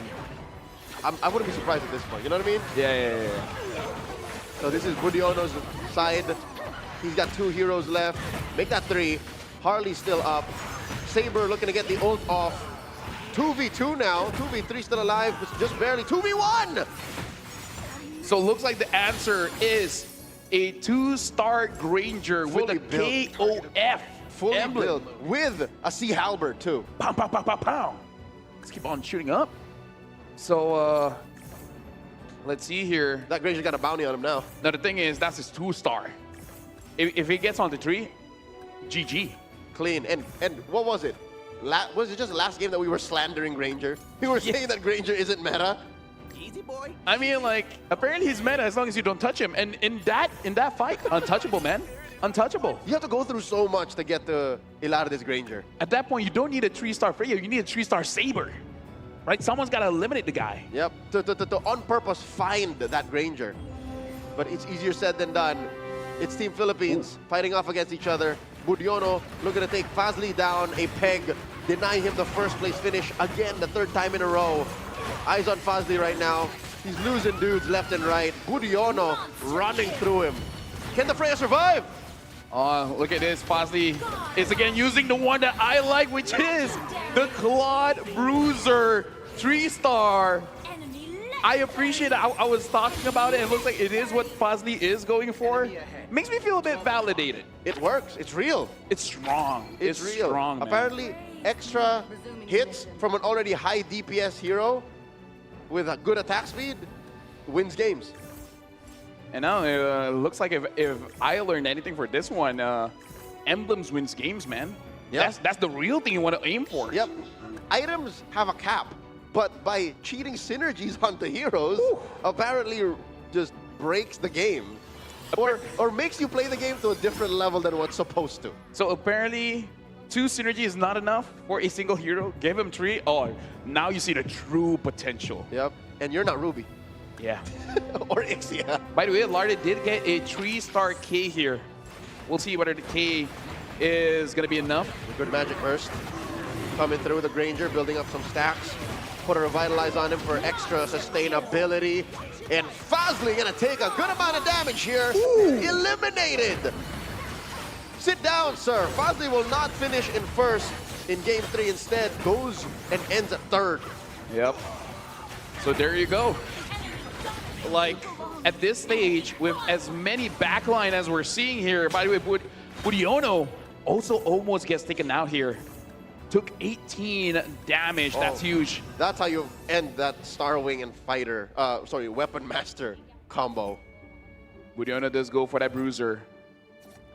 I wouldn't be surprised at this point. You know what I mean? Yeah. So this is Budiono's side. He's got 2 heroes left. Make that 3. Harley's still up. Saber looking to get the ult off. 2v2 now. 2v3 still alive, but just barely. 2v1! So it looks like the answer is a 2-star Granger with a KOF fully emblem. built with a Sea Halberd too. Pow, pow, pow, pow, pow. Let's keep on shooting up. So, let's see here. That Granger got a bounty on him now. Now the thing is, that's his 2-star. If he gets onto 3, GG. Clean. And what was it? Was it just the last game that we were slandering Granger? We were saying that Granger isn't meta. Easy boy. I mean, like, apparently he's meta as long as you don't touch him. And in that fight, untouchable, man. Untouchable. You have to go through so much to get to Ilarde's Granger. At that point, you don't need a 3-star Freya. You need a 3-star Saber. Right? Someone's got to eliminate the guy. Yep. To on purpose find that Granger. But it's easier said than done. It's Team Philippines fighting off against each other. Budiono looking to take Fazli down a peg, denying him the first place finish again, the third time in a row. Eyes on Fazli right now. He's losing dudes left and right. Budiono running through him. Can the Freya survive? Oh, look at this. Fazli is again using the one that I like, which is the Claude Bruiser 3-star. I appreciate it. I was talking about it. It looks like it is what Fazli is going for. Makes me feel a bit validated. It works. It's real. It's strong. It's real. Strong, man. Apparently, extra hits from an already high DPS hero with a good attack speed wins games. And now it looks like if I learned anything for this one, emblems wins games, man. Yep. That's the real thing you want to aim for. Yep. Items have a cap, but by cheating synergies onto heroes, apparently just breaks the game. Or makes you play the game to a different level than what's supposed to. So apparently, 2 synergy is not enough for a single hero. Give him 3. Oh, now you see the true potential. Yep. And you're not Ruby. Yeah. Or Ixia. By the way, Larde did get a 3-star K here. We'll see whether the K is going to be enough. Good magic burst. Coming through the Granger, building up some stacks. Put a Revitalize on him for extra sustainability. And Fazli gonna take a good amount of damage here. Eliminated. Sit down, sir. Fazli will not finish in first in game 3. Instead, goes and ends at 3rd. Yep. So there you go. Like, at this stage, with as many backline as we're seeing here, by the way, Budiono also almost gets taken out here. Took 18 damage. That's huge. That's how you end that Star Wing and Fighter, Weapon Master combo. Budiono does go for that Bruiser.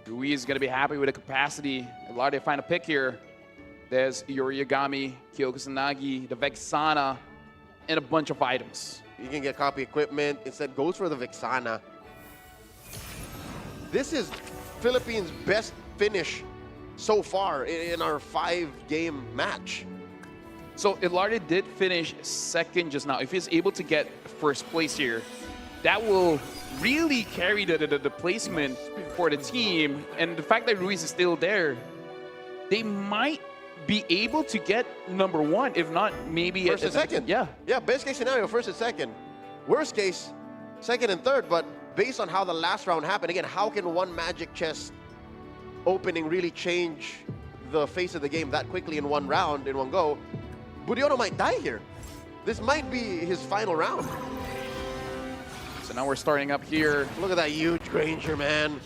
Ruiz is going to be happy with the capacity. Larde find a pick here. There's Yoriyagami, Kyokusanagi, the Vexana, and a bunch of items. You can get copy equipment. Instead, goes for the Vexana. This is Philippines' best finish so far in our 5-game match. So Ilarde did finish 2nd just now. If he's able to get 1st place here, that will really carry the placement for the team. And the fact that Ruiz is still there, they might be able to get number 1, if not maybe 1st and 2nd. Yeah. Yeah, best case scenario, 1st and 2nd. Worst case, 2nd and 3rd. But based on how the last round happened, again, how can one magic chest opening really change the face of the game that quickly in one round, in one go? Budiono might die here. This might be his final round. So now we're starting up here. Look at that huge Granger, man.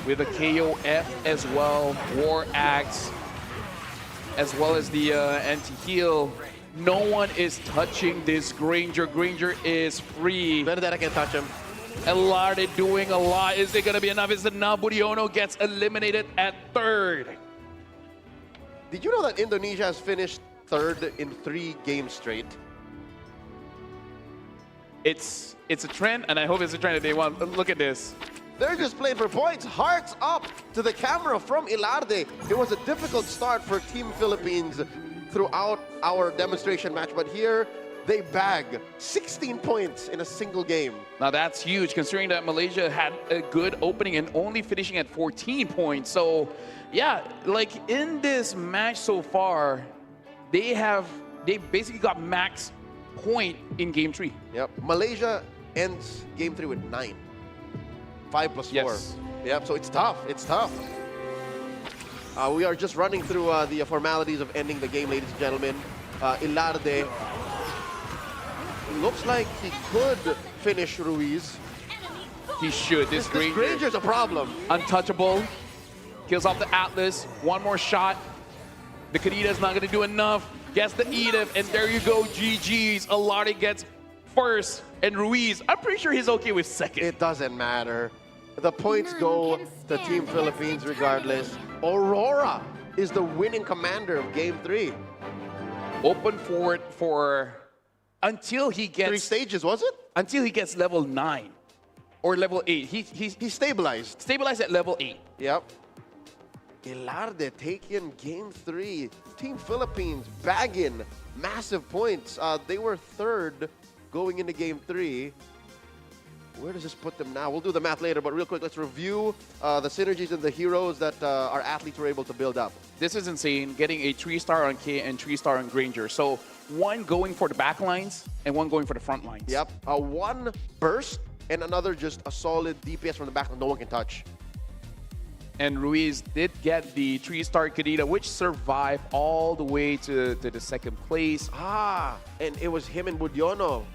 With a KOF as well, War Axe, as well as the anti-heal. No one is touching this Granger. Granger is free. Benedetta can touch him. Ilarde doing a lot. Is it going to be enough? Is it enough? Budiono gets eliminated at 3rd. Did you know that Indonesia has finished 3rd in 3 games straight? It's a trend, and I hope it's a trend that they want. Look at this. They're just playing for points. Hearts up to the camera from Ilarde. It was a difficult start for Team Philippines throughout our demonstration match, but here they bag 16 points in a single game. Now that's huge, considering that Malaysia had a good opening and only finishing at 14 points. So, yeah, like in this match so far, they basically got max point in game 3. Yep. Malaysia ends game 3 with 9. 5 plus 4. Yes. Yep, so it's tough. It's tough. We are just running through the formalities of ending the game, ladies and gentlemen. Ilarde looks like he could finish Ruiz. He should. This Granger's a problem. Untouchable. Kills off the Atlas. One more shot. The Kadita's not going to do enough. Gets the Edith, and there you go. GG's. Ilarde gets 1st, and Ruiz, I'm pretty sure he's okay with 2nd. It doesn't matter. The points go to Team Philippines regardless. Aurora is the winning commander of Game 3. Open fort for until he gets 3 stages, was it? until he gets level 9 or level 8. He stabilized. Stabilized at level 8. Yep. Ilarde taking Game 3. Team Philippines bagging massive points. They were 3rd going into Game 3. Where does this put them now? We'll do the math later, but real quick, let's review the synergies and the heroes that our athletes were able to build up. This is insane, getting a 3-star on K and 3-star on Granger. So one going for the back lines and one going for the front lines. Yep. One burst and another just a solid DPS from the back that no one can touch. And Ruiz did get the 3-star Kadita, which survived all the way to the 2nd place. And it was him and Budiono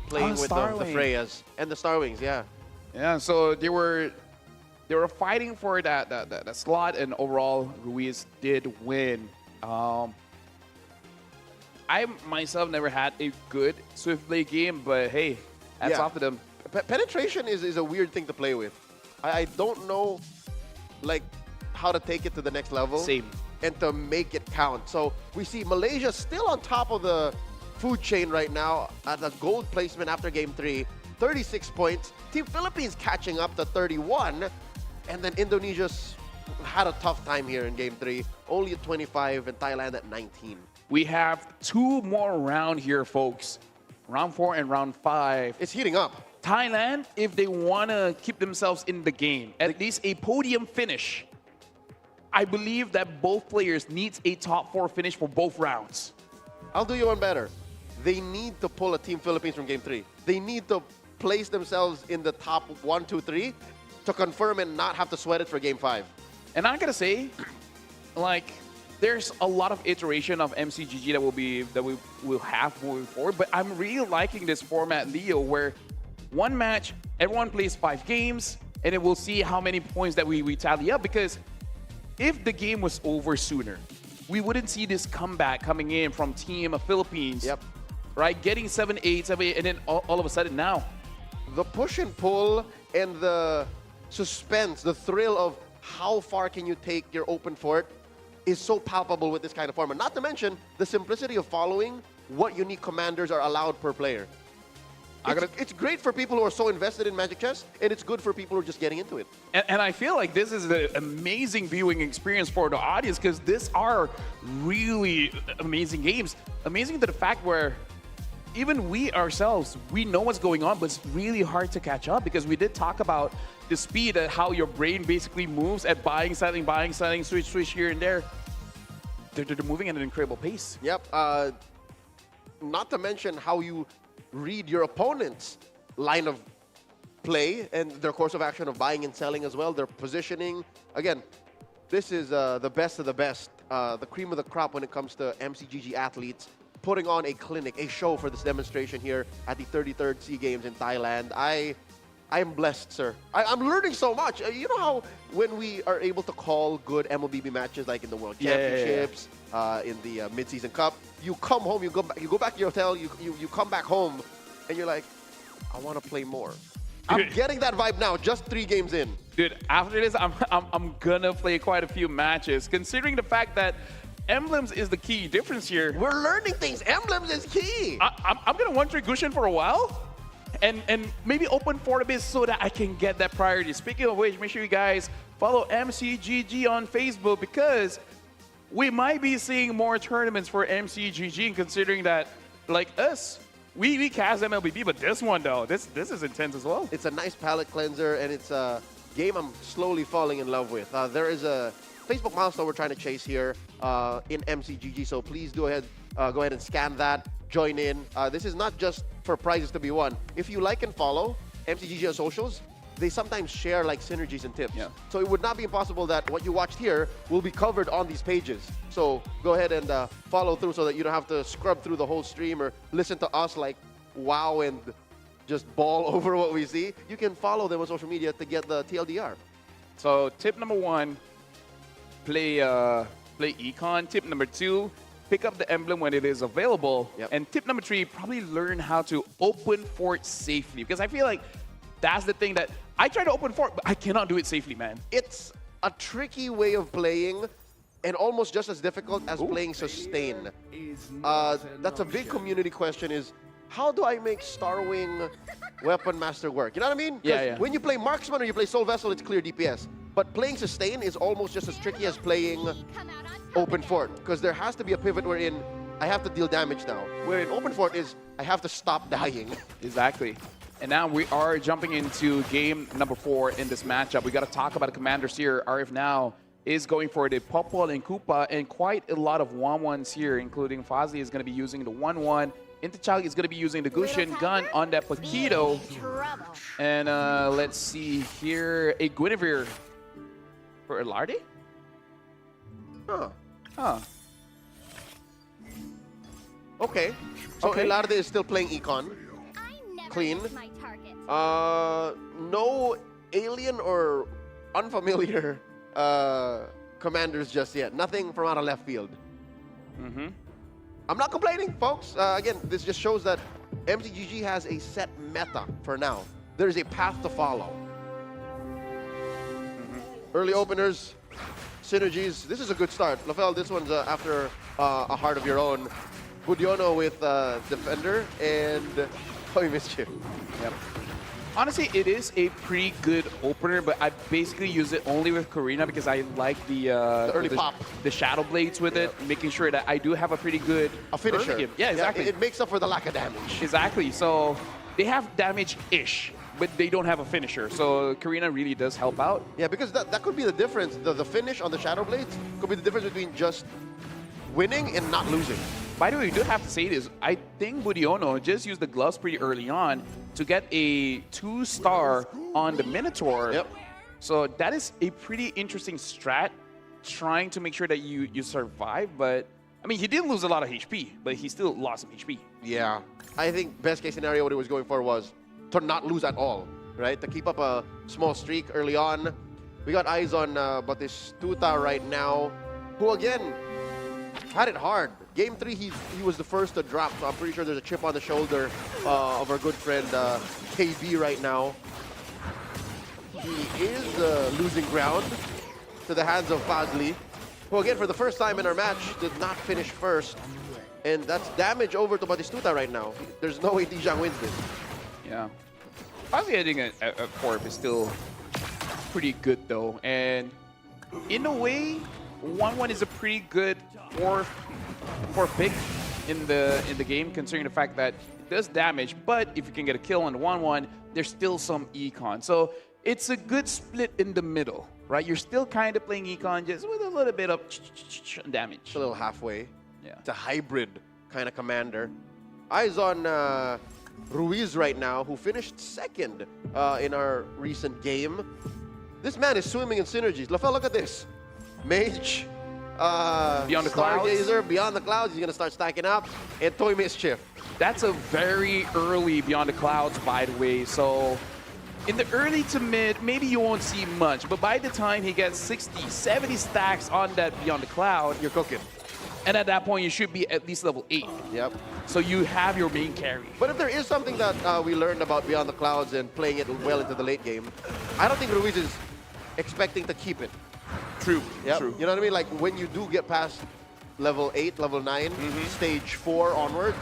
playing with the Freyas and the Starwings, yeah. Yeah, so they were fighting for that slot, and overall Ruiz did win. I myself never had a good Swift Play game, but hey, hats off to them. Penetration is a weird thing to play with. I don't know like how to take it to the next level. Same. And to make it count. So we see Malaysia still on top of the food chain right now at a gold placement after Game 3. 36 points. Team Philippines catching up to 31. And then Indonesia's had a tough time here in Game 3. Only at 25 and Thailand at 19. We have 2 more rounds here, folks. Round 4 and round 5. It's heating up. Thailand, if they want to keep themselves in the game, at least a podium finish, I believe that both players need a top 4 finish for both rounds. I'll do you one better. They need to pull a Team Philippines from Game 3. They need to place themselves in the top 1, 2, 3 to confirm and not have to sweat it for Game 5. And I gotta say, like, there's a lot of iteration of MCGG that we will have moving forward, but I'm really liking this format, Leo, where one match, everyone plays 5 games, and then we'll see how many points that we tally up. Because if the game was over sooner, we wouldn't see this comeback coming in from Team Philippines. Yep. Right? Getting 7-8, 7-8, and then all of a sudden now. The push and pull and the suspense, the thrill of how far can you take your open fort is so palpable with this kind of format. Not to mention the simplicity of following what unique commanders are allowed per player. It's great for people who are so invested in Magic Chess, and it's good for people who are just getting into it. And I feel like this is an amazing viewing experience for the audience, because these are really amazing games. Amazing to the fact where even we ourselves, we know what's going on, but it's really hard to catch up, because we did talk about the speed and how your brain basically moves at buying, selling, switch here and there. They're moving at an incredible pace. Yep. Not to mention how you read your opponent's line of play and their course of action of buying and selling as well, their positioning. Again, this is the best of the best, the cream of the crop when it comes to MCGG athletes putting on a clinic, a show for this demonstration here at the 33rd SEA Games in Thailand. I am blessed, sir. I'm learning so much. You know how when we are able to call good MLBB matches, like in the World Championships, in the Mid-Season Cup, you come home, you go back to your hotel, you come back home, and you're like, I want to play more. I'm getting that vibe now, just 3 games in. Dude, after this, I'm gonna play quite a few matches, considering the fact that Emblems is the key difference here. We're learning things. Emblems is key. I'm gonna one-trick Gushin for a while, and maybe open fort a bit so that I can get that priority. Speaking of which, make sure you guys follow MCGG on Facebook, because we might be seeing more tournaments for MCGG, considering that, like us, we cast MLBB, but this one though, this is intense as well. It's a nice palate cleanser, and it's a game I'm slowly falling in love with. There is a Facebook milestone we're trying to chase here in MCGG, so please go ahead and scan that, join in. This is not just for prizes to be won. If you like and follow MCGG on socials, they sometimes share like synergies and tips. Yeah. So it would not be impossible that what you watched here will be covered on these pages. So go ahead and follow through so that you don't have to scrub through the whole stream or listen to us like wow and just bawl over what we see. You can follow them on social media to get the TLDR. So tip number 1, play Econ. Tip number 2, pick up the emblem when it is available. Yep. And tip number 3, probably learn how to open fort safely, because I feel like that's the thing that I try to open fort, but I cannot do it safely, man. It's a tricky way of playing and almost just as difficult as playing sustain. That's a big community question is, how do I make Starwing Weapon Master work? You know what I mean? 'Cause Yeah. when you play Marksman or you play Soul Vessel, it's clear DPS. But playing sustain is almost just as tricky as playing Open Fort, because there has to be a pivot wherein I have to deal damage now. Where in Open Fort is, I have to stop dying. Exactly. And now we are jumping into game number 4 in this matchup. We got to talk about the commanders here. RF now is going for the Popol and Koopa, and quite a lot of 1-1s here, including Fazli is going to be using the 1-1. Intachal is going to be using the Gushin gun on that Paquito. And let's see here, a Guinevere for Elarde? Huh. Okay. So Okay. Elarde is still playing Econ. Clean. No alien or unfamiliar commanders just yet. Nothing from out of left field. I'm not complaining, folks. Again, this just shows that MCGG has a set meta for now. There's a path to follow. Early openers, synergies. This is a good start. Lafel, this one's after a heart of your own. Budiono with Defender and Toy Mischief. Yep. Honestly, it is a pretty good opener, but I basically use it only with Karina because I like the early pop. the Shadow Blades with it, making sure that I do have a pretty good finisher. early game. Yeah, exactly. It makes up for the lack of damage. Exactly. So they have damage-ish, but they don't have a finisher. So Karina really does help out. Yeah, because that could be the difference. The finish on the Shadow Blades could be the difference between just winning and not losing. By the way, we do have to say this. I think Budiono just used the gloves pretty early on to get a 2-star on the Minotaur. Yep. So that is a pretty interesting strat, trying to make sure that you survive. But, I mean, he didn't lose a lot of HP, but he still lost some HP. Yeah. I think best case scenario, what he was going for was to not lose at all, right? To keep up a small streak early on. We got eyes on Batistuta right now, who, again, had it hard. Game 3, he was the first to drop, so I'm pretty sure there's a chip on the shoulder of our good friend KB right now. He is losing ground to the hands of Fazli, who again, for the first time in our match, did not finish first. And that's damage over to Batistuta right now. There's no way Dijang wins this. Yeah. Fazli hitting a Corp is still pretty good, though. And in a way, 1-1 is a pretty good for pick in the game, considering the fact that it does damage, but if you can get a kill on the 1-1, there's still some econ. So it's a good split in the middle, right? You're still kind of playing econ just with a little bit of damage. It's a little halfway. Yeah. It's a hybrid kind of commander. Eyes on Ruiz right now, who finished second in our recent game. This man is swimming in synergies. Lafel, look at this. Mage, Beyond the Clouds. Stargazer, Beyond the Clouds. He's going to start stacking up. And Toy Mischief. That's a very early Beyond the Clouds, by the way. So in the early to mid, maybe you won't see much. But by the time he gets 60, 70 stacks on that Beyond the Cloud, you're cooking. And at that point, you should be at least level 8. Yep. So you have your main carry. But if there is something that we learned about Beyond the Clouds and playing it well into the late game, I don't think Ruiz is expecting to keep it. True. Yep. True. You know what I mean? Like when you do get past level 8, level 9, stage 4 onwards,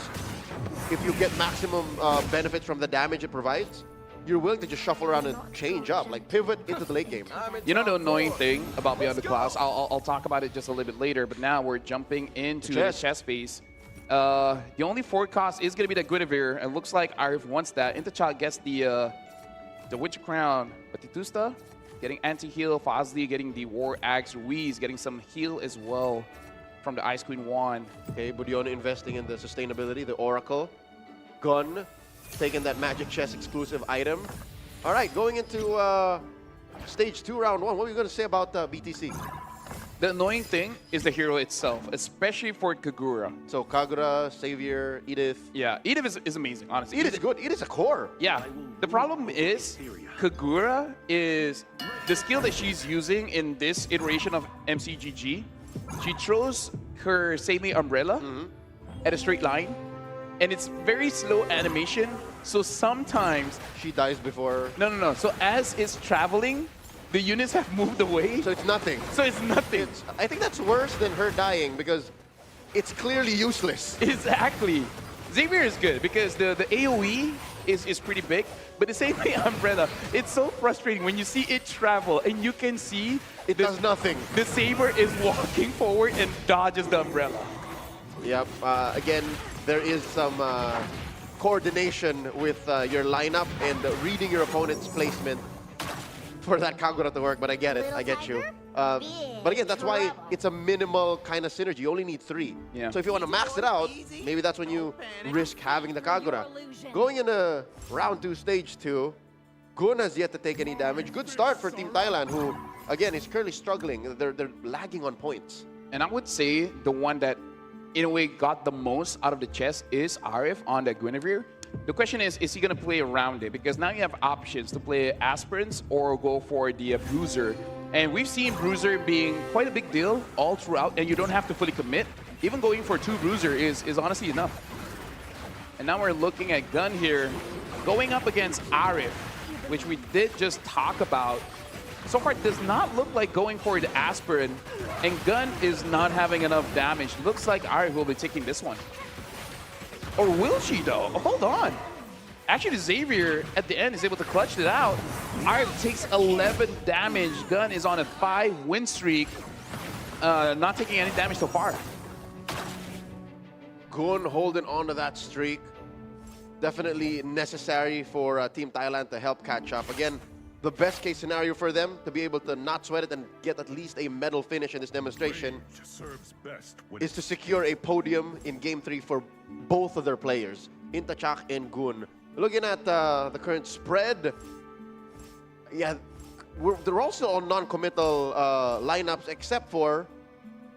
if you get maximum benefits from the damage it provides, you're willing to just shuffle around and change up, like pivot into the late game. You know the annoying thing about Beyond the Clouds? I'll talk about it just a little bit later, but now we're jumping into the chess phase. The only forward cost is going to be the Guinevere, and looks like Arif wants that. Intachal gets the Witcher Crown, but Titusta getting anti-heal, Fazli getting the War Axe, Ruiz getting some heal as well from the Ice Queen Wand. Okay, Budiono investing in the sustainability, the Oracle. Gun, taking that Magic Chess exclusive item. All right, going into stage 2, round 1. What are you going to say about BTC? The annoying thing is the hero itself, especially for Kagura. So Kagura, Savior, Edith. Yeah, Edith is amazing, honestly. Edith's good. Edith's a core. Yeah. The problem is Kagura is the skill that she's using in this iteration of MCGG. She throws her Seimei umbrella at a straight line, and it's very slow animation. So sometimes she dies before. No. So as it's traveling, the units have moved away. So it's nothing. So it's nothing. I think that's worse than her dying because it's clearly useless. Exactly. Xavier is good because the AoE is pretty big, but the same way Umbrella, it's so frustrating when you see it travel and you can see It does nothing. the Saber is walking forward and dodges the Umbrella. Yep. Again, there is some coordination with your lineup and reading your opponent's placement for that Kagura to work, but I get it. I get you. But again, that's why it's a minimal kind of synergy. You only need 3. Yeah. So if you want to max it out, maybe that's when you risk having the Kagura. Going into round 2, stage 2, Gun has yet to take any damage. Good start for Team Thailand, who, again, is currently struggling. They're lagging on points. And I would say the one that, in a way, got the most out of the chess is Arif on the Guinevere. The question is he going to play around it? Because now you have options to play Aspirants or go for the Bruiser. And we've seen Bruiser being quite a big deal all throughout, and you don't have to fully commit. Even going for 2 Bruiser is honestly enough. And now we're looking at Gun here, going up against Arif, which we did just talk about. So far, it does not look like going for the Aspirant, and Gun is not having enough damage. Looks like Arif will be taking this one. Or will she, though? Hold on. Actually, Xavier, at the end, is able to clutch it out. Arif takes 11 damage. Gun is on a 5 win streak. Not taking any damage so far. Gun holding on to that streak. Definitely necessary for Team Thailand to help catch up. Again, the best case scenario for them to be able to not sweat it and get at least a medal finish in this demonstration is to secure a podium in Game 3 for both of their players, Intachak and Gun. Looking at the current spread, yeah, they're also on non-committal lineups except for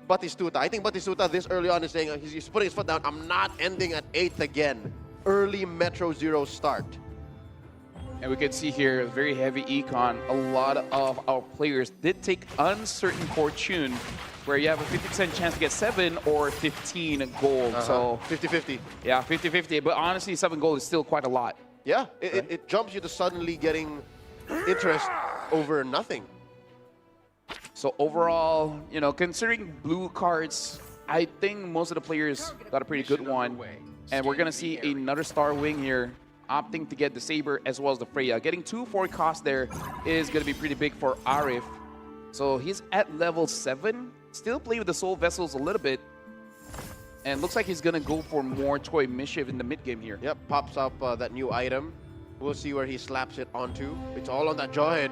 Batistuta. I think Batistuta this early on is saying he's putting his foot down. I'm not ending at 8th again. Early Metro Zero start. And we can see here, very heavy econ. A lot of our players did take uncertain fortune, where you have a 50% chance to get 7 or 15 gold. So 50-50. Yeah, 50-50. But honestly, 7 gold is still quite a lot. Yeah, it jumps you to suddenly getting interest over nothing. So overall, you know, considering blue cards, I think most of the players got a pretty good one. And we're going to see another Star Wing here, opting to get the Saber as well as the Freya. Getting 2 forecast there is going to be pretty big for Arif. So he's at level 7. Still play with the Soul Vessels a little bit. And looks like he's going to go for more Toy Mischief in the mid-game here. Yep, pops up that new item. We'll see where he slaps it onto. It's all on that jawhead.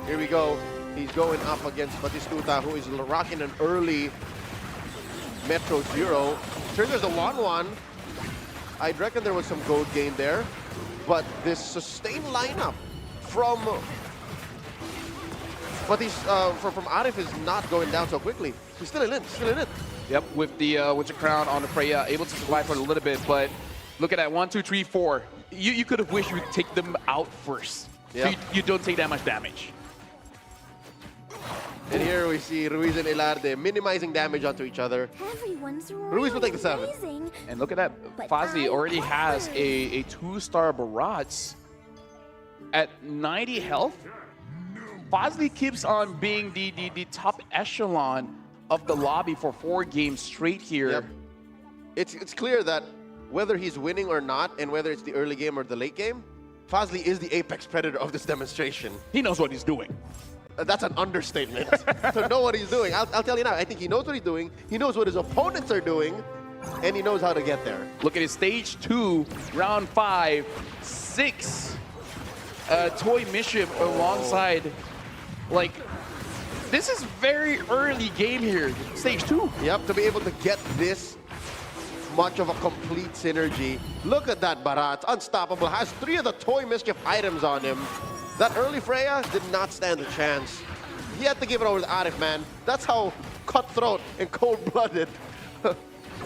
Here we go. He's going up against Batistuta, who is rocking an early Metro Zero. Triggers the 1-1. I'd reckon there was some gold gain there. But this sustained lineup from Arif is not going down so quickly. He's still in it, Yep, with the crown on the Freya, able to survive for a little bit, but look at that, 1, 2, 3, 4. You could have wished you would take them out first. Yep. So you don't take that much damage. And here we see Ruiz and Elarde minimizing damage onto each other. Ruiz will take the 7. And look at that, Fazli already has a 2-star Barats at 90 health. Fazli keeps on being the top echelon of the lobby for 4 games straight here. Yep. It's clear that whether he's winning or not, and whether it's the early game or the late game, Fazli is the apex predator of this demonstration. He knows what he's doing. That's an understatement. To know what he's doing. I'll tell you now, I think he knows what he's doing, he knows what his opponents are doing, and he knows how to get there. Look at his stage 2, round 5, 6 Toy Mischief alongside. Like, this is very early game here, stage 2. Yep, to be able to get this much of a complete synergy. Look at that Barat, unstoppable, has 3 of the Toy Mischief items on him. That early Freya did not stand a chance. He had to give it over to Arif, man. That's how cutthroat and cold-blooded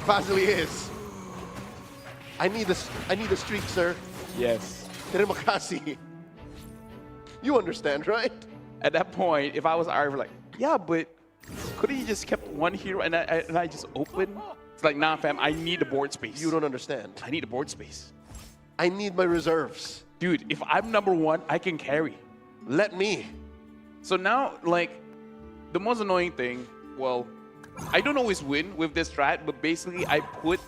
Fazli is. I need the streak, sir. Yes. Terima kasih. You understand, right? At that point, if I was Arif, like, yeah, but couldn't you just kept one hero and I just opened? It's like, nah, fam, I need the board space. You don't understand. I need the board space. I need my reserves. Dude, if I'm number 1, I can carry. Let me. So now, like, the most annoying thing, well, I don't always win with this strat, but basically I put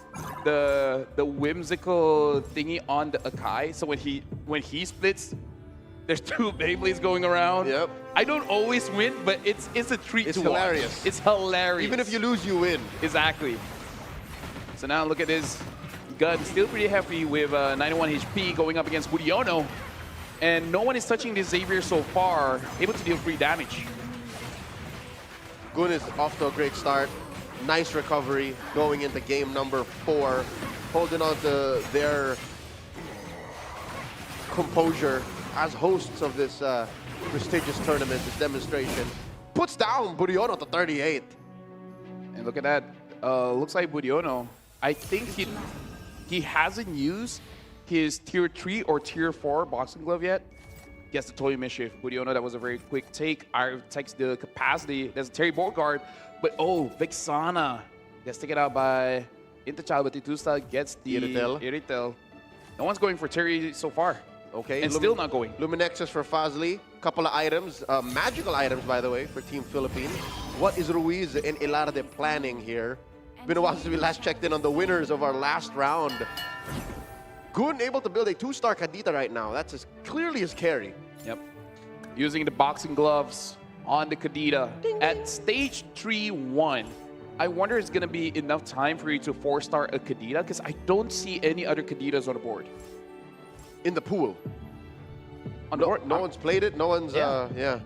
the whimsical thingy on the Akai, so when he splits, there's two Beyblades going around. Yep. I don't always win, but it's a treat to hilarious. watch. It's hilarious. Even if you lose, you win. Exactly. So now look at this. Gun still pretty heavy with 91 HP going up against Budiono. And no one is touching this Xavier so far, able to deal free damage. Gun is off to a great start. Nice recovery going into game number 4. Holding on to their composure as hosts of this prestigious tournament, this demonstration. Puts down Budiono to 38. And look at that. Looks like Budiono, I think he hasn't used his tier 3 or tier 4 boxing glove yet. Gets the Toy Mischief. Budiono, that was a very quick take. Arif takes the capacity. There's a Terry Borgard. But oh, Vexana gets taken out by Intachal, but Titusta gets the Iritel. No one's going for Terry so far. Okay. And still not going. Luminexus for Fazli. Couple of items. Magical items, by the way, for Team Philippines. What is Ruiz and Ilarde planning here? Been a while since we last checked in on the winners of our last round. Gun able to build a 2-star Kadita right now. That's as clearly as carry. Yep. Using the boxing gloves on the Kadita. At stage 3-1, I wonder it's going to be enough time for you to 4-star a Kadita, because I don't see any other Kaditas on the board. In the pool. On the board? No one's played it. No one's, yeah.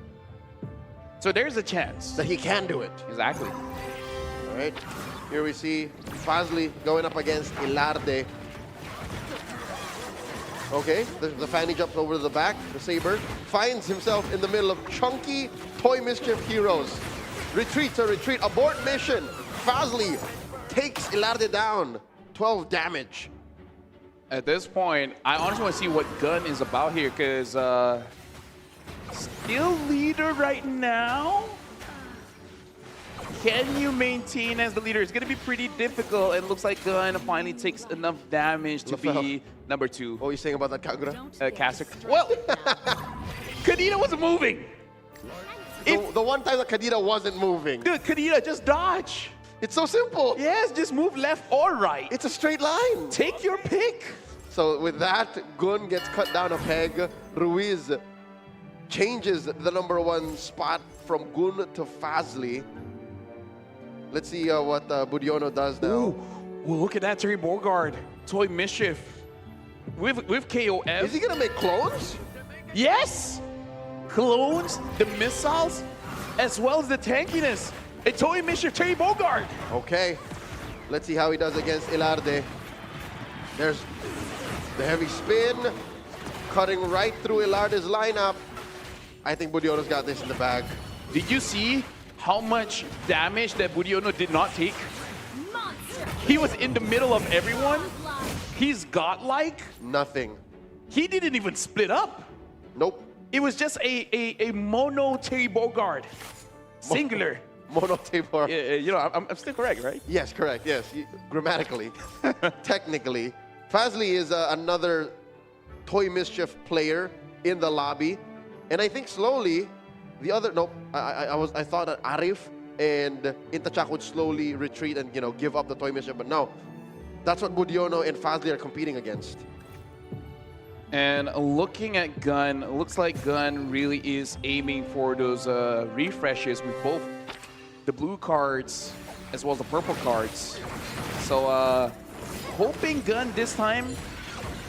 So there's a chance. That he can do it. Exactly. All right. Here we see Fazli going up against Ilarde. Okay, the Fanny jumps over to the back. The Saber finds himself in the middle of chunky Toy Mischief heroes. Retreat to retreat. Abort mission. Fazli takes Ilarde down. 12 damage. At this point, I honestly want to see what Gun is about here, because still leader right now. Can you maintain as the leader? It's going to be pretty difficult. It looks like Gun finally takes enough damage to be number 2. What are you saying about that, Kagura? Kasek. Well, Kadita wasn't moving. The one time that Kadita wasn't moving. Dude, Kadita, just dodge. It's so simple. Yes, just move left or right. It's a straight line. Take your pick. So with that, Gun gets cut down a peg. Ruiz changes the number 1 spot from Gun to Fazli. Let's see what Budiono does now. Ooh, well, look at that, Terry Borgard. Toy Mischief. With KOF. Is he going to make clones? Yes! Clones, the missiles, as well as the tankiness. A Toy Mischief, Terry Borgard. Okay. Let's see how he does against Ilarde. There's the heavy spin. Cutting right through Ilarde's lineup. I think Budiono's got this in the bag. Did you see how much damage that Budiono did not take? He was in the middle of everyone. He's godlike. Nothing. He didn't even split up. Nope. It was just a mono Terry Borgard. Singular. Mono Tabor. You know, I'm still correct, right? Yes, correct. Yes, grammatically. Technically. Fazli is another Toy Mischief player in the lobby. And I think slowly, the other, no, I thought that Arif and Intachak would slowly retreat and, you know, give up the Toy Mischief. But no, that's what Budiono and Fazli are competing against. And looking at Gun, looks like Gun really is aiming for those refreshes with both the blue cards as well as the purple cards. So hoping Gun this time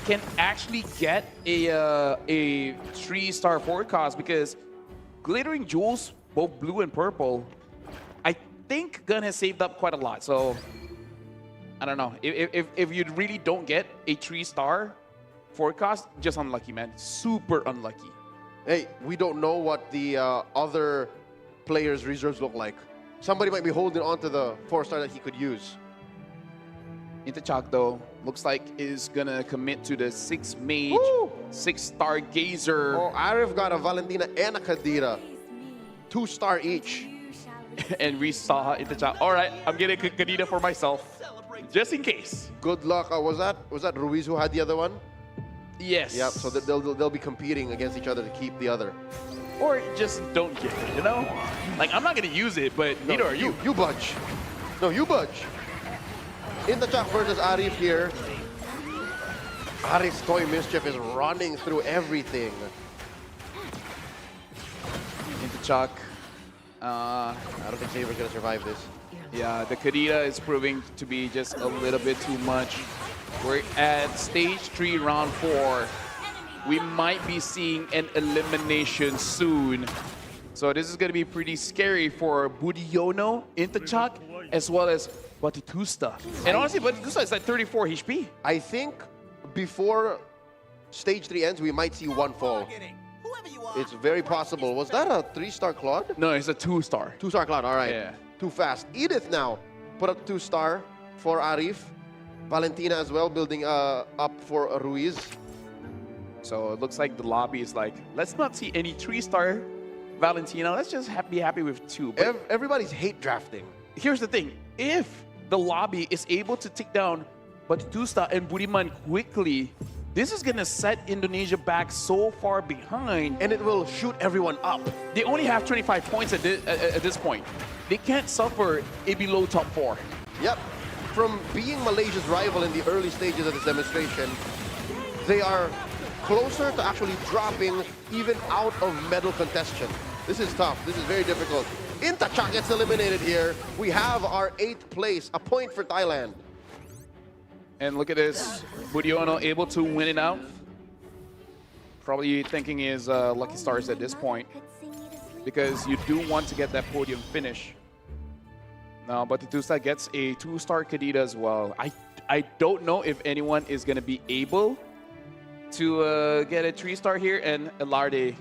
can actually get a 3-star forecast, because Glittering Jewels, both blue and purple, I think Gun has saved up quite a lot. So I don't know. If you really don't get a 3-star forecast, just unlucky, man. Super unlucky. Hey, we don't know what the other players' reserves look like. Somebody might be holding on to the 4-star that he could use. Intachak, though, looks like is gonna commit to the 6 mage, 6-star gazer. Oh, Arif got a Valentina and a Kadira. 2-star each. And we saw Intachak. All right, I'm getting a Kadita for myself, just in case. Good luck. Was that Ruiz who had the other one? Yes. Yep. So they'll be competing against each other to keep the other. or just don't give it, you know? Like, I'm not gonna use it, but neither are you. You budge. No, you budge. Intachak versus Arif here. Arif's toy mischief is running through everything. Intachak. I don't think Saber's gonna survive this. Yeah, the Kadita is proving to be just a little bit too much. We're at stage 3, round 4. We might be seeing an elimination soon. So this is going to be pretty scary for Budiono, Intachak, as well as Batitusta. And honestly, Batitusta is at 34 HP. I think before stage 3 ends, we might see one fall. It's very possible. Was that a 3-star Claude? No, it's a 2-star. 2-star Claude, all right. Yeah. Too fast. Edith now put up 2-star for Arif. Valentina as well building up for Ruiz. So it looks like the lobby is like, let's not see any 3-star Valentina. Let's just be happy with 2. But Everybody's hate drafting. here's the thing. If the lobby is able to take down Batitusta and Budiman quickly, this is going to set Indonesia back so far behind. And it will shoot everyone up. They only have 25 points at this point. They can't suffer a below top 4. Yep. From being Malaysia's rival in the early stages of this demonstration, they are closer to actually dropping even out of medal contention. This is tough. This is very difficult. Intachak gets eliminated here. We have our 8th place, a point for Thailand. And look at this. Budiono able to win it out. Probably thinking his lucky stars at this point, because you do want to get that podium finish. Now, Batitusta gets a 2-star Kadita as well. I don't know if anyone is going to be able to get a 3-star here. And Elarde,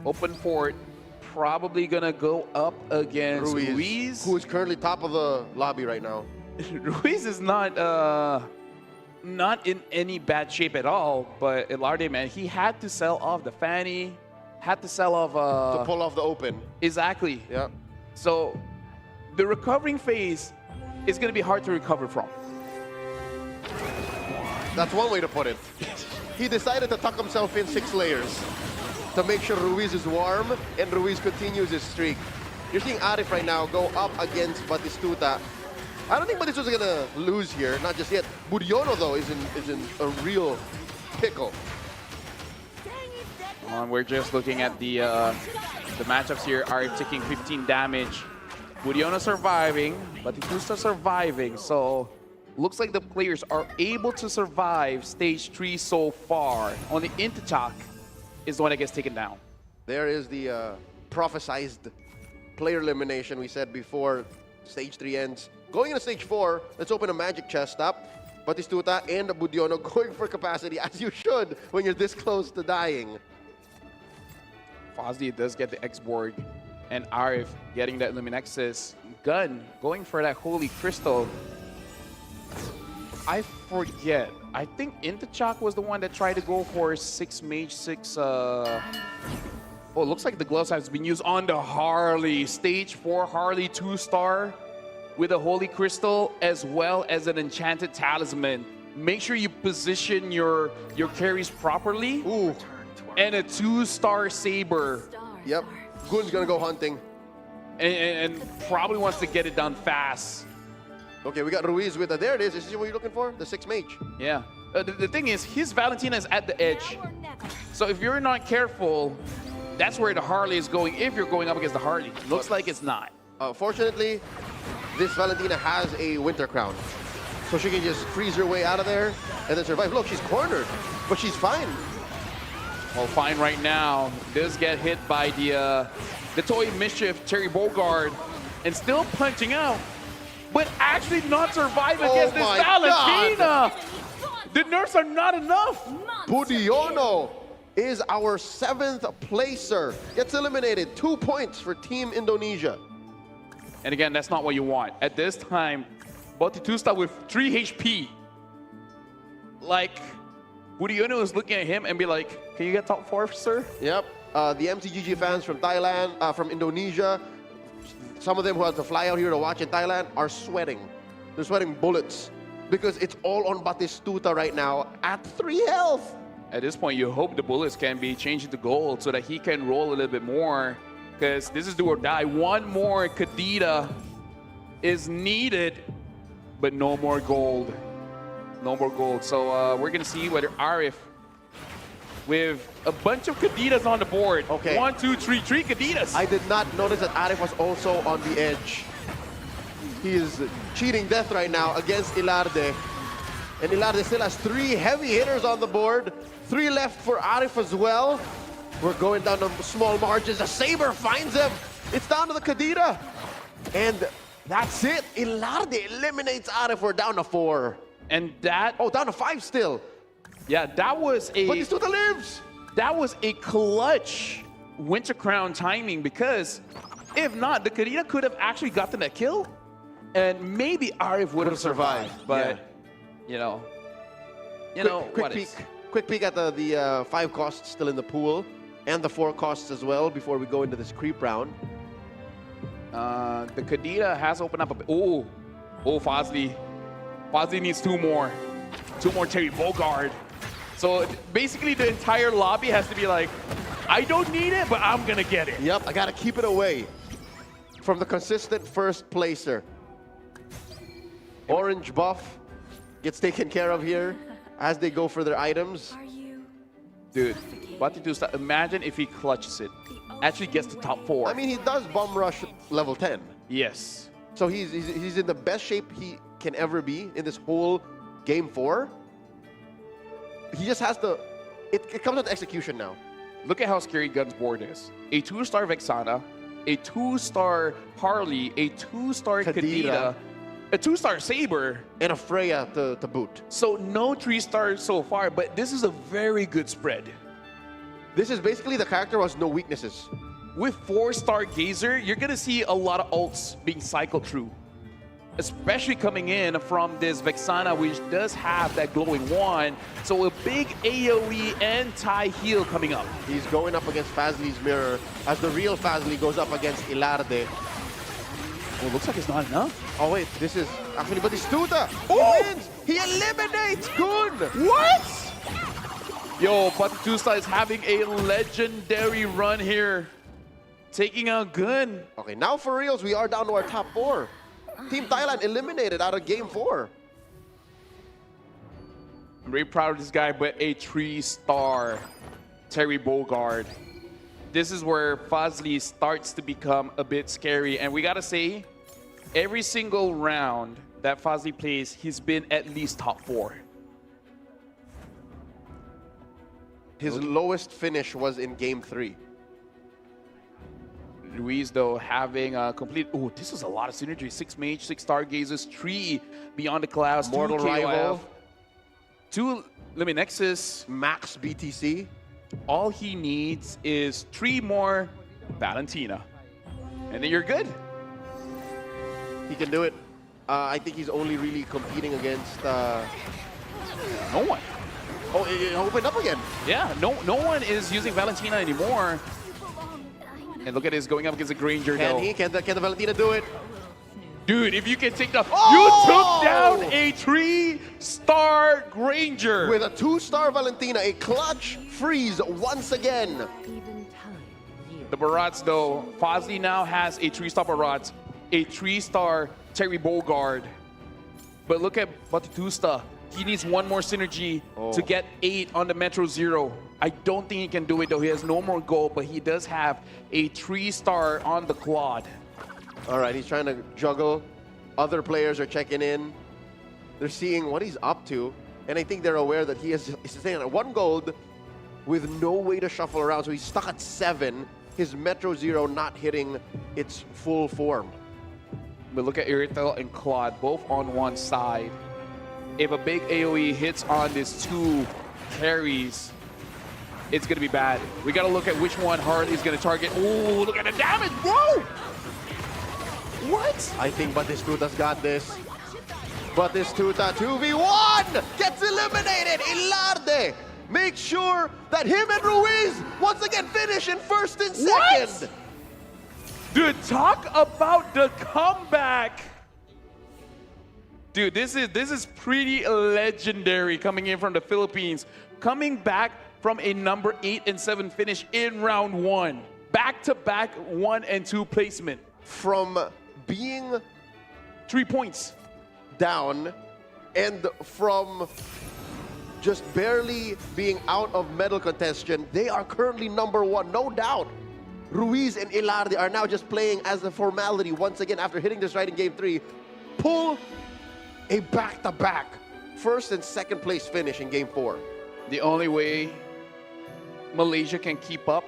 open port, probably going to go up against Ruiz. Who is currently top of the lobby right now. Ruiz is not in any bad shape at all, but Elarde, man, he had to sell off the fanny, had to sell off... to pull off the open. Exactly. Yeah. So the recovering phase is going to be hard to recover from. That's one way to put it. He decided to tuck himself in 6 layers to make sure Ruiz is warm and Ruiz continues his streak. You're seeing Arif right now go up against Batistuta. I don't think Batistuta is going to lose here, not just yet. Budiono, though, is in a real pickle. We're just looking at the matchups here. Arif taking 15 damage. Budiono surviving, Batitusta surviving. So looks like the players are able to survive stage 3 so far. Only Intachak is the one that gets taken down. There is the prophesized player elimination we said before stage 3 ends. Going into stage 4, let's open a magic chest up. Batistuta and Budiono going for capacity, as you should when you're this close to dying. Fozzy does get the X-Borg, and Arif getting that Luminexus. Gun going for that Holy Crystal. I forget. I think Intachak was the one that tried to go for 6 mage, 6... Oh, it looks like the gloves has been used on the Harley. Stage 4 Harley 2-star with a Holy Crystal as well as an Enchanted Talisman. Make sure you position your carries properly. Ooh. And a 2-star Saber. Yep. Gun's gonna go hunting. And probably wants to get it done fast. Okay, we got Ruiz with there it is. Is this what you're looking for? The 6 mage. Yeah. The thing is, his Valentina is at the edge. So if you're not careful, that's where the Harley is going if you're going up against the Harley. Looks like it's not. Fortunately, this Valentina has a Winter Crown. So she can just freeze her way out of there and then survive. Look, she's cornered, but she's fine. Well, fine right now. Does get hit by the Toy Mischief, Terry Bogard, and still punching out, but actually not survive against this Valentina. God. The nerfs are not enough. Budiono is our 7th placer. Gets eliminated. 2 points for Team Indonesia. And again, that's not what you want. At this time, Batitusta with 3 HP. Like, Budiono is looking at him and be like, can you get top 4, sir? Yep. The MCGG fans from Thailand, from Indonesia, some of them who have to fly out here to watch in Thailand are sweating. They're sweating bullets because it's all on Batistuta right now at 3 health. At this point, you hope the bullets can be changed into gold so that he can roll a little bit more, because this is do or die. One more Kadita is needed, but no more gold. No more gold. So we're going to see whether Arif, with a bunch of Kaditas on the board. Okay. 1, 2, 3, 3 Kaditas. I did not notice that Arif was also on the edge. He is cheating death right now against Ilarde. And Ilarde still has 3 heavy hitters on the board. 3 left for Arif as well. We're going down to small margins. A Saber finds him. It's down to the Kadita. And that's it. Ilarde eliminates Arif. We're down to 4. And that... Oh, down to 5 still. Yeah, that was a... But he still lives. That was a clutch Winter Crown timing, because if not, the Kadita could have actually gotten that kill. And maybe Arif would have survived. But, you know, quick peek at the 5 costs still in the pool, and the 4 costs as well before we go into this creep round. The Kadita has opened up a bit. Oh, Fazli. Fazli needs 2 more. 2 more Terry Bogard. So basically the entire lobby has to be like, I don't need it, but I'm gonna get it. Yep, I gotta keep it away from the consistent first placer. Orange buff gets taken care of here as they go for their items. Dude, Batitusta, imagine if he clutches it. Actually gets to top 4. I mean, he does bomb rush level 10. Yes. So he's in the best shape he can ever be in this whole game 4. He just has to... It comes with execution now. Look at how scary Gun's board is. A 2-star Vexana, a 2-star Harley, a 2-star Kadita, a 2-star Saber, and a Freya to boot. So no 3 stars so far, but this is a very good spread. This is basically the character who has no weaknesses. With 4-star Gazer, you're gonna see a lot of ults being cycled through. Especially coming in from this Vexana, which does have that glowing wand. So a big AoE anti-heal coming up. He's going up against Fazli's mirror as the real Fazli goes up against Ilarde. Well, looks like it's not enough. Oh wait, this is actually Batistuta. Oh! He wins! He eliminates Gun! What? Yo, Batistuta is having a legendary run here. Taking out Gun. Okay, now for reals, we are down to our top 4. Team Thailand eliminated out of game 4. I'm very proud of this guy, but a 3-star Terry Bogard. This is where Fazli starts to become a bit scary. And we gotta say, every single round that Fazli plays, he's been at least top 4. His lowest finish was in game 3. Ruiz, though, having a complete... Oh, this is a lot of synergy. 6 Mage, 6 Stargazers, 3 Beyond the Clouds, Mortal 2 Rival, 2 Limit Nexus, Max BTC. All he needs is 3 more Valentina. And then you're good. He can do it. I think he's only really competing against... No one. Oh, it opened up again. Yeah, no one is using Valentina anymore. And look at this, going up against a Granger, though. Can the Valentina do it? Dude, if you can take the... Oh! You took down a 3-star Granger. With a 2-star Valentina, a clutch freeze once again. The Barats, though, Fazli now has a 3-star Barats, a 3-star Terry Bogard. But look at Batistuta. He needs 1 more synergy to get 8 on the Metro Zero. I don't think he can do it, though. He has no more gold, but he does have a 3-star on the Claude. All right, he's trying to juggle. Other players are checking in. They're seeing what he's up to. And I think they're aware that he's staying at 1 gold with no way to shuffle around. So he's stuck at 7. His Metro Zero not hitting its full form. But look at Irithel and Claude, both on one side. If a big AoE hits on these 2 carries, it's going to be bad. We got to look at which one Harley's going to target. Oh, look at the damage, bro! What? I think Batistuta's got this. Batistuta 2v1 gets eliminated. Ilarde makes sure that him and Ruiz once again finish in first and second. What? Dude, talk about the comeback. Dude, this is pretty legendary coming in from the Philippines. coming back from a number 8 and 7 finish in round 1. Back-to-back 1 and 2 placement. From being 3 points down and from just barely being out of medal contention, they are currently number 1, no doubt. Ruiz and Ilarde are now just playing as a formality once again after hitting this right in Game 3. Pull a back-to-back first and second place finish in Game 4. The only way Malaysia can keep up,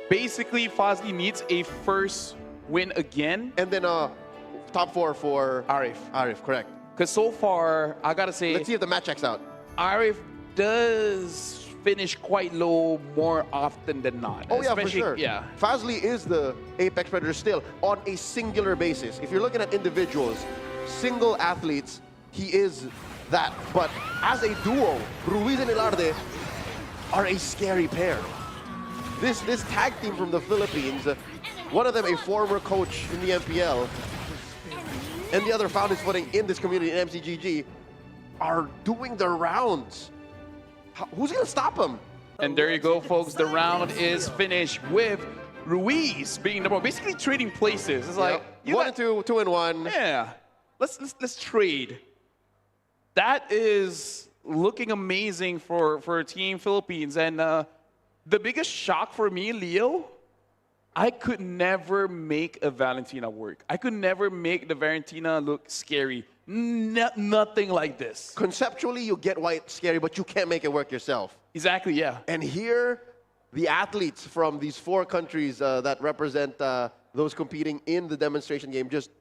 basically Fazli needs a first win again. And then top 4 for Arif. Arif, correct. Because so far, I gotta say, Let's see if the match checks out. Arif does finish quite low more often than not. Oh yeah, for Especially- sure. Yeah. Fazli is the apex predator still on a singular basis. If you're looking at individuals, single athletes, he is that. But as a duo, Ruiz and Ilarde are a scary pair. This tag team from the Philippines, one of them a former coach in the MPL, and the other found his footing in this community in MCGG, are doing the rounds. Who's gonna stop them? And there you go, folks. The round is finished with Ruiz being number 1, basically trading places. It's like you 1 got- and 2, 2 and 1. Yeah, let's trade. That is looking amazing for Team Philippines. And the biggest shock for me, Leo, I could never make a Valentina work. I could never make the Valentina look scary. Nothing like this. Conceptually, you get why it's scary, but you can't make it work yourself. Exactly, yeah. And here, the athletes from these 4 countries that represent those competing in the demonstration game just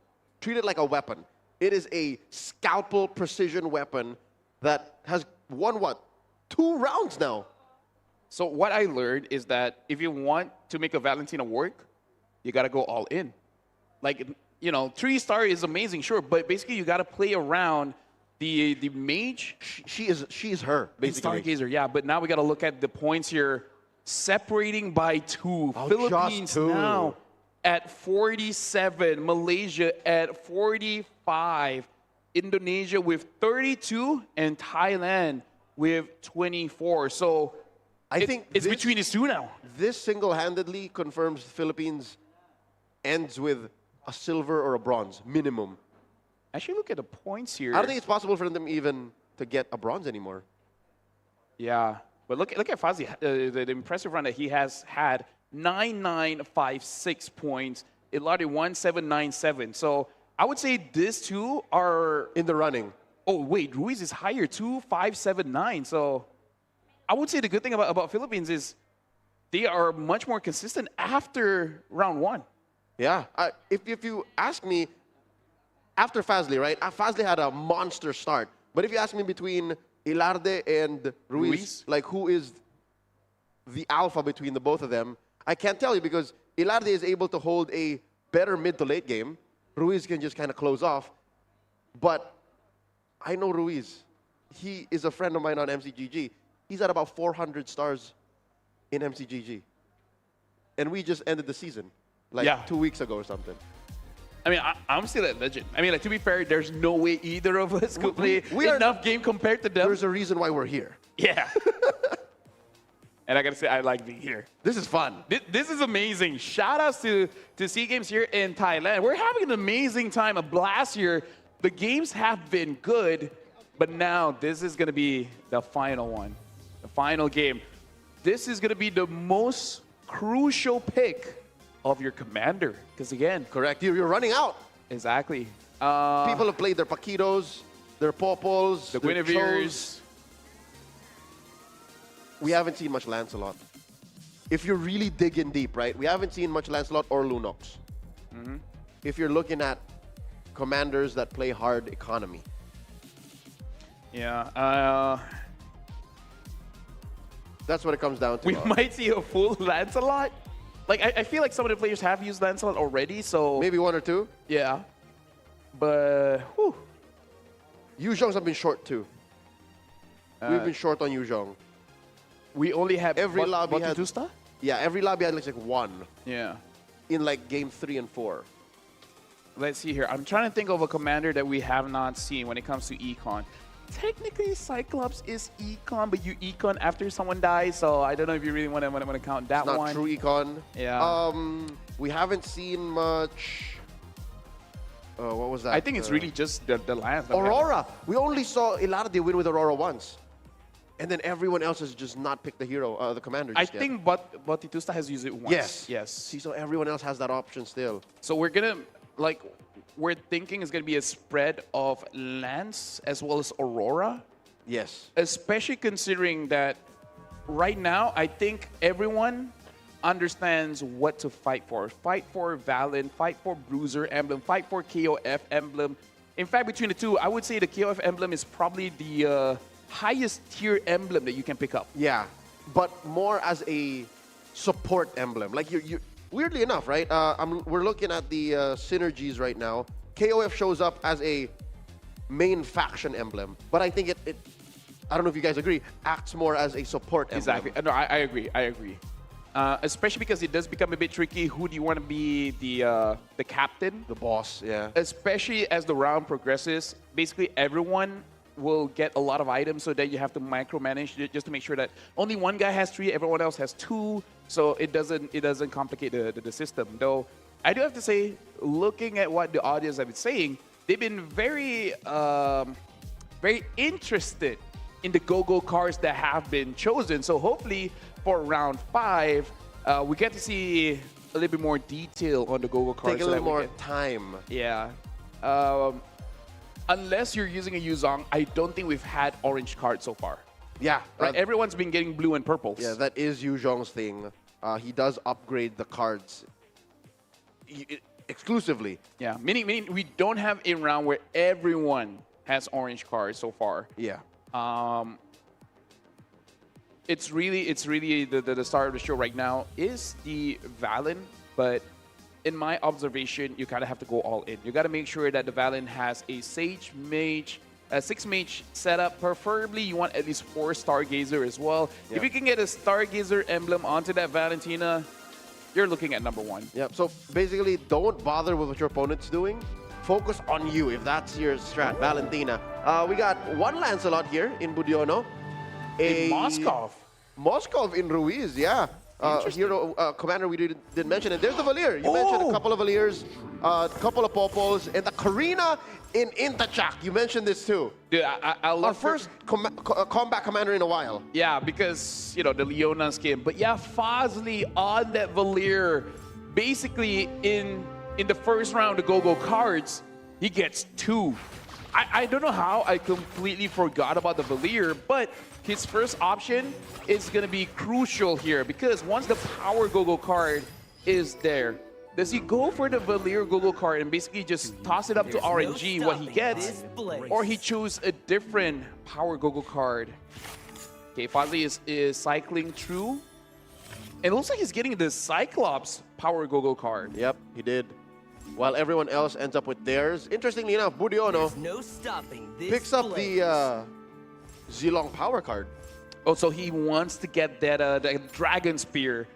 treat it like a weapon. It is a scalpel precision weapon that has won, what, 2 rounds now? So what I learned is that if you want to make a Valentina work, you got to go all in. Like, you know, 3-star is amazing, sure, but basically you got to play around the mage. She is her, basically. Stargazer, yeah, but now we got to look at the points here. Separating by 2. Oh, Philippines just 2. now at 47. Malaysia at 45. Indonesia with 32. And Thailand with 24. So I think it's between these 2 now. This single-handedly confirms the Philippines ends with a silver or a bronze, minimum. Actually, look at the points here. I don't think it's possible for them even to get a bronze anymore. Yeah, but look at Fazli, the impressive run that he has had. 9956 points. Ilarde 1797. So I would say these 2 are in the running. Oh wait, Ruiz is higher, 2579. So I would say the good thing about Philippines is they are much more consistent after round 1. Yeah, if you ask me, after Fazli, right? Fazli had a monster start. But if you ask me between Ilarde and Ruiz, like who is the alpha between the both of them, I can't tell you because Ilarde is able to hold a better mid to late game. Ruiz can just kind of close off. But I know Ruiz. He is a friend of mine on MCGG. He's at about 400 stars in MCGG. And we just ended the season, like 2 weeks ago or something. I mean, I'm still at legend. I mean, like, to be fair, there's no way either of us could play enough game compared to them. There's a reason why we're here. Yeah. And I gotta say, I like being here. This is fun. This is amazing. Shout outs to SEA Games here in Thailand. We're having an amazing time, a blast here. The games have been good, but now this is gonna be the final one, the final game. This is gonna be the most crucial pick of your commander. Because again, correct, you're running out. Exactly. People have played their Paquitos, their Popols, the their Guinevere's. Chos. We haven't seen much Lancelot. If you're really digging deep, right? We haven't seen much Lancelot or Lunox. If you're looking at commanders that play hard economy. Yeah. That's what it comes down to. We might see a full Lancelot. Like, I feel like some of the players have used Lancelot already, so... Maybe 1 or 2? Yeah. But, whew. Yuzhongs have been short too. We've been short on Yuzhong. We only have every lobby had 2-star? Yeah, every lobby had like 1. Yeah. In like game 3 and 4. Let's see here. I'm trying to think of a commander that we have not seen when it comes to econ. technically Cyclops is econ, but you econ after someone dies, so I don't know if you really want to count that It's not one. true econ. Yeah. We haven't seen much. What was that? I think it's really just the land. Aurora. We only saw Ilardi win with Aurora once. And then everyone else has just not picked the hero, the commander. I just yet. think Batitusta has used it once. Yes. Yes. See, so everyone else has that option still. So we're gonna, like, we're thinking it's gonna be a spread of lands as well as Aurora. Yes. Especially considering that right now, I think everyone understands what to fight for. Fight for Valen, fight for Bruiser emblem, fight for KOF emblem. In fact, between the two, I would say the KOF emblem is probably the highest tier emblem that you can pick up. Yeah, but more as a support emblem. Like you weirdly enough, right? We're looking at the synergies right now. KOF shows up as a main faction emblem, but I think it I don't know if you guys agree, acts more as a support emblem. Exactly. No, I agree. I agree. Especially because it does become a bit tricky. Who do you want to be the captain? The boss, yeah. Especially as the round progresses, basically everyone will get a lot of items, so that you have to micromanage it just to make sure that only one guy has 3, everyone else has 2, so it doesn't complicate the system. Though I do have to say, looking at what the audience have been saying, they've been very very interested in the go-go cards that have been chosen. So hopefully for round 5, we get to see a little bit more detail on the go-go cards. Take a little more time. Yeah. Unless you're using a Yuzong, I don't think we've had orange cards so far. Yeah. Right? Everyone's been getting blue and purples. Yeah, that is Yu Zhong's thing. He does upgrade the cards exclusively. Yeah, meaning we don't have a round where everyone has orange cards so far. Yeah. It's really the star of the show right now is the Valen, but in my observation, you kind of have to go all in. You got to make sure that the Valen has a Sage Mage, a 6-Mage setup. Preferably, you want at least 4 Stargazer as well. Yep. If you can get a Stargazer emblem onto that Valentina, you're looking at number 1. Yep. So basically, don't bother with what your opponent's doing. Focus on you if that's your strat, Valentina. We got one Lancelot here in Budiono. In Moskov. Moskov in Ruiz, yeah. Hero commander we didn't mention. And there's the Valir. You mentioned a couple of Valirs, a couple of Popos, and the Karina in Intachak. You mentioned this too. Dude, I love our first combat commander in a while. Yeah, because, you know, the Leona skin. But yeah, Fazli on that Valir, basically in the first round of go-go cards, he gets 2. I don't know how I completely forgot about the Valir, but his first option is going to be crucial here because once the power go-go card is there, does he go for the Valir go-go card and basically just toss it up to RNG what he gets, or he choose a different power go-go card? Okay, Fazli is cycling through, and it looks like he's getting the Cyclops power go-go card. Yep, he did. While everyone else ends up with theirs. Interestingly enough, Budiono picks up the Zilong power card. Oh, so he wants to get that Dragon Spear.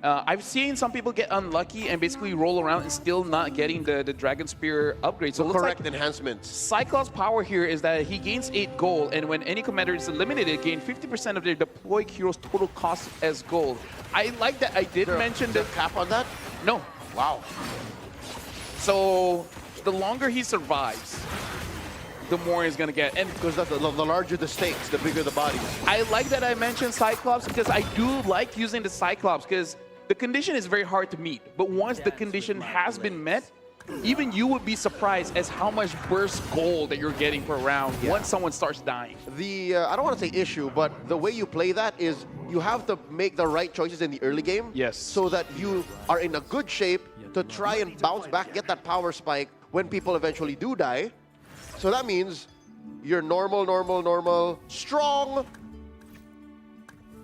I've seen some people get unlucky and basically roll around and still not getting the Dragon Spear upgrade. So the it looks correct like enhancements. Cyclops' power here is that he gains 8 gold, and when any commander is eliminated, gain 50% of their deployed hero's total cost as gold. I like that. I did mention the cap on that. No. Wow. So the longer he survives, the more he's going to get. And because the larger the stakes, the bigger the bodies. I like that I mentioned Cyclops because I do like using the Cyclops because the condition is very hard to meet. But once the condition has been met, even you would be surprised as how much burst gold that you're getting per round once someone starts dying. The I don't want to say issue, but the way you play that is you have to make the right choices in the early game. Yes. So that you are in a good shape to try and bounce back, get that power spike when people eventually do die. So that means you're normal, strong,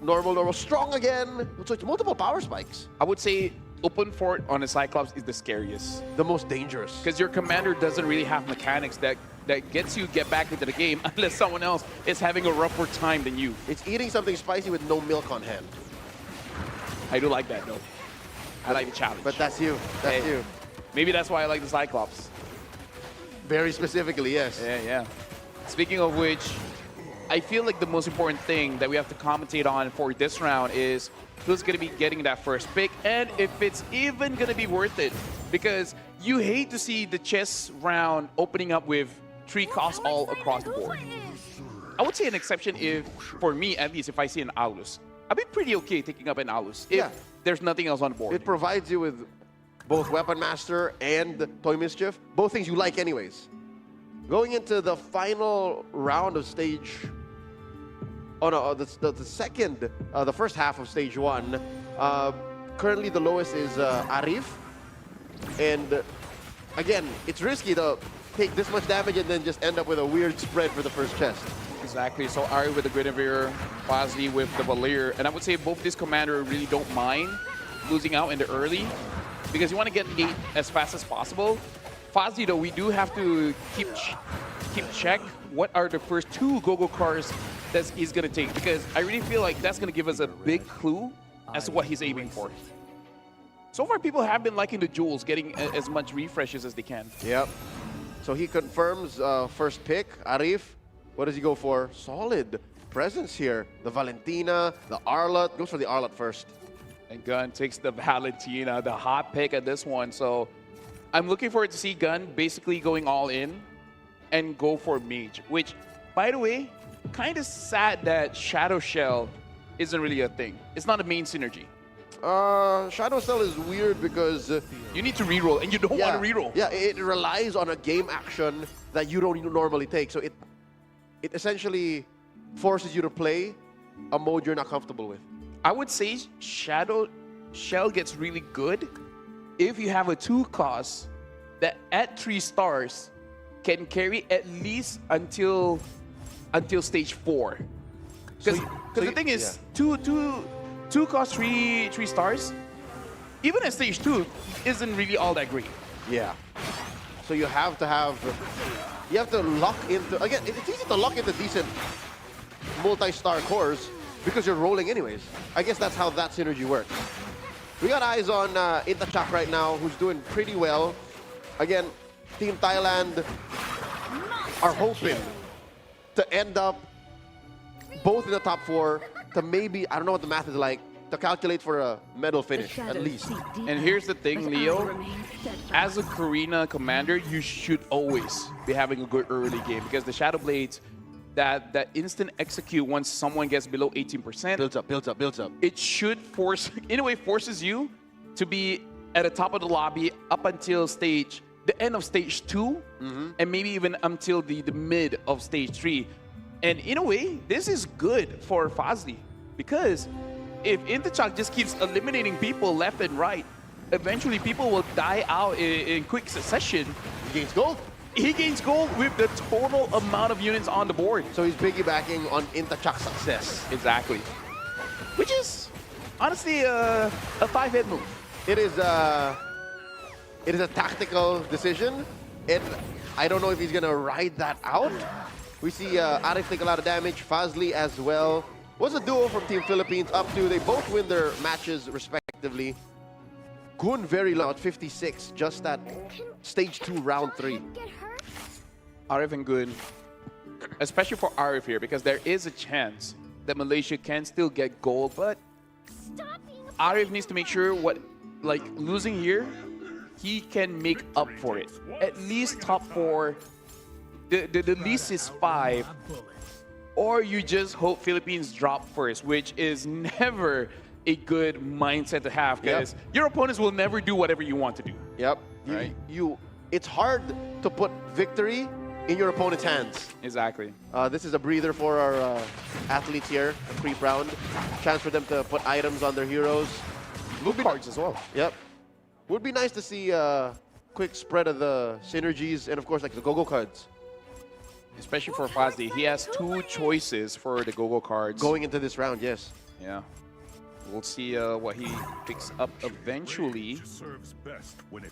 normal, strong again. So it's multiple power spikes. I would say open fort on a Cyclops is the scariest. The most dangerous. Because your commander doesn't really have mechanics that gets you get back into the game unless someone else is having a rougher time than you. It's eating something spicy with no milk on hand. I do like that though. I like the challenge. But that's you. That's you. Maybe that's why I like the Cyclops. Very specifically, yes. Yeah. Speaking of which, I feel like the most important thing that we have to commentate on for this round is who's going to be getting that first pick and if it's even going to be worth it. Because you hate to see the chess round opening up with 3 costs all across the board. I would say an exception if, for me at least, if I see an Aulus. I'd be pretty okay taking up an Aulus if there's nothing else on the board. It provides you with both Weapon Master and Toy Mischief, both things you like anyways. Going into the final round of stage, the first half of stage 1, currently the lowest is Arif. And again, it's risky to take this much damage and then just end up with a weird spread for the first chest. Exactly. So Arif with the Guinevere, Fazli with the Valir. And I would say both this commander really don't mind losing out in the early because you want to get 8 as fast as possible. Fazli, though, we do have to keep check what are the first 2 go-go cards that he's going to take because I really feel like that's going to give us a big clue as to what he's aiming for. So far, people have been liking the jewels, getting as much refreshes as they can. Yep. So he confirms first pick, Arif. What does he go for? Solid presence here. The Valentina, the Arlott. Goes for the Arlott first. And Gun takes the Valentina, the hot pick at this one. So I'm looking forward to see Gun basically going all in and go for Mage. Which, by the way, kind of sad that Shadow Shell isn't really a thing. It's not a main synergy. Shadow Shell is weird because you need to reroll, and you don't want to reroll. Yeah, it relies on a game action that you don't normally take. So it essentially forces you to play a mode you're not comfortable with. I would say Shadow Shell gets really good if you have a 2-cost that at 3 stars can carry at least until stage 4. Because the thing is, two cost 3 stars, even at stage 2, isn't really all that great. Yeah. So you have to lock into, again, it's easy to lock into decent multi-star cores because you're rolling anyways. I guess that's how that synergy works. We got eyes on Intachak right now, who's doing pretty well. Again, Team Thailand are hoping to end up both in the top 4 to maybe, I don't know what the math is like, to calculate for a medal finish, at least. And here's the thing, Leo. As a Karina commander, you should always be having a good early game because the Shadow Blades, that instant execute once someone gets below 18%. Builds up. It should force, in a way, forces you to be at the top of the lobby up until the end of stage 2, and maybe even until the mid of stage 3. And in a way, this is good for Fazli because if Intachak just keeps eliminating people left and right, eventually people will die out in quick succession. He gains gold. He gains gold with the total amount of units on the board. So he's piggybacking on Intachak's success. Exactly. Which is honestly a 5-hit move. It is a tactical decision, and I don't know if he's gonna ride that out. We see Arif take a lot of damage, Fazli as well. What's the duo from Team Philippines up to? They both win their matches respectively. Gun very low at 56, just at stage 2, round 3. Arif and Gun, especially for Arif here, because there is a chance that Malaysia can still get gold, but Arif needs to make sure losing here, he can make up for it. At least top 4, the least is 5, or you just hope Philippines drop first, which is never a good mindset to have because your opponents will never do whatever you want to do. Yep. Right? It's hard to put victory in your opponent's hands. Exactly. This is a breather for our athletes here, a creep round. Chance for them to put items on their heroes. Blue cards as well. Yep. Would be nice to see a quick spread of the synergies and, of course, like the go-go cards. Especially for Fazli. He has 2 choices for the go-go cards. Going into this round, yes. Yeah. We'll see what he picks up eventually.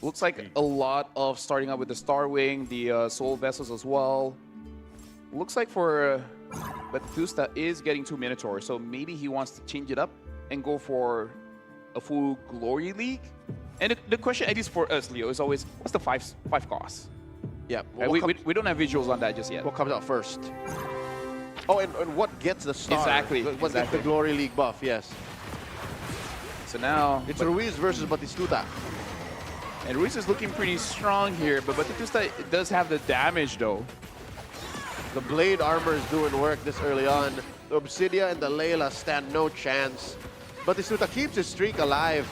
Looks like a lot of starting out with the Star Wing, the Soul Vessels as well. Looks like for Batusta is getting 2 Minotaurs, so maybe he wants to change it up and go for a full Glory League. And the question, at least for us, Leo, is always, what's the 5 cost? Yeah. We don't have visuals on that just yet. What comes out first? Oh, and what gets the star? Exactly, What gets exactly. the Glory League buff, yes. So now, It's Ruiz versus Batistuta. and Ruiz is looking pretty strong here, but Batistuta does have the damage though. The Blade armor is doing work this early on. The Obsidia and the Layla stand no chance. Batistuta keeps his streak alive,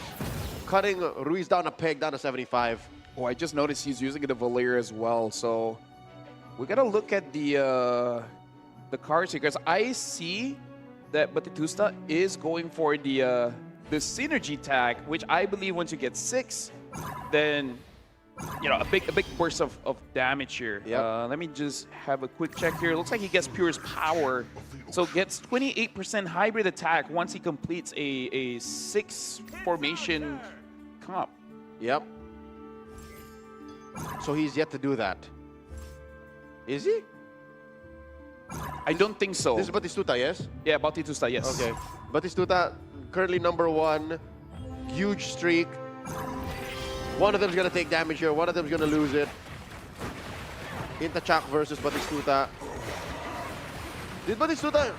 cutting Ruiz down a peg, down to 75. Oh, I just noticed he's using the Valir as well, so we gotta look at the cards here, because I see that Batistuta is going for the synergy tag, which I believe once you get 6, then you know a big burst of damage here. Yep. Let me just have a quick check here. Looks like he gets Pure's power, so gets 28% hybrid attack once he completes a 6 formation comp. Yep. So he's yet to do that. Is he? I don't think so. This is Batistuta, yes? Yeah, Batistuta, yes. Okay. Batistuta currently #1. Huge streak. One of them's gonna take damage here. One of them's gonna lose it. Intachak versus Batistuta. Did Batistuta?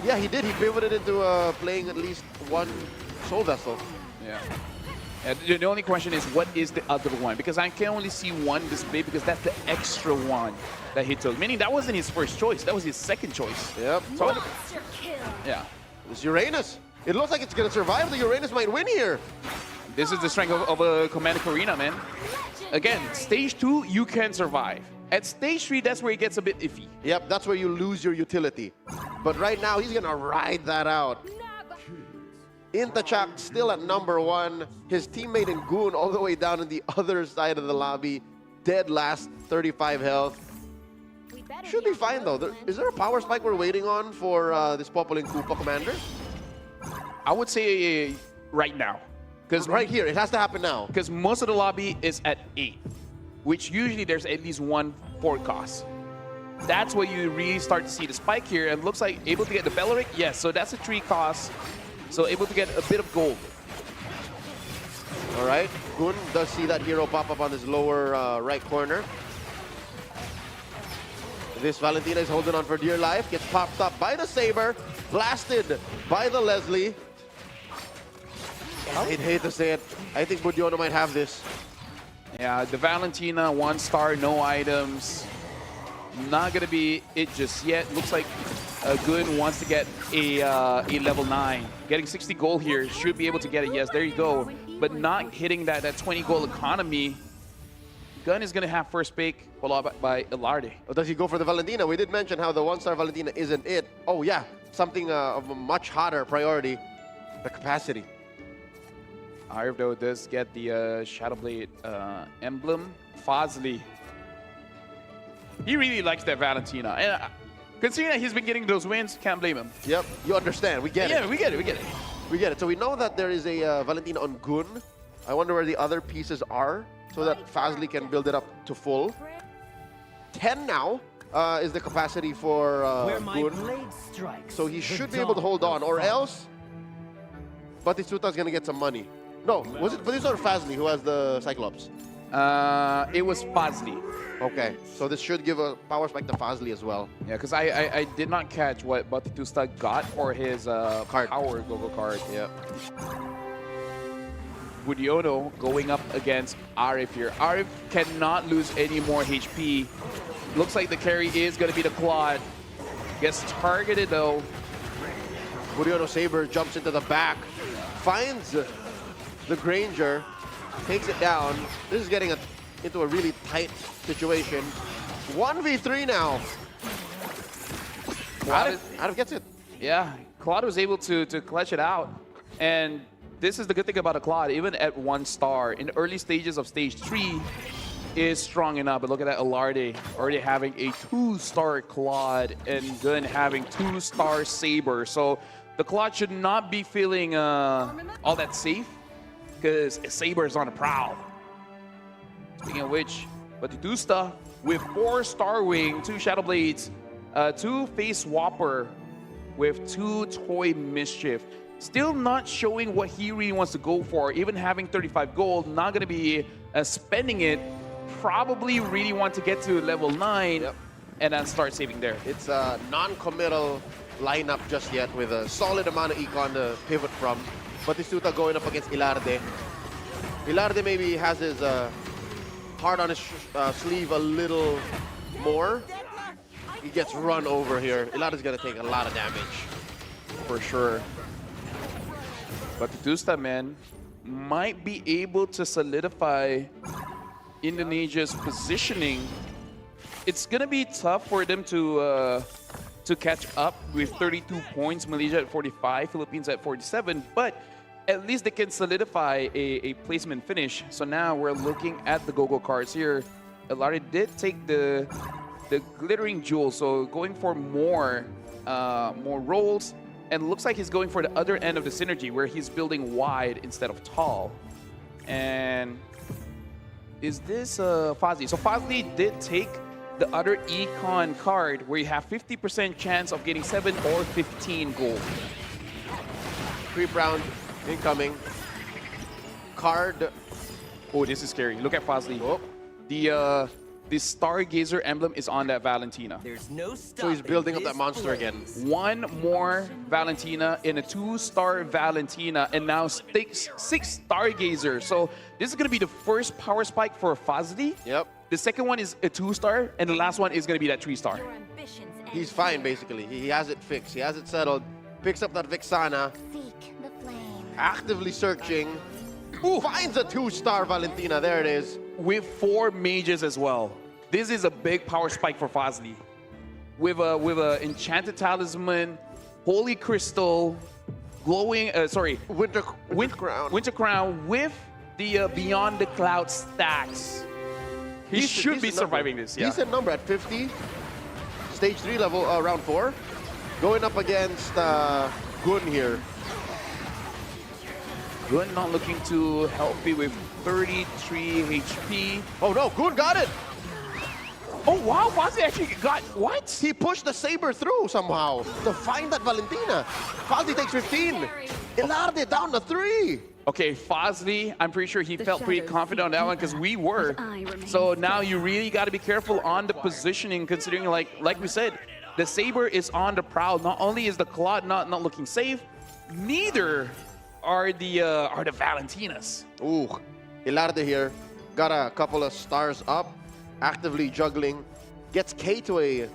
Yeah, he did. He pivoted into playing at least one Soul Vessel. Yeah. And the only question is, what is the other one? Because I can only see one displayed because that's the extra one that he took. Meaning that wasn't his first choice. That was his second choice. Yep. So, Monster kill. yeah. It's Uranus. It looks like it's gonna survive. The Uranus might win here. This is the strength of a Commander Arena, man. Again, stage 2, you can survive. At stage 3, that's where it gets a bit iffy. Yep, that's where you lose your utility. But right now, he's gonna ride that out. Intachak still at #1. His teammate in Goon all the way down on the other side of the lobby. Dead last, 35 health. Should be fine though. Is there a power spike we're waiting on for this Popolin Koopa commander? I would say right now. Because Right here, it has to happen now. Because most of the lobby is at 8, which usually there's at least one forecast. That's where you really start to see the spike here, and looks like able to get the Belleric. Yes, so that's a 3 cost. So able to get a bit of gold. All right, Goon does see that hero pop up on his lower right corner. This Valentina is holding on for dear life, gets popped up by the Saber, blasted by the Leslie. I'd hate to say it, I think Budiono might have this. Yeah, the Valentina, 1 star, no items. Not gonna be it just yet. Looks like Gun wants to get a level 9. Getting 60 gold here, should be able to get it. Yes, there you go. But not hitting that 20 gold economy. Gun is gonna have first pick, followed by Ilarde. Or does he go for the Valentina? We did mention how the 1-star Valentina isn't it. Oh yeah, something of a much hotter priority, the capacity. Arif though does get the Shadowblade emblem. Fazli. He really likes that Valentina. And considering that he's been getting those wins, can't blame him. Yep, you understand. We get it. Yeah, we get it, we get it. We get it. So we know that there is a Valentina on Gun. I wonder where the other pieces are so that Fazli can build it up to full. 10 now is the capacity for Gun. So he should be able to hold on, or else Batistuta is going to get some money. No, was it Batistuta or Fazli who has the Cyclops? It was Fazli. Okay, so this should give a power spike to Fazli as well. Yeah, because I did not catch what Batistuta got for his power Gogo card. Yep. Budiono going up against Arif here. Arif cannot lose any more HP. Looks like the carry is going to be the Claude. Gets targeted though. Budiono Saber jumps into the back, finds the Granger, takes it down. This is getting into a really tight situation. 1v3 now. Arif gets it. Yeah, Claude was able to clutch it out. And this is the good thing about a Claude, even at 1 star, in the early stages of stage 3, is strong enough. But look at that Ilarde already having a 2-star Claude and Gun having 2-star Saber. So the Claude should not be feeling all that safe because Saber is on a prowl. Speaking of which, Batistuta with 4-star Wing, 2 Shadow Blades, 2 Face Swapper with 2 Toy Mischief. Still not showing what he really wants to go for. Even having 35 gold, not going to be spending it. Probably really want to get to level 9. Yep. and then start saving there. It's a non-committal lineup just yet with a solid amount of econ to pivot from. Batistuta going up against Ilarde. Ilarde maybe has his heart on his sleeve a little more. He gets run over here. Ilarde's gonna take a lot of damage. For sure. But Batistuta, man, might be able to solidify Indonesia's positioning. It's gonna be tough for them to catch up with 32 points. Malaysia at 45, Philippines at 47, but at least they can solidify a placement finish. So now we're looking at the go-go cards here. Ilarde did take the glittering jewel, so going for more rolls, and looks like he's going for the other end of the synergy where he's building wide instead of tall. And is this Fazli? So Fazli did take the other econ card where you have 50% chance of getting 7 or 15 gold. Creep round incoming. Card. Oh, this is scary. Look at Fazli. Oh. The Stargazer emblem is on that Valentina. There's no So he's building up that monster again. One more Valentina in a 2-star Valentina, and now 6 Stargazer. So this is going to be the first power spike for Fazli. Yep. The second one is a 2-star, and the last one is going to be that 3-star. He's fine, basically. He has it fixed. He has it settled. Picks up that Vixana. Actively searching. Finds a 2-star Valentina. There it is. With 4 mages as well. This is a big power spike for Fazli. With a enchanted talisman, holy crystal, glowing. Winter crown. Winter crown with the beyond the cloud stacks. He should be surviving this. Yeah. Decent number at 50. Stage 3 level, round 4. Going up against Gun here. Gun not looking too healthy with 33 HP. Oh no, Gun got it! Oh wow, Fazli actually got what? He pushed the saber through somehow to find that Valentina. Fazli takes 15. Ilarde down to 3. Okay, Fazli, I'm pretty sure he felt pretty confident on that one because we were. So now you really got to be careful on the positioning, considering like we said, the saber is on the prowl. Not only is the Claude not looking safe, neither are the Valentinas. Ooh, Ilarde here got a couple of stars up, actively juggling, gets K to a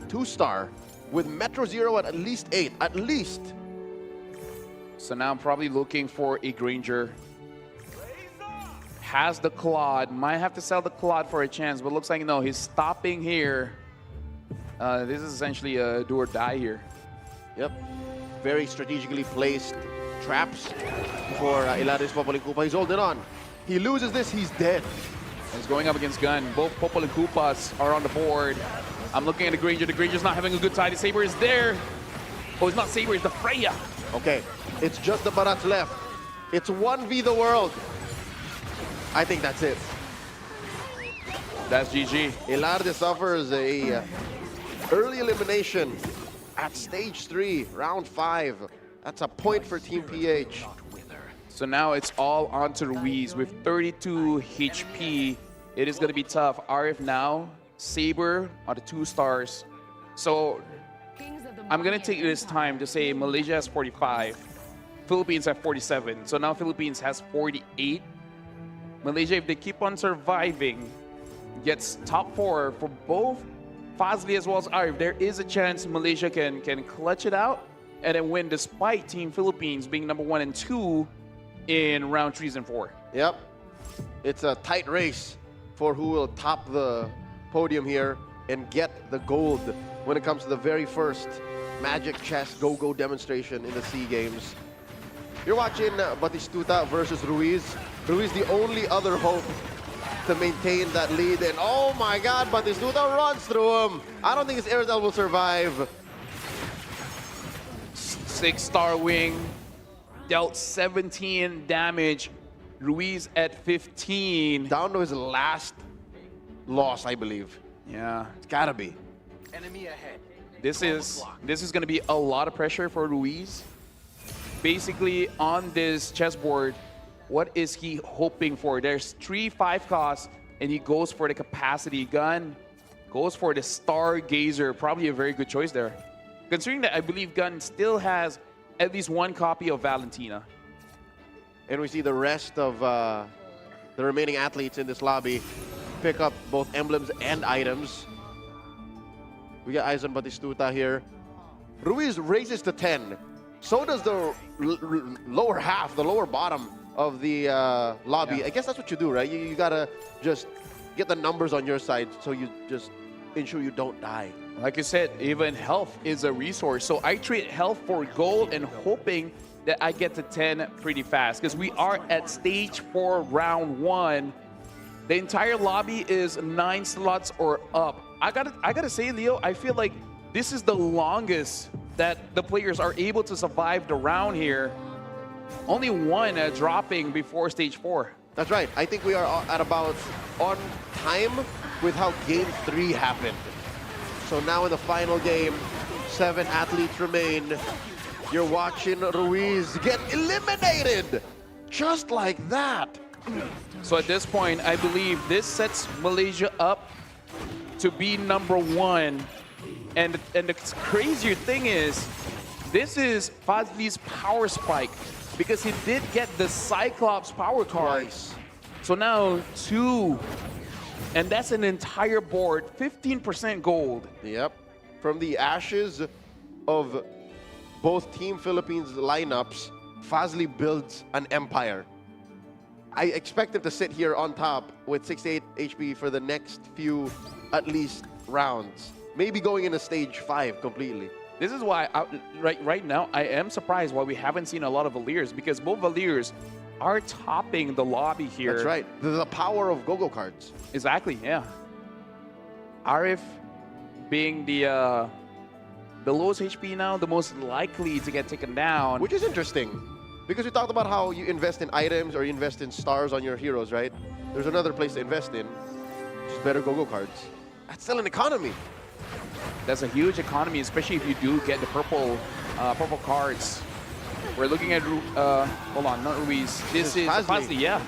2-star with Metro Zero at least 8, at least. So now I'm probably looking for a Granger. Has the Claude, might have to sell the Claude for a chance, but looks like no, he's stopping here. This is essentially a do or die here. Yep, very strategically placed traps for Ilarde's Popol and Koopa. He's holding on. He loses this, he's dead. He's going up against Gun. Both Popol and Koopas are on the board. I'm looking at the Granger. The Granger's not having a good side. The Saber is there. Oh, it's not Saber, it's the Freya. Okay, it's just the Barats left. It's 1v the world. I think that's it. That's GG. Ilarde suffers a early elimination at stage 3, round 5. That's a point for Team PH. So now it's all on to Ruiz with 32 HP. It is going to be tough. RF now, Saber are the 2 stars. So I'm going to take this time to say Malaysia has 45, Philippines have 47. So now Philippines has 48. Malaysia, if they keep on surviving, gets top 4 for both Fazli as well as RF. There is a chance Malaysia can clutch it out and then win despite Team Philippines being number 1 and 2 in round 3s and 4. Yep. It's a tight race for who will top the podium here and get the gold when it comes to the very first Magic Chess Go-Go demonstration in the SEA Games. You're watching Batistuta versus Ruiz. Ruiz the only other hope to maintain that lead. And oh my God, Batistuta runs through him. I don't think his Airtel will survive. 6-star wing. Dealt 17 damage. Ruiz at 15. Down to his last loss, I believe. Yeah. It's gotta be. Enemy ahead. This is going to be a lot of pressure for Ruiz. Basically, on this chessboard, what is he hoping for? There's 3 5 costs, and he goes for the capacity gun. Goes for the Stargazer. Probably a very good choice there. Considering that I believe Gun still has at least one copy of Valentina. And we see the rest of the remaining athletes in this lobby pick up both emblems and items. We got Aizon Batistuta here. Ruiz raises to 10. So does the lower half, the lower bottom of the lobby. Yeah. I guess that's what you do, right? You gotta just get the numbers on your side so you just ensure you don't die. Like you said, even health is a resource. So I trade health for gold and hoping that I get to 10 pretty fast because we are at stage 4, round 1. The entire lobby is 9 slots or up. I gotta say, Leo, I feel like this is the longest that the players are able to survive the round here. Only one dropping before stage 4. That's right. I think we are at about on time with how game 3 happened. So now in the final game, 7 athletes remain. You're watching Ruiz get eliminated just like that. So at this point, I believe this sets Malaysia up to be number 1. And the crazier thing is, this is Fazli's power spike because he did get the Cyclops power card. Twice. So now 2, and that's an entire board, 15% gold. Yep. From the ashes of both Team Philippines lineups, Fazli builds an empire. I expect him to sit here on top with 68 HP for the next few, at least, rounds. Maybe going into stage 5 completely. This is why, right now, I am surprised why we haven't seen a lot of Valiers, because both Valiers are topping the lobby here. That's right. The power of go-go cards. Exactly, yeah. Arif being the lowest HP now, the most likely to get taken down. Which is interesting, because we talked about how you invest in items or you invest in stars on your heroes, right? There's another place to invest in, which is better go-go cards. That's still an economy. That's a huge economy, especially if you do get the purple cards. We're looking at, hold on, not Ruiz. This is Fazli, yeah.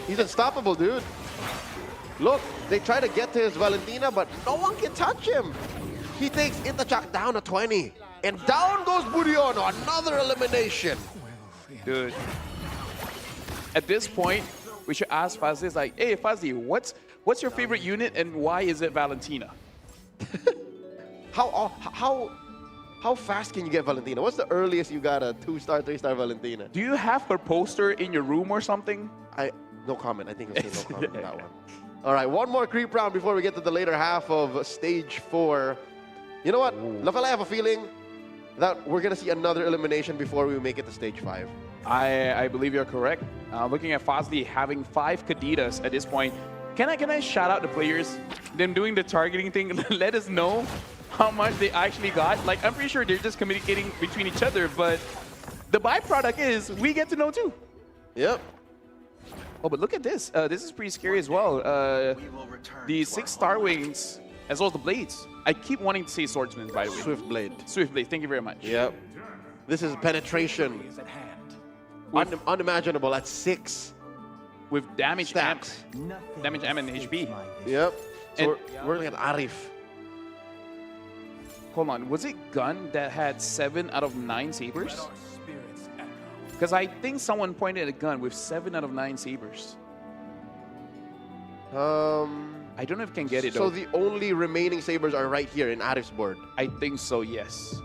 He's unstoppable, dude. Look, they try to get to his Valentina, but no one can touch him. He takes Itachak down to 20. And down goes Budiono, another elimination. Dude. At this point, we should ask Fazli, like, hey, Fazli, what's your favorite unit and why is it Valentina? How fast can you get Valentina? What's the earliest you got a 2-star, 3-star Valentina? Do you have her poster in your room or something? No comment. I think I'll say no comment on that one. All right, one more creep round before we get to the later half of stage 4. You know what? Lafala, I have a feeling that we're going to see another elimination before we make it to stage 5. I believe you're correct. Looking at Fazli having 5 Kadidas at this point. Can I shout out the players? Them doing the targeting thing, let us know how much they actually got. Like, I'm pretty sure they're just communicating between each other, but the byproduct is we get to know too. Yep. Oh, but look at this. This is pretty scary as well. The 6 Star Wings, as well as the Blades. I keep wanting to say Swordsman, by the way. Swift Blade. Swift Blade, thank you very much. Yep. This is penetration. Unimaginable at 6. With damage stacks. Damage M and HP. Yep. So we're looking at Arif. Hold on, was it Gun that had 7 out of 9 sabers? Because I think someone pointed at Gun with 7 out of 9 sabers. I don't know if I can get it though. So the only remaining sabers are right here in Arif's board. I think so, yes.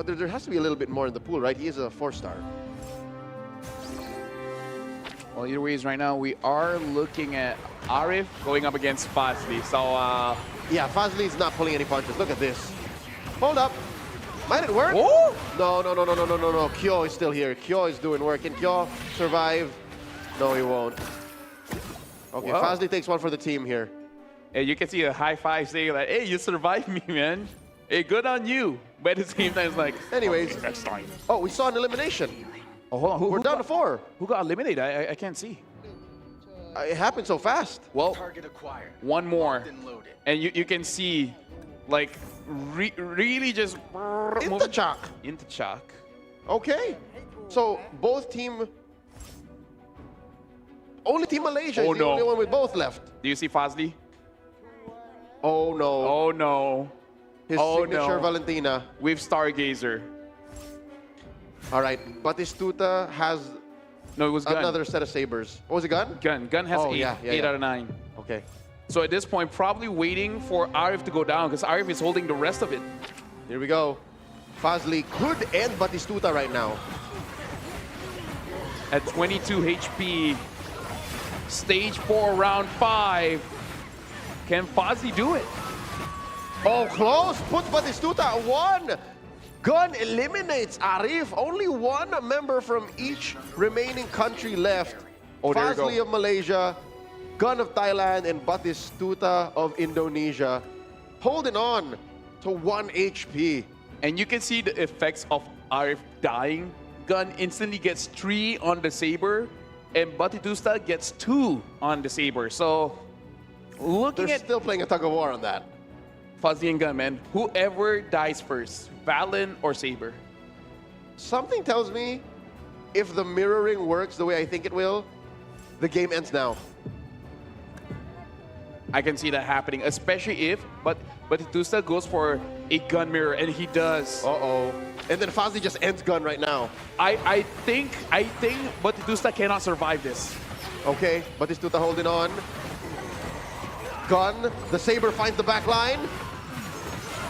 There has to be a little bit more in the pool, right? He is a 4-star. Well, either ways, right now we are looking at Arif going up against Fazli. So, yeah, Fazli's not pulling any punches. Look at this. Hold up. Might it work? Oh! No. Kyo is still here. Kyo is doing work. Can Kyo survive? No, he won't. Okay, Wow. Fazli takes one for the team here. Hey, you can see a high five saying like, hey, you survived me, man. Hey, good on you. But at the same time, it's like, anyways. Okay, next time. Oh, we saw an elimination. Oh, hold on. We're down to 4. Who got eliminated? I can't see. It happened so fast. Well, one more. And you can see, like, really just... Into Chak. Okay. So, both team... Only Team Malaysia is the only one with both left. Do you see Fazli? Oh no. Oh no. His Oh, signature no. Valentina. With Stargazer. All right, Batistuta has No, it was Gun. another set of sabers. What was it, Gun? Gun. Gun has Oh, 8. yeah, 8 yeah. out of 9. Okay. So at this point, probably waiting for Arif to go down because Arif is holding the rest of it. Here we go. Fazli could end Batistuta right now. At 22 HP. Stage 4, round 5. Can Fozzy do it? Oh, close. Puts Batistuta at 1. Gun eliminates Arif. Only one member from each remaining country left. Oh, there you go. Fazli of Malaysia, Gun of Thailand, and Batistuta of Indonesia. Holding on to 1 HP. And you can see the effects of Arif dying. Gun instantly gets 3 on the saber, and Batistuta gets 2 on the saber. So, looking They're at still playing a tug of war on that. Fuzzy and Gun, man, whoever dies first, Valen or Saber? Something tells me if the mirroring works the way I think it will, the game ends now. I can see that happening, especially if Batistuta goes for a gun mirror, and he does. Uh-oh. And then Fazli just ends Gun right now. I think Batistuta cannot survive this. Okay, Batistuta holding on. Gun, the saber finds the back line.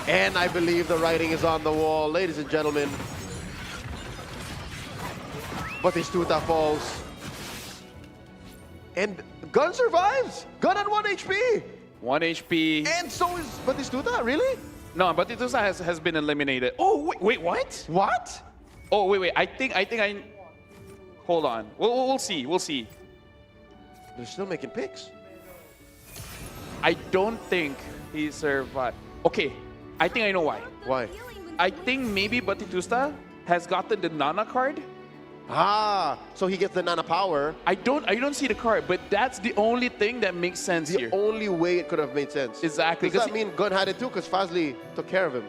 And I believe the writing is on the wall, ladies and gentlemen. Batistuta falls. And Gun survives. Gun at 1 HP. 1 HP. And so is Batistuta, really? No, Batistuta has been eliminated. Oh, wait, what? What? Oh, wait. I think I. Hold on. We'll see. We'll see. They're still making picks. I don't think he survived. Okay, I think I know why. Why? I think maybe Batistuta has gotten the Nana card. Ah, so he gets the Nana power. I don't see the card, but that's the only thing that makes sense The here. only way it could have made sense. Exactly. Does that mean Gun had it too? Because Fazli took care of him.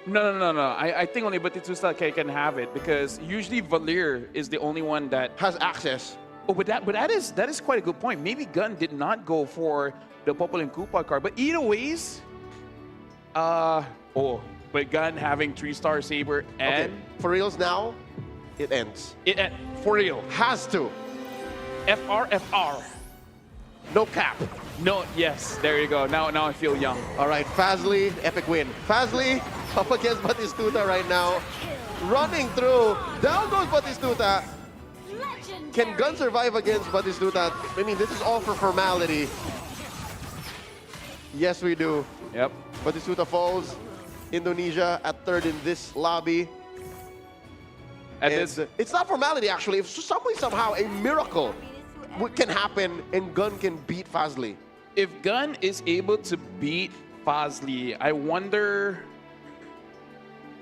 No. I think only Batistuta can have it because usually Valir is the only one that Has access. Oh, but that is quite a good point. Maybe Gun did not go for the Popol and Koopa card, but either ways, but Gun having 3-star saber and Okay, for reals now, it ends. For real, Has to. FR. No cap. No, yes, there you go. Now I feel young. All right, Fazli, epic win. Fazli up against Batistuta right now. Running through. Down goes Batistuta. Can Gun survive against Batistuta? I mean, this is all for formality. Yes, we do. Yep. Batistuta falls. Indonesia at 3rd in this lobby. At And this, it's not formality, actually. If somehow a miracle can happen and Gun can beat Fazli. if Gun is able to beat Fazli, I wonder.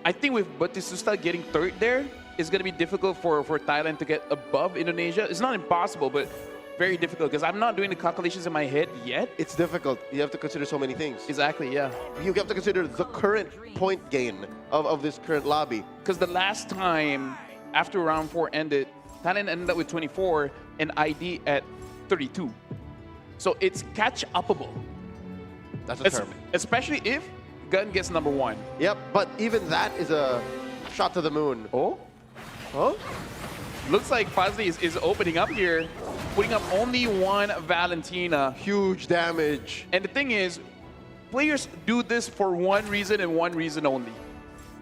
I think with Batistuta getting 3rd there, it's going to be difficult for Thailand to get above Indonesia. It's not impossible, but very difficult because I'm not doing the calculations in my head yet. It's difficult. You have to consider so many things. Exactly, yeah. You have to consider the current point gain of this current lobby. Because the last time, after round 4 ended, Thailand ended up with 24 and ID at 32. So it's catch-upable. That's a term. Especially if Gun gets number 1. Yep, but even that is a shot to the moon. Oh? Huh? Looks like Fazli is opening up here, putting up only 1 Valentina. Huge damage. And the thing is, players do this for one reason and one reason only.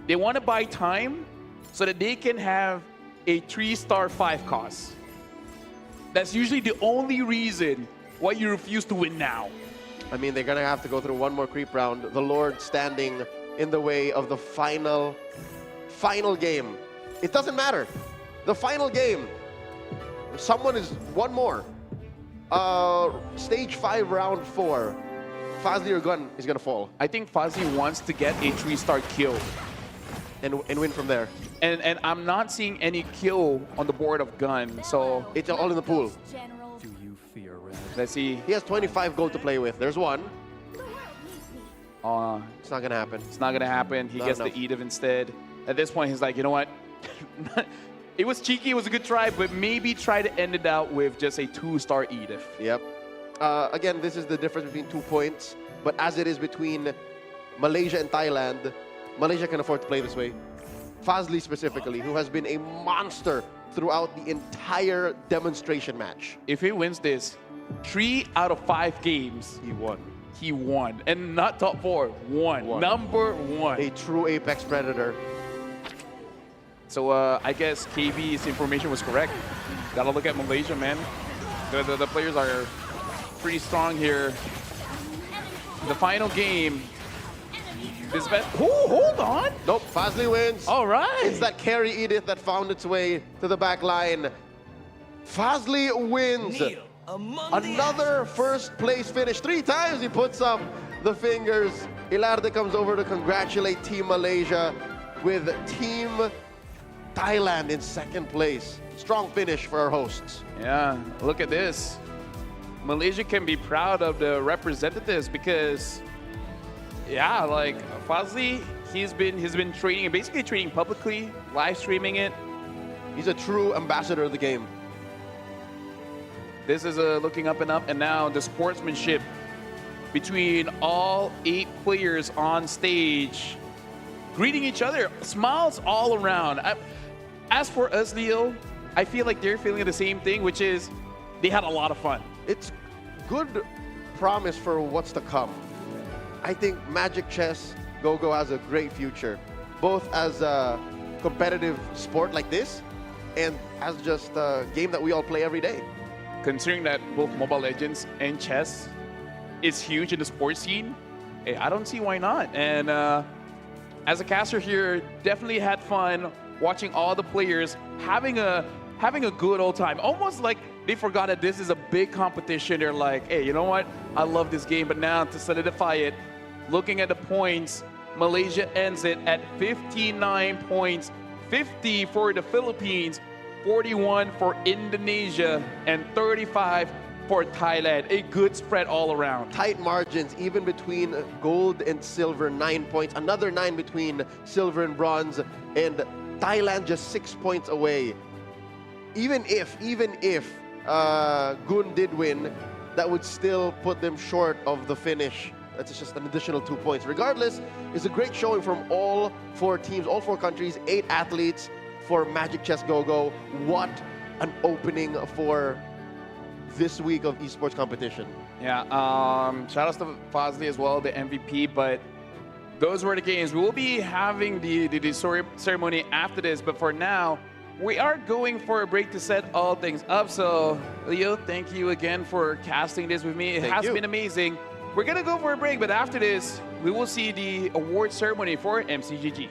They want to buy time so that they can have a 3-star 5 cost. That's usually the only reason why you refuse to win now. I mean, they're going to have to go through one more creep round. The Lord standing in the way of the final game. It doesn't matter. The final game. Someone is one more. Stage 5, round 4. Fazli or Gun is going to fall. I think Fazli wants to get a 3-star kill. And win from there. And I'm not seeing any kill on the board of Gun, so It's all in the pool. let's see. He has 25 gold to play with. There's one. It's not going to happen. It's not going to happen. He Not gets enough. the Edith instead. At this point, he's like, you know what? It was cheeky. It was a good try, but maybe try to end it out with just a 2-star Edith. Yep. Again, this is the difference between 2 points. but as it is between Malaysia and Thailand, Malaysia can afford to play this way. Fazli specifically, who has been a monster throughout the entire demonstration match. If he wins this, 3 out of 5 games, He won. he won. And not top 4, won. Number 1. A true apex predator. So I guess KB's information was correct. Gotta look at Malaysia, man. The players are pretty strong here. The final game. This bet. Oh, hold on. Nope, Fazli wins. All right. It's that carry Edith that found its way to the back line. Fazli wins. Another first place finish. 3 times he puts up the fingers. Ilarde comes over to congratulate Team Malaysia with Team Thailand in 2nd place. Strong finish for our hosts. Yeah, look at this. Malaysia can be proud of the representatives because, yeah, like Fazli, he's been training, basically training publicly, live streaming it. He's a true ambassador of the game. This is looking up, and now the sportsmanship between all 8 players on stage, greeting each other, smiles all around. As for us, Leo, I feel like they're feeling the same thing, which is they had a lot of fun. It's good promise for what's to come. I think Magic Chess Go-Go has a great future, both as a competitive sport like this and as just a game that we all play every day. Considering that both Mobile Legends and chess is huge in the sports scene, hey, I don't see why not. And as a caster here, definitely had fun watching all the players having a good old time. Almost like they forgot that this is a big competition. They're like, hey, you know what? I love this game. But now to solidify it, looking at the points, Malaysia ends it at 59 points, 50 for the Philippines, 41 for Indonesia, and 35 for Thailand. A good spread all around. Tight margins, even between gold and silver, 9 points. Another 9 between silver and bronze, and Thailand just 6 points away. Even if Gun did win, that would still put them short of the finish. That's just an additional 2 points. Regardless, it's a great showing from all 4 teams, all 4 countries, 8 athletes for Magic Chess Go-Go. What an opening for this week of esports competition. Yeah, shout out to Fazli as well, the MVP, but those were the games. We will be having the ceremony after this, but for now, we are going for a break to set all things up. So, Leo, thank you again for casting this with me. It has been amazing. We're going to go for a break, but after this, we will see the award ceremony for MCGG.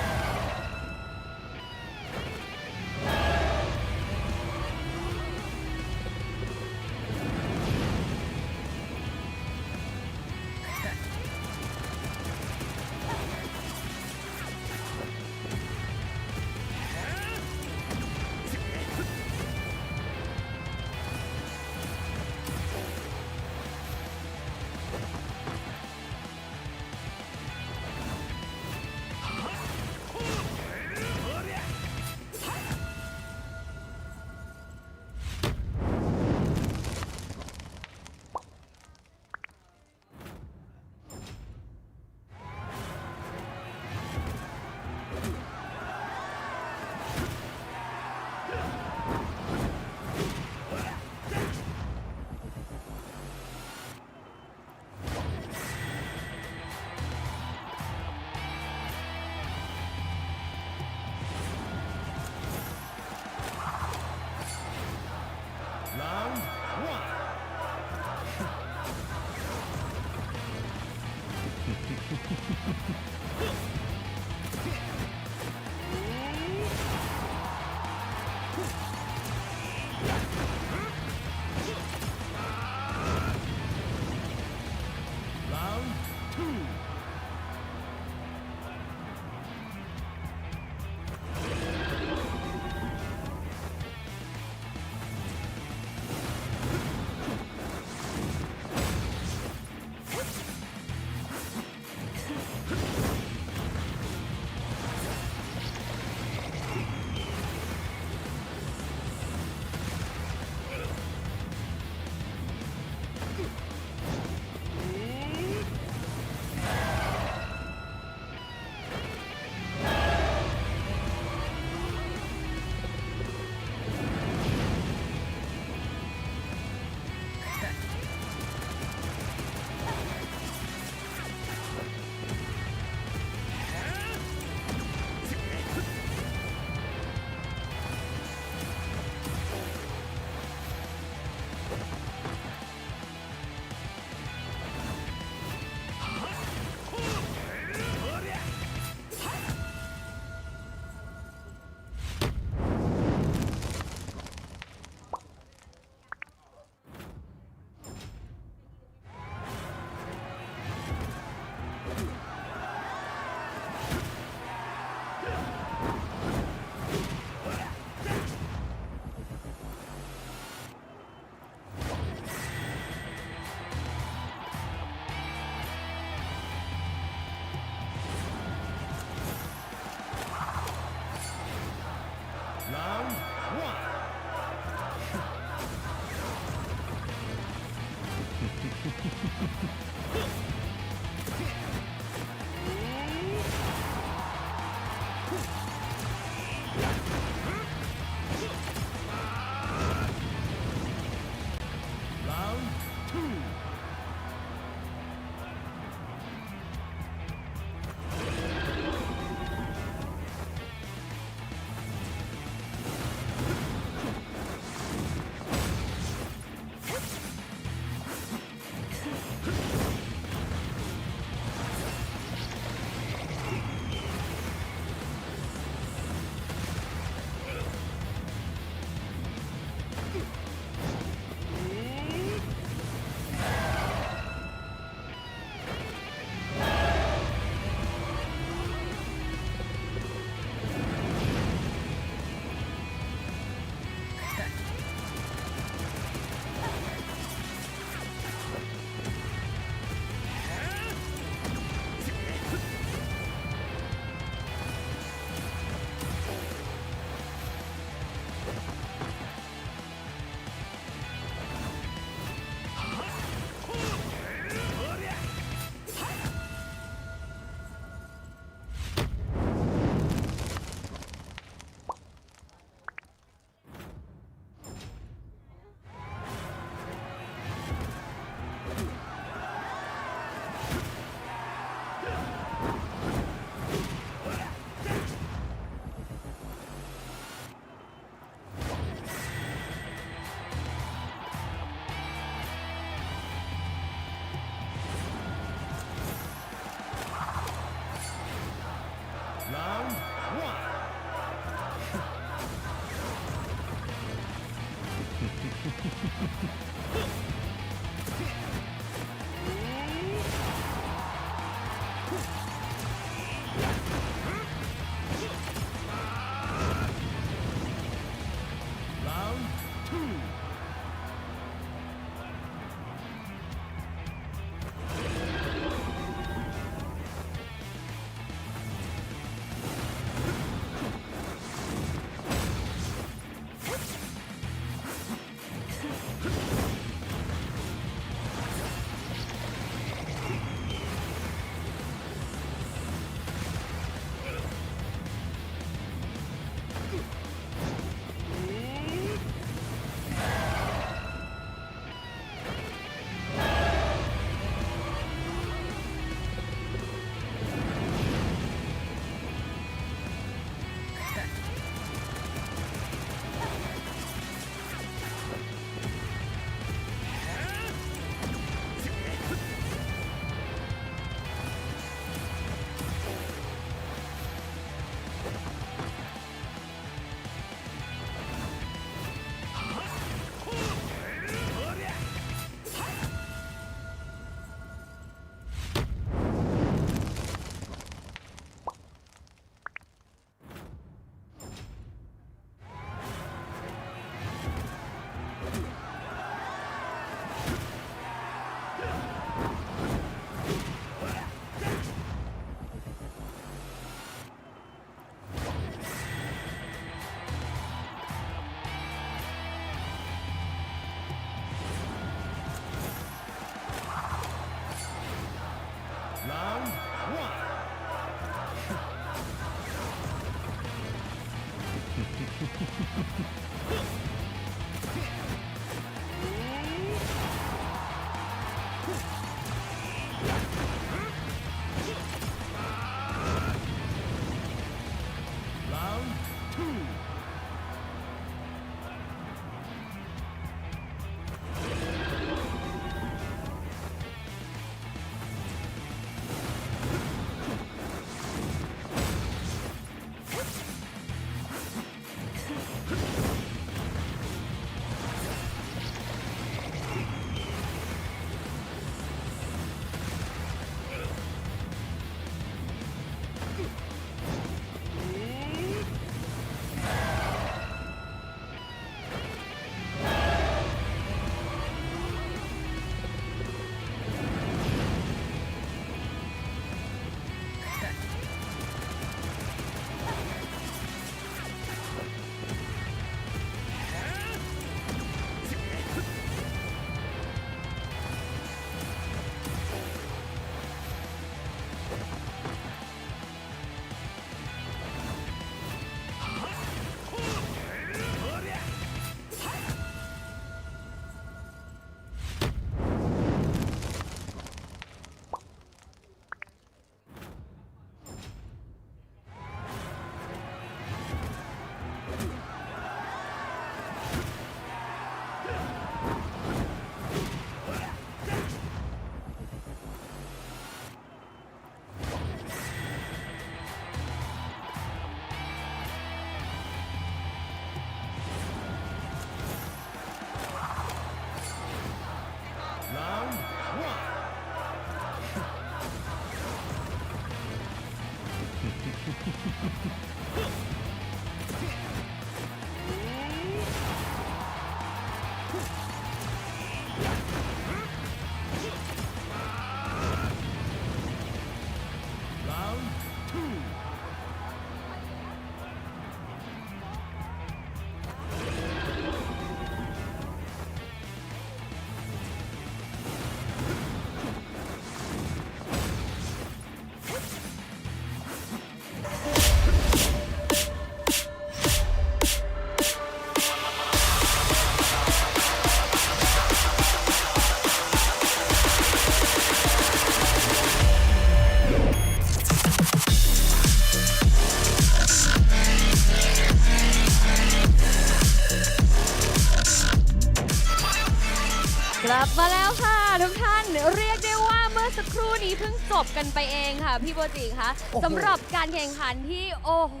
บมาแล้วค่ะทุกท่านเรียกได้ว่าเมื่อสักครู่นี้เพิ่งจบกันไปเองค่ะพี่โบจิคะสำหรับการแข่งขันที่โอ้โห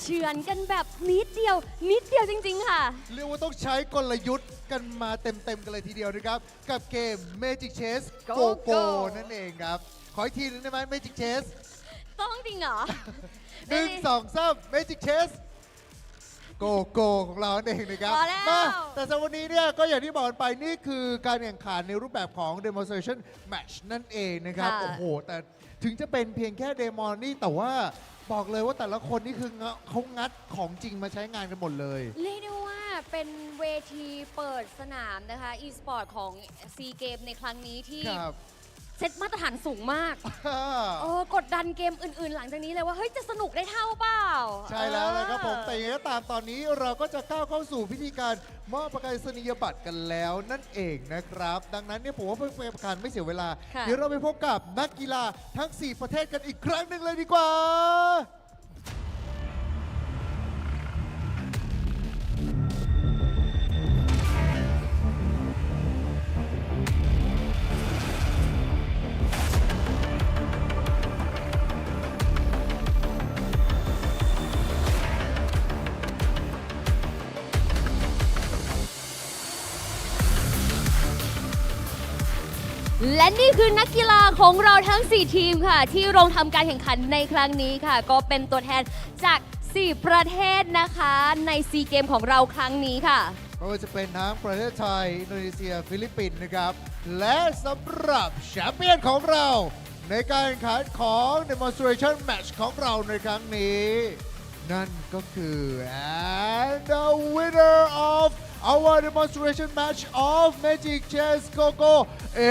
เฉือนกันแบบนิดเดียวจริงๆค่ะเรียกว่าต้องใช้กลยุทธ์กันมาเต็มกันเลยทีเดียวนะครับกับเกม Magic Chess Go Go นั่นเองครับขออีกทีนึงได้ไหม Magic Chess ต้องจริงเหรอ 1 2 3 Magic Chessโกโก้ของเราเองนะครับ มาแล้ว แต่สำหรับวันนี้เนี่ยก็อย่างที่บอกไปนี่คือการแข่งขันในรูปแบบของ demonstration match นั่นเองนะครับ โอ้โห แต่ถึงจะเป็นเพียงแค่เดโมนี่แต่ว่าบอกเลยว่าแต่ละคนนี่คือเขางัดของจริงมาใช้งานกันหมดเลย เรียกได้ว่าเป็นเวทีเปิดสนามนะคะ e-sport ของ SEA Game ในครั้งนี้ที่เซตมาตรฐานสูงมากกดดันเกมอื่นๆ หลังจากนี้เลยว่าเฮ้ยจะสนุกได้เท่าเปล่าใช่แล้วนะครับผมแต่ยังไงก็ตามตอนนี้เราก็จะก้าวเข้าสู่พิธีการมอบประกาศนียบัตรกันแล้วนั่นเองนะครับดังนั้นเนี่ยผมว่าเพื่อเป็นการไม่เสียเวลาเดี๋ยวเราไปพบกับนักกีฬาทั้ง 4 ประเทศกันอีกครั้งหนึ่งเลยดีกว่าและนี่คือนักกีฬาของเราทั้ง 4 ทีมค่ะที่ลงทำการแข่งขันในครั้งนี้ค่ะก็เป็นตัวแทนจาก 4 ประเทศนะคะในซีเกมของเราครั้งนี้ค่ะไม่ว่าจะเป็นทั้งประเทศไทยอินโดนีเซียฟิลิปปินส์นะครับและสำหรับแชมเปี้ยนของเราในการแข่งขันของ demonstration match ของเราในครั้งนี้นั่นก็คือ and the winner of our demonstration match of Magic Chess Go Go is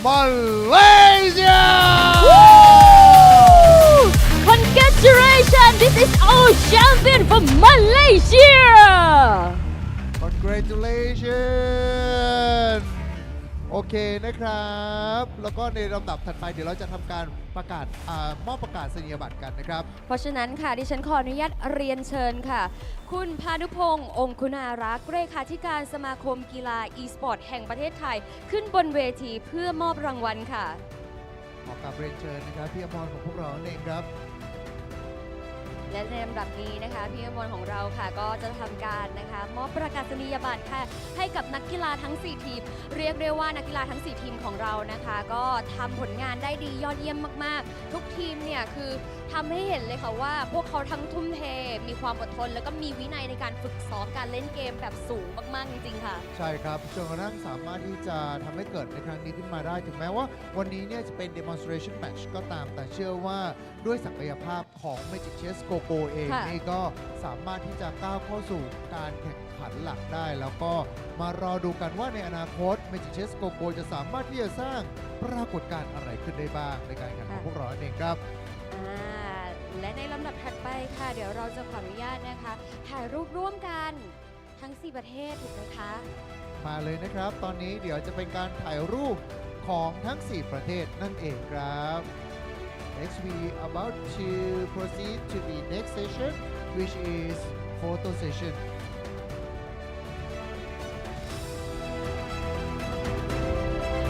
Malaysia! Congratulations! This is our champion from Malaysia! Congratulations! โอเคนะครับแล้วก็ในลำดับถัดไปเดี๋ยวเราจะทำการประกาศมอบประกาศนียบัตรกันนะครับเพราะฉะนั้นค่ะดิฉันขออนุญาตเรียนเชิญค่ะคุณพานุพงศ์องคุณารักษ์เลขาธิการสมาคมกีฬา e-sport แห่งประเทศไทยขึ้นบนเวทีเพื่อมอบรางวัลค่ะขอกราบเรียนเชิญนะครับพี่อมรของพวกเราเองครับและในลำดับนี้นะคะพี่อมรของเราค่ะก็จะทำการนะคะมอบประกาศนียบัตรค่ะให้กับนักกีฬาทั้ง 4 ทีมเรียกได้ว่านักกีฬาทั้ง 4 ทีมของเรานะคะก็ทำผลงานได้ดียอดเยี่ยมมากๆทุกทีมเนี่ยคือทำให้เห็นเลยค่ะว่าพวกเขาทั้งทุ่มเทมีความอดทนแล้วก็มีวินัยในการฝึกซ้อมการเล่นเกมแบบสูงมากๆจริงๆค่ะใช่ครับจนกระทั่งสามารถที่จะทำให้เกิดในครั้งนี้ขึ้นมาได้ถึงแม้ว่าวันนี้เนี่ยจะเป็น demonstration match ก็ตามแต่เชื่อว่าด้วยศักยภาพของ Magic Chess Go Go เองนี่ก็สามารถที่จะก้าวเข้าสู่การแข่งขันหลักได้แล้วก็มารอดูกันว่าในอนาคต Magic Chess Go Go จะสามารถที่จะสร้างปรากฏการณ์อะไรขึ้นได้บ้างในการแข่งขันของพวกเราเองครับและในลำดับถัดไปค่ะเดี๋ยวเราจะขออนุญาตนะคะถ่ายรูปร่วมกันทั้ง 4 ประเทศถูกไหมคะมาเลยนะครับตอนนี้เดี๋ยวจะเป็นการถ่ายรูปของทั้ง 4 ประเทศนั่นเองครับ Next we about to proceed to the next session which is photo session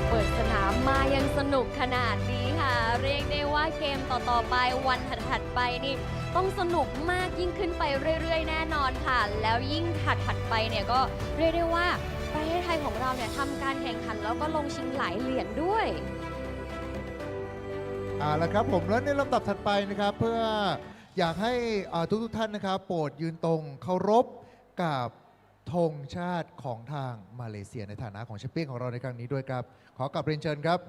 เปิดสนามมายังสนุกขนาดนี้ค่ะเรียกได้ว่าเกมต่อๆไปวันถัดๆไปนี่ต้องสนุกมากยิ่งขึ้นไปเรื่อยๆแน่นอนค่ะแล้วยิ่งถัดๆไปเนี่ยก็เรียกได้ว่าประเทศไทยของเราเนี่ยทำการแข่งขันแล้วก็ลงชิงหลายเหรียญด้วยแล้วครับผมแล้วในลำดับถัดไปนะครับเพื่ออยากให้ทุกท่านนะครับโปรดยืนตรงเคารพกับธงชาติของทางมาเลเซียในฐานะของแชมเปี้ยนของเราในครั้งนี้ด้วยครับขอกลับเรียนเชิญครับ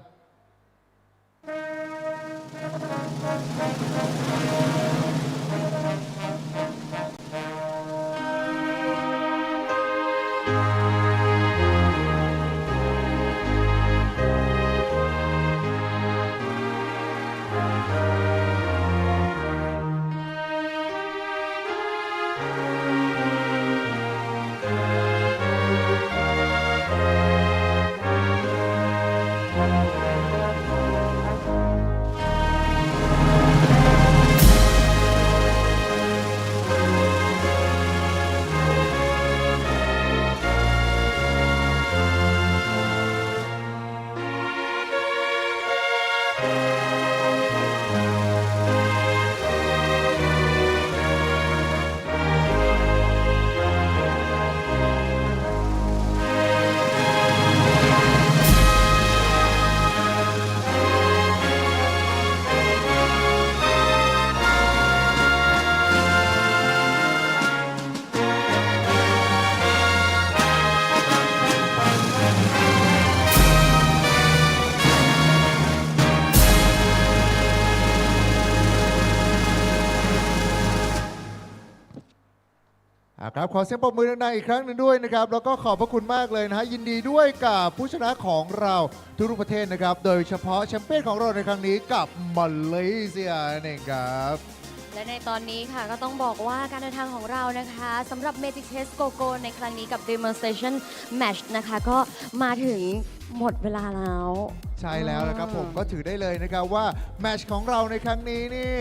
ครับขอเสียงปรบมือดังๆอีกครั้งหนึ่งด้วยนะครับแล้วก็ขอบพระคุณมากเลยนะฮะยินดีด้วยกับผู้ชนะของเราทุกๆประเทศนะครับโดยเฉพาะแชมเปี้ยนของเราในครั้งนี้กับมาเลเซียนั่นเองครับ และในตอนนี้ค่ะก็ต้องบอกว่าการเดินทางของเรานะคะสำหรับ Magic Chess Go-Go ในครั้งนี้กับ Demonstration Match นะคะก็มาถึงหมดเวลาแล้ว ใช่แล้วนะครับผมก็ถือได้เลยนะครับว่าแมตช์ของเราในครั้งนี้นี่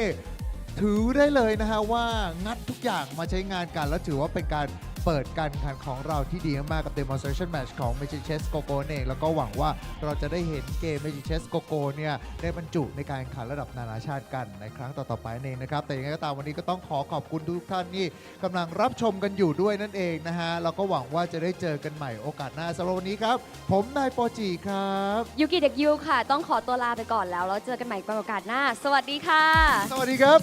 ถือได้เลยนะฮะว่างัดทุกอย่างมาใช้งานกันแล้วถือว่าเป็นการเปิดการแข่งขันของเราที่ดีมากกับ Demonstration Match ของ Magic Chess Go-Go เองแล้วก็หวังว่าเราจะได้เห็นเกม Magic Chess Go-Go เนี่ยได้บรรจุในการแข่งขันระดับนานาชาติกันในครั้งต่อๆไปเองนะครับแต่ยังไงก็ตามวันนี้ก็ต้องขอบคุณทุกท่านที่กำลังรับชมกันอยู่ด้วยนั่นเองนะฮะเราก็หวังว่าจะได้เจอกันใหม่โอกาสหน้าสำหรับวันนี้ครับผมนายโปจิครับ ยูกิเด็กยูค่ะต้องขอตัวลาไปก่อนแล้วเจอกันใหม่ในโอกาสหน้าสวัสดีค่ะ สวัสดีครับ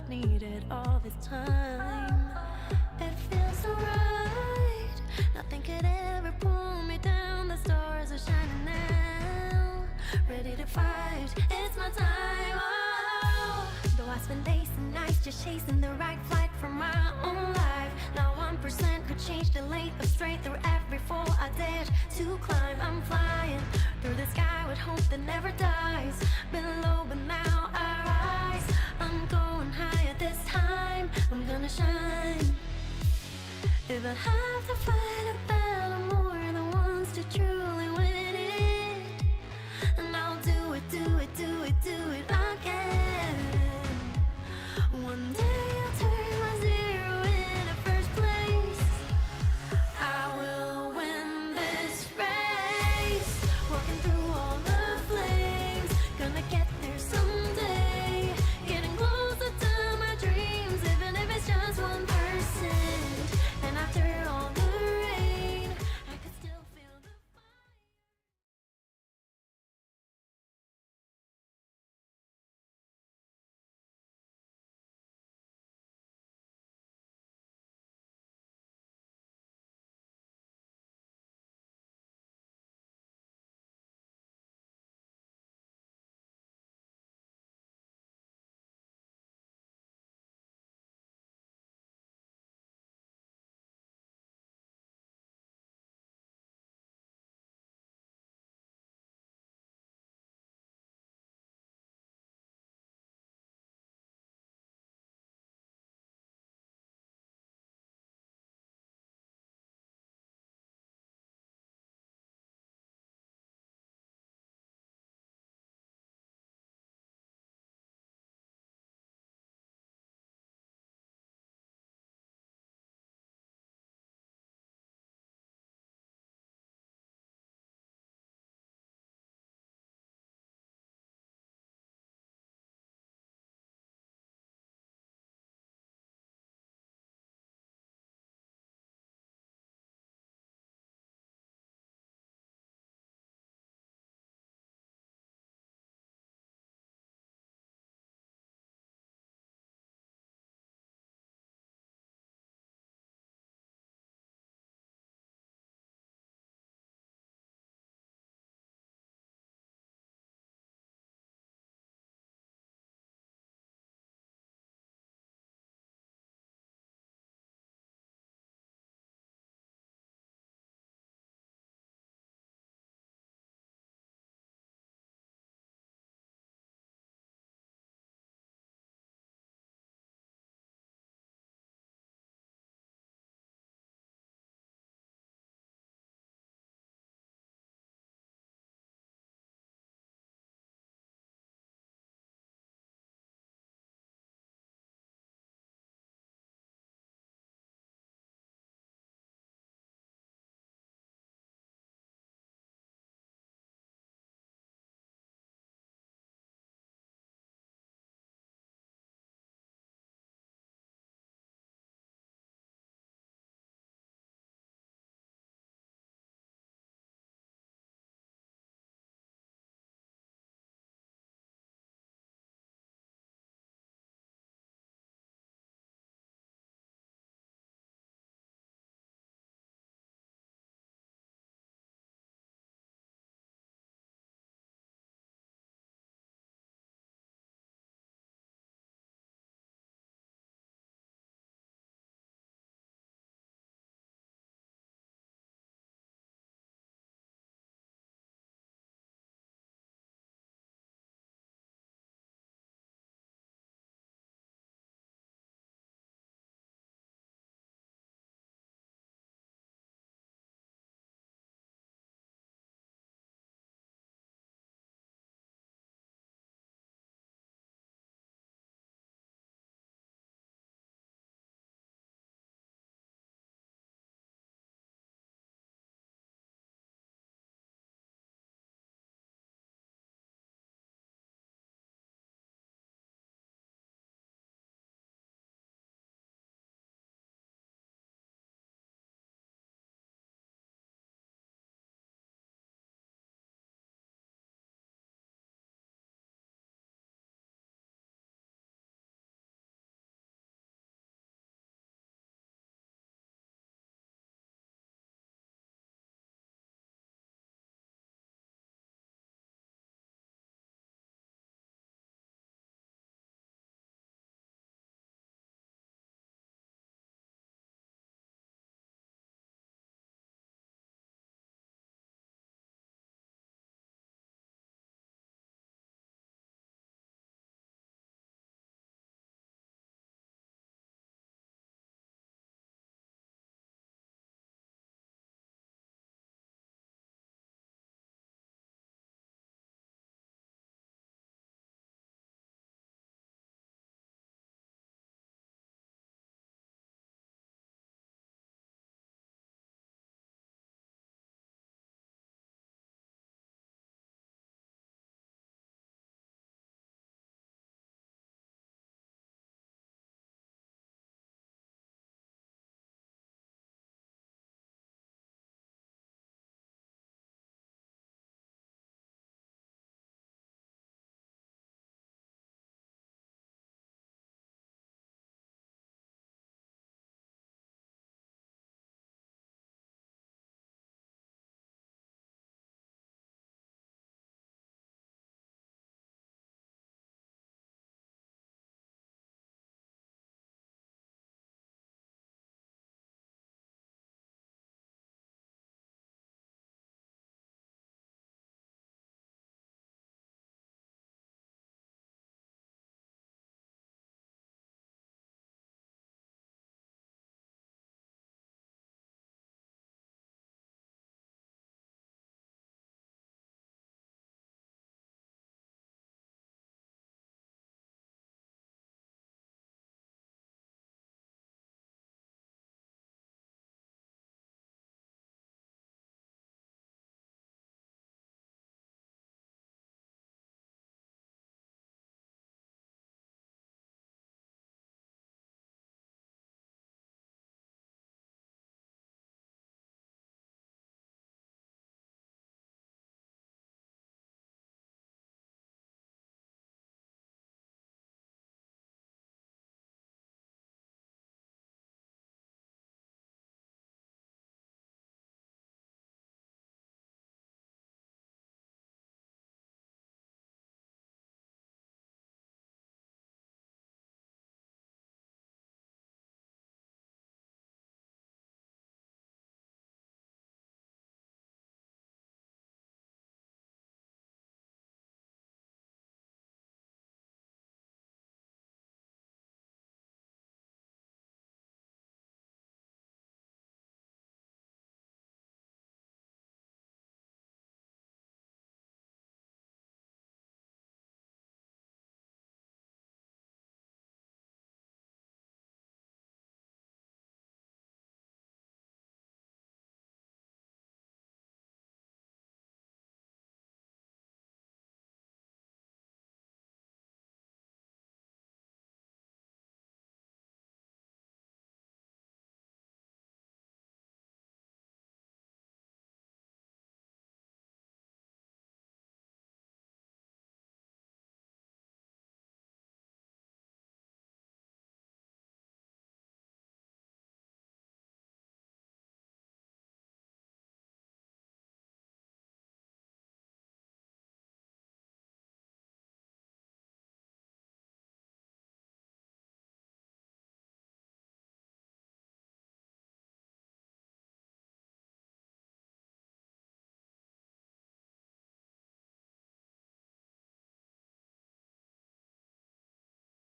needed all this time. It feels so right. Nothing could ever pull me down. The stars are shining now. Ready to fight. It's my time. Oh. Though I spend days and nights just chasing the right flight from my own life. Now 1% could change the lane of straight through every fall I dared to climb. I'm flying through the sky with hope that never dies. Been low but now I rise. I'm going higher this time. I'm gonna shine. If I